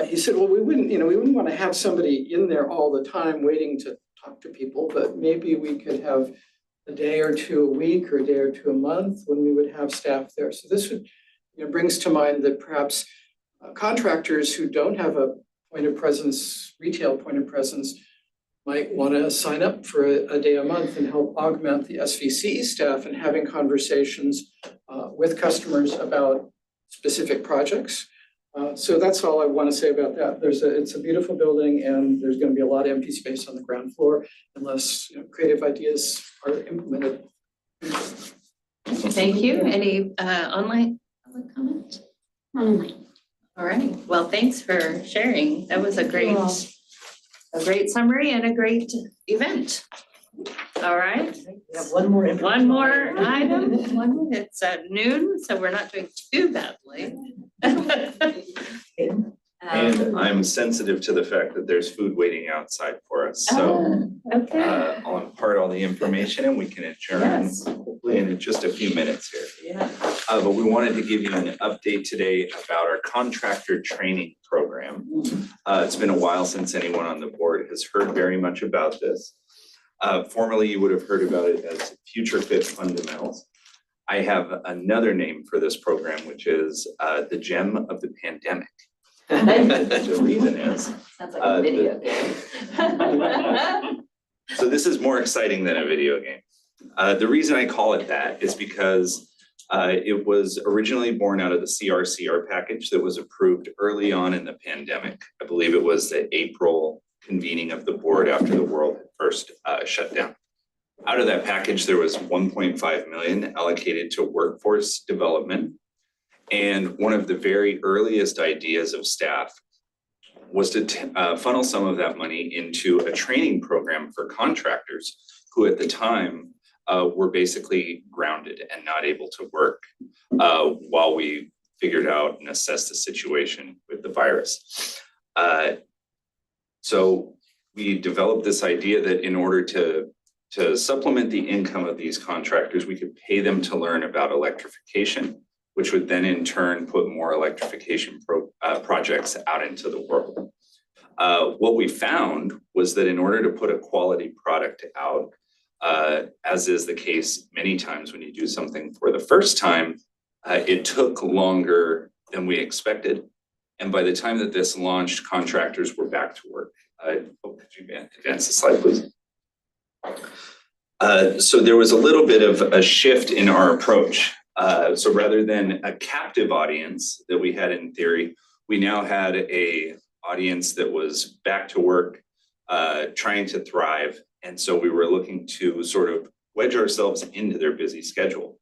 S10: He said, well, we wouldn't want to have somebody in there all the time waiting to talk to people, but maybe we could have a day or two a week or a day or two a month when we would have staff there. So this would, brings to mind that perhaps contractors who don't have a point of presence, retail point of presence, might want to sign up for a day a month and help augment the SVCE staff in having conversations with customers about specific projects. So that's all I want to say about that. It's a beautiful building and there's going to be a lot of empty space on the ground floor unless creative ideas are implemented.
S1: Thank you. Any online public comment?
S7: Online.
S1: All right. Well, thanks for sharing. That was a great summary and a great event. All right.
S4: We have one more.
S1: One more item. It's at noon, so we're not doing too badly.
S12: And I'm sensitive to the fact that there's food waiting outside for us, so
S1: Okay.
S12: I'll impart all the information and we can adjourn
S1: Yes.
S12: hopefully in just a few minutes here.
S1: Yeah.
S12: But we wanted to give you an update today about our contractor training program. It's been a while since anyone on the board has heard very much about this. Formerly, you would have heard about it as Future Fit Fundamentals. I have another name for this program, which is the Gem of the Pandemic. The reason is,
S4: Sounds like a video game.
S12: so this is more exciting than a video game. The reason I call it that is because it was originally born out of the CRCR package that was approved early on in the pandemic. I believe it was the April convening of the board after the world had first shut down. Out of that package, there was 1.5 million allocated to workforce development. And one of the very earliest ideas of staff was to funnel some of that money into a training program for contractors who at the time were basically grounded and not able to work while we figured out and assessed the situation with the virus. So we developed this idea that in order to supplement the income of these contractors, we could pay them to learn about electrification, which would then in turn put more electrification projects out into the world. What we found was that in order to put a quality product out, as is the case many times when you do something for the first time, it took longer than we expected. And by the time that this launched, contractors were back to work. Could you advance the slide, please? So there was a little bit of a shift in our approach. So rather than a captive audience that we had in theory, we now had a audience that was back to work, trying to thrive. And so we were looking to sort of wedge ourselves into their busy schedule.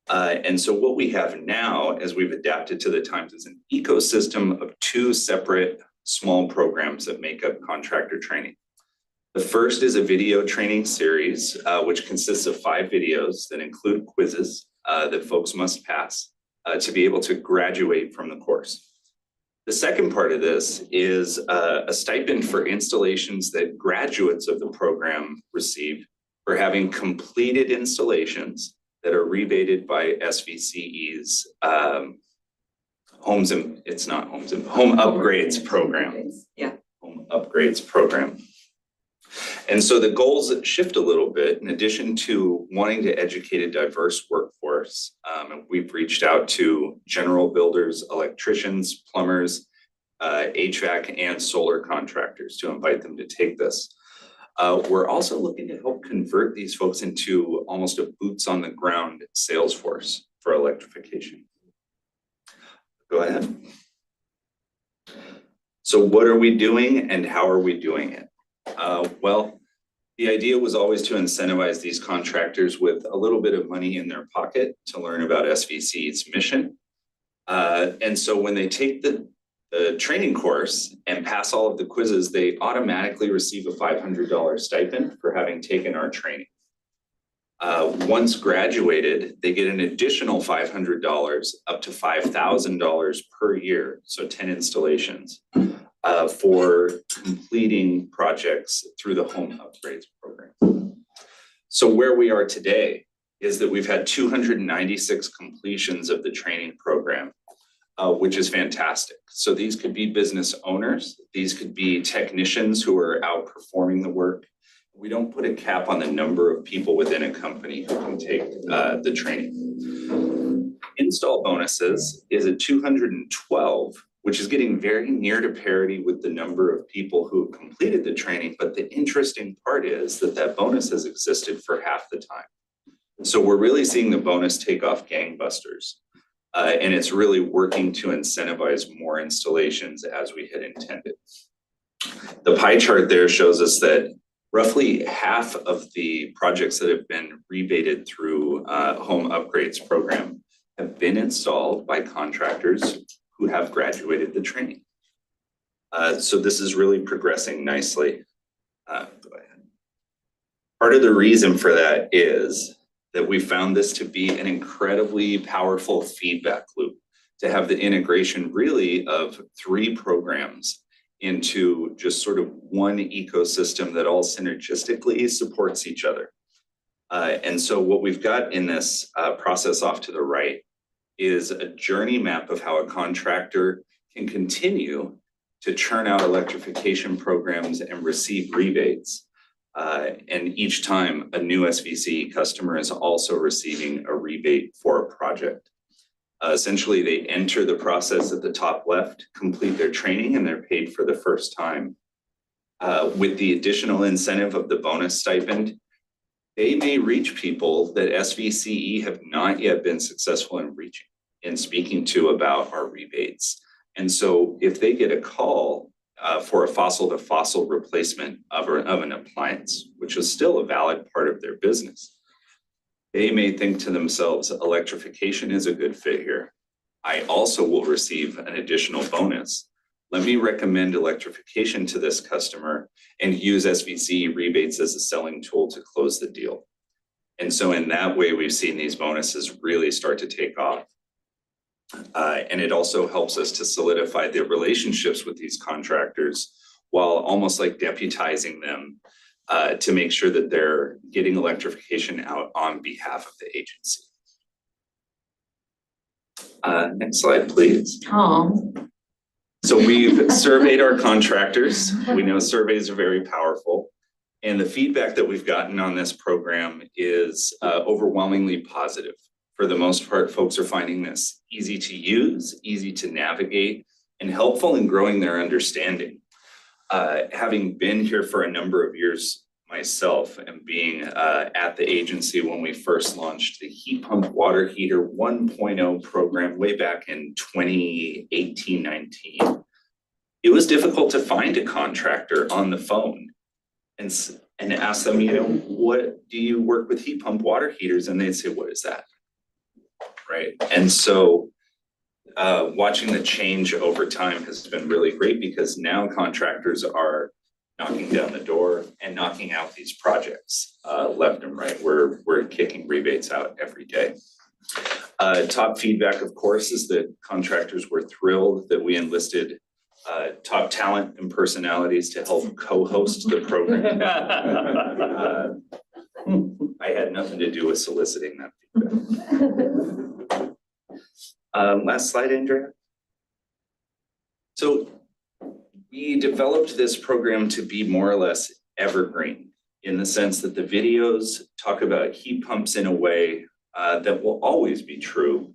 S12: And so what we have now, as we've adapted to the times, is an ecosystem of two separate small programs that make up contractor training. The first is a video training series, which consists of 5 videos that include quizzes that folks must pass to be able to graduate from the course. The second part of this is a stipend for installations that graduates of the program receive for having completed installations that are rebated by SVCE's home upgrades program.
S8: Yeah.
S12: Home upgrades program. And so the goals shift a little bit. In addition to wanting to educate a diverse workforce, we've reached out to general builders, electricians, plumbers, HVAC, and solar contractors to invite them to take this. We're also looking to help convert these folks into almost a boots on the ground sales force for electrification. Go ahead. So what are we doing and how are we doing it? Well, the idea was always to incentivize these contractors with a little bit of money in their pocket to learn about SVCE's mission. And so when they take the the training course and pass all of the quizzes, they automatically receive a $500 stipend for having taken our training. Once graduated, they get an additional $500 up to $5,000 per year, so 10 installations, for completing projects through the home upgrades program. So where we are today is that we've had 296 completions of the training program, which is fantastic. So these could be business owners, these could be technicians who are outperforming the work. We don't put a cap on the number of people within a company who can take the training. Install bonuses is at 212, which is getting very near to parity with the number of people who have completed the training. But the interesting part is that that bonus has existed for half the time. So we're really seeing the bonus take off gangbusters. And it's really working to incentivize more installations as we had intended. The pie chart there shows us that roughly half of the projects that have been rebated through home upgrades program have been installed by contractors who have graduated the training. So this is really progressing nicely. Go ahead. Part of the reason for that is that we found this to be an incredibly powerful feedback loop, to have the integration really of 3 programs into just sort of one ecosystem that all synergistically supports each other. And so what we've got in this process off to the right is a journey map of how a contractor can continue to churn out electrification programs and receive rebates. And each time a new SVCE customer is also receiving a rebate for a project. Essentially, they enter the process at the top left, complete their training, and they're paid for the first time. With the additional incentive of the bonus stipend, they may reach people that SVCE have not yet been successful in reaching and speaking to about our rebates. And so if they get a call for a fossil to fossil replacement of an appliance, which is still a valid part of their business, they may think to themselves, electrification is a good fit here. I also will receive an additional bonus. Let me recommend electrification to this customer and use SVCE rebates as a selling tool to close the deal. And so in that way, we've seen these bonuses really start to take off. And it also helps us to solidify the relationships with these contractors while almost like deputizing them to make sure that they're getting electrification out on behalf of the agency. Next slide, please. So we've surveyed our contractors. We know surveys are very powerful. And the feedback that we've gotten on this program is overwhelmingly positive. For the most part, folks are finding this easy to use, easy to navigate, and helpful in growing their understanding. Having been here for a number of years myself and being at the agency when we first launched the heat pump water heater 1.0 program way back in 2018-19, it was difficult to find a contractor on the phone and ask them, what do you work with heat pump water heaters? And they'd say, what is that? Right. And so watching the change over time has been really great because now contractors are knocking down the door and knocking out these projects left and right. We're kicking rebates out every day. Top feedback, of course, is that contractors were thrilled that we enlisted top talent and personalities to help co-host the program. I had nothing to do with soliciting that feedback. Last slide, Andrea. So we developed this program to be more or less evergreen in the sense that the videos talk about heat pumps in a way that will always be true,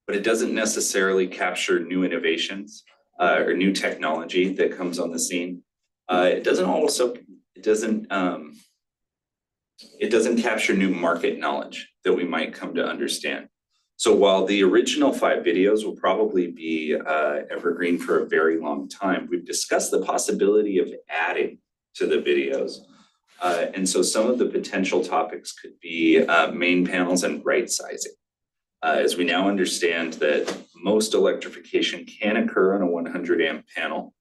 S12: but it doesn't necessarily capture new innovations or new technology that comes on the scene. It doesn't capture new market knowledge that we might come to understand. So while the original 5 videos will probably be evergreen for a very long time, we've discussed the possibility of adding to the videos. And so some of the potential topics could be main panels and right sizing. As we now understand that most electrification can occur on a 100 amp panel.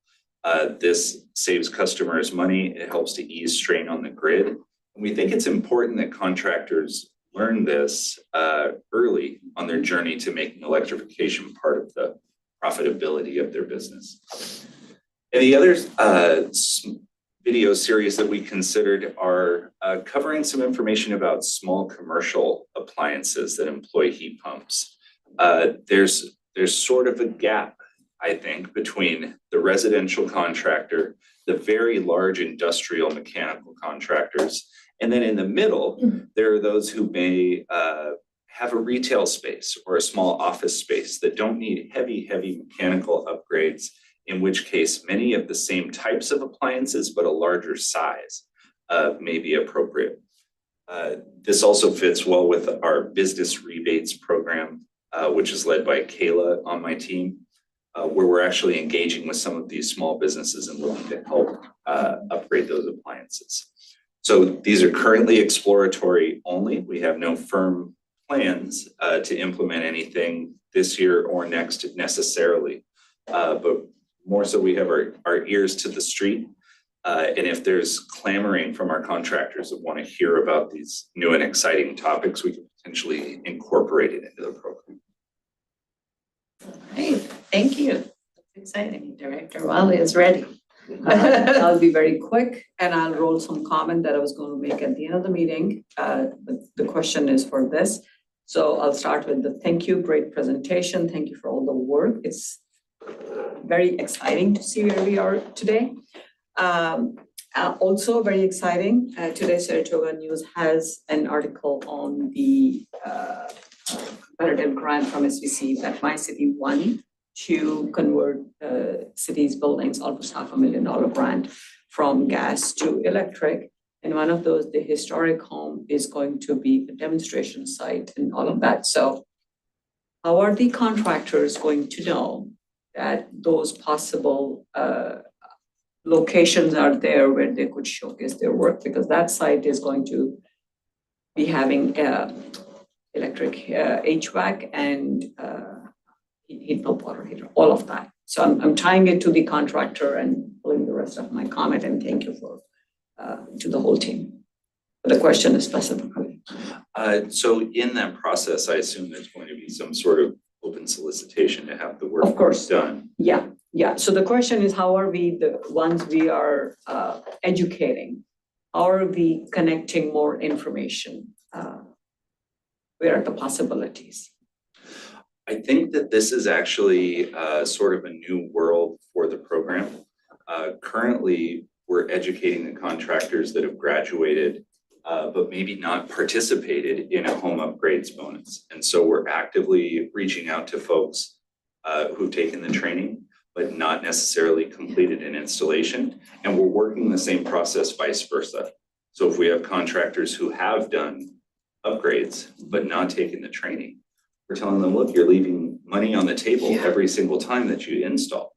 S12: This saves customers money, it helps to ease strain on the grid. And we think it's important that contractors learn this early on their journey to making electrification part of the profitability of their business. And the other video series that we considered are covering some information about small commercial appliances that employ heat pumps. There's sort of a gap, I think, between the residential contractor, the very large industrial mechanical contractors, and then in the middle, there are those who may have a retail space or a small office space that don't need heavy mechanical upgrades, in which case many of the same types of appliances but a larger size may be appropriate. This also fits well with our business rebates program, which is led by Kayla on my team, where we're actually engaging with some of these small businesses and looking to help upgrade those appliances. So these are currently exploratory only. We have no firm plans to implement anything this year or next necessarily, but more so we have our ears to the street. And if there's clamoring from our contractors that want to hear about these new and exciting topics, we can potentially incorporate it into the program.
S1: Hey, thank you. That's exciting. Director Wally is ready.
S8: I'll be very quick and I'll roll some comment that I was going to make at the end of the meeting. The question is for this. So I'll start with the thank you, great presentation. Thank you for all the work. It's very exciting to see where we are today. Also very exciting, today Saratoga News has an article on the competitive grant from SVCE that my city won to convert city's buildings, almost $500,000 grant from gas to electric. And one of those, the historic home, is going to be a demonstration site and all of that. So how are the contractors going to know that those possible locations are there where they could showcase their work? Because that site is going to be having electric HVAC and heat pump, water heater, all of that. So I'm tying it to the contractor and pulling the rest of my comment, and thank you for to the whole team. But the question is specifically.
S12: So in that process, I assume there's going to be some sort of open solicitation to have the work
S8: Of course.
S12: done.
S8: Yeah. So the question is, how are we, the ones we are educating, how are we connecting more information? Where are the possibilities?
S12: I think that this is actually sort of a new world for the program. Currently, we're educating the contractors that have graduated, but maybe not participated in a home upgrades bonus. And so we're actively reaching out to folks who've taken the training, but not necessarily completed an installation. And we're working the same process vice versa. So if we have contractors who have done upgrades, but not taken the training, we're telling them, look, you're leaving money on the table every single time that you install.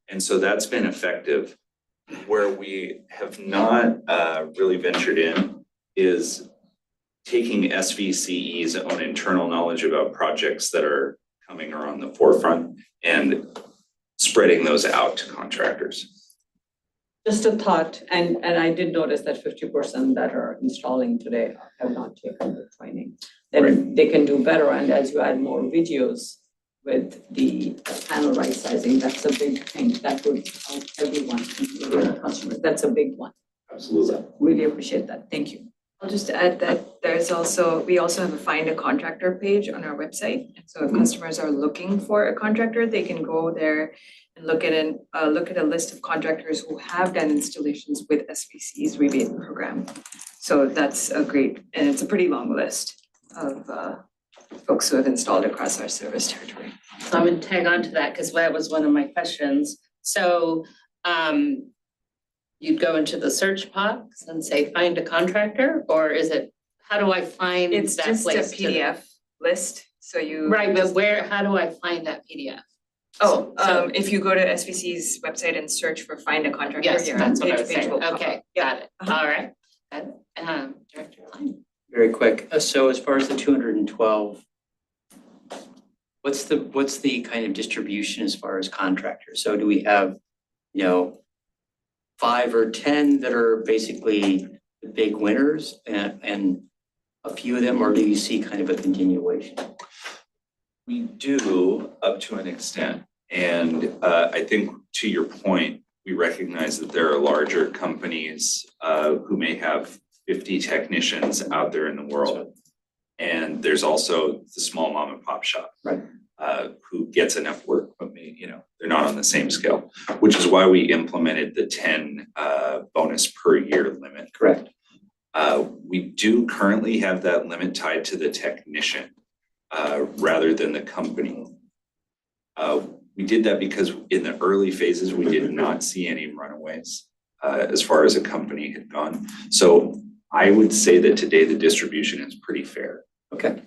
S12: And so that's been effective. Where we have not really ventured in is taking SVCE's own internal knowledge about projects that are coming or on the forefront and spreading those out to contractors.
S8: Just a thought, and I did notice that 50% that are installing today have not taken the training. Then they can do better, and as you add more videos with the panel right sizing, that's a big thing. That would help everyone, including the customers. That's a big one.
S12: Absolutely.
S8: So really appreciate that. Thank you.
S13: I'll just add that we also have a find a contractor page on our website. So if customers are looking for a contractor, they can go there and look at a list of contractors who have done installations with SVCE's rebate program. So that's a great, and it's a pretty long list of folks who have installed across our service territory.
S1: So I'm gonna tag on to that because that was one of my questions. So you'd go into the search box and say, find a contractor, or is it, how do I find
S13: It's
S1: that
S13: just a
S1: place?
S13: PDF list, so you.
S1: Right, but how do I find that PDF?
S13: Oh,
S1: So-
S13: if you go to SVC's website and search for find a contractor.
S1: Yes,
S13: your
S1: that's what I
S13: page
S1: was saying.
S13: will pop
S1: Okay,
S13: up. Yeah.
S1: got it. All right. Director Klein.
S9: Very quick. So as far as the 212 what's the kind of distribution as far as contractors? So do we have, 5 or 10 that are basically the big winners and a few of them, or do you see kind of a continuation?
S12: We do up to an extent. And I think to your point, we recognize that there are larger companies who may have 50 technicians out there in the world. And there's also the small mom and pop shop.
S9: Right.
S12: Who gets enough work, but they're not on the same scale, which is why we implemented the 10 bonus per year limit.
S9: Correct.
S12: We do currently have that limit tied to the technician rather than the company. We did that because in the early phases, we did not see any runaways as far as a company had gone. So I would say that today the distribution is pretty fair.
S9: Okay.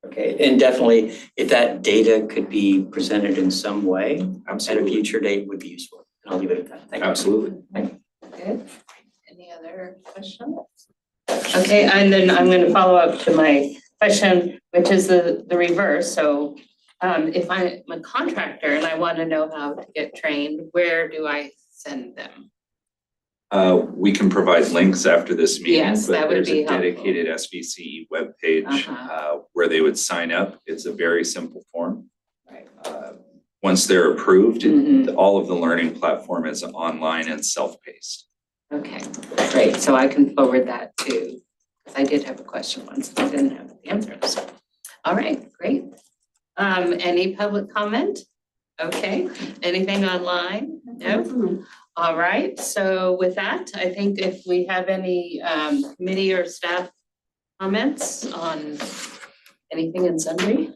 S9: Okay, and definitely if that data could be presented in some way at a
S12: Absolutely.
S9: future date would be useful. And I'll leave it at that. Thank you.
S12: Absolutely.
S1: Good. Any other questions? Okay, and then I'm gonna follow up to my question, which is the reverse. So if I'm a contractor and I want to know how to get trained, where do I send them?
S12: We can provide links after this meeting,
S1: Yes, that
S12: but
S1: would
S12: there's
S1: be
S12: a dedicated SVCE webpage
S1: Uh-huh.
S12: where they would sign up. It's a very simple form.
S1: Right.
S12: Once they're approved,
S1: Mhm.
S12: all of the learning platform is online and self-paced.
S1: Okay, great. So I can forward that to, because I did have a question once, I didn't have the answers. All right, great. Any public comment? Okay, anything online? No? All right, so with that, I think if we have any committee or staff comments on anything in sundry?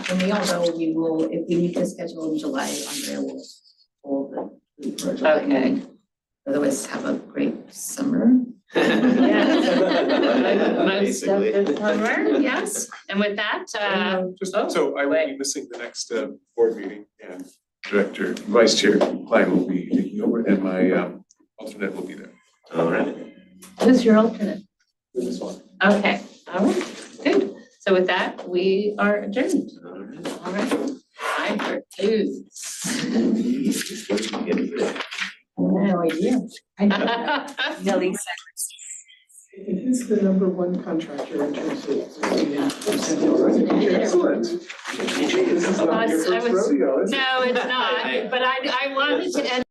S4: For me, although we will, if we need to schedule in July, Andrea will hold the for July.
S1: Okay.
S4: Otherwise, have a great summer.
S1: Most of the summer, yes. And with that,
S3: Just,
S1: oh,
S3: so I will be
S1: wait.
S3: missing the next board meeting, and Vice Chair Klein will be taking over, and my alternate will be there.
S6: All right.
S1: Who's your alternate?
S3: For this one.
S1: Okay, all right, good. So with that, we are adjourned.
S6: All right.
S1: All right. Time for two.
S4: No idea.
S1: Nelly.
S10: Who's the number one contractor in terms of?
S3: Excellent. This is not your first rodeo, is it?
S1: No, it's not, but I wanted to end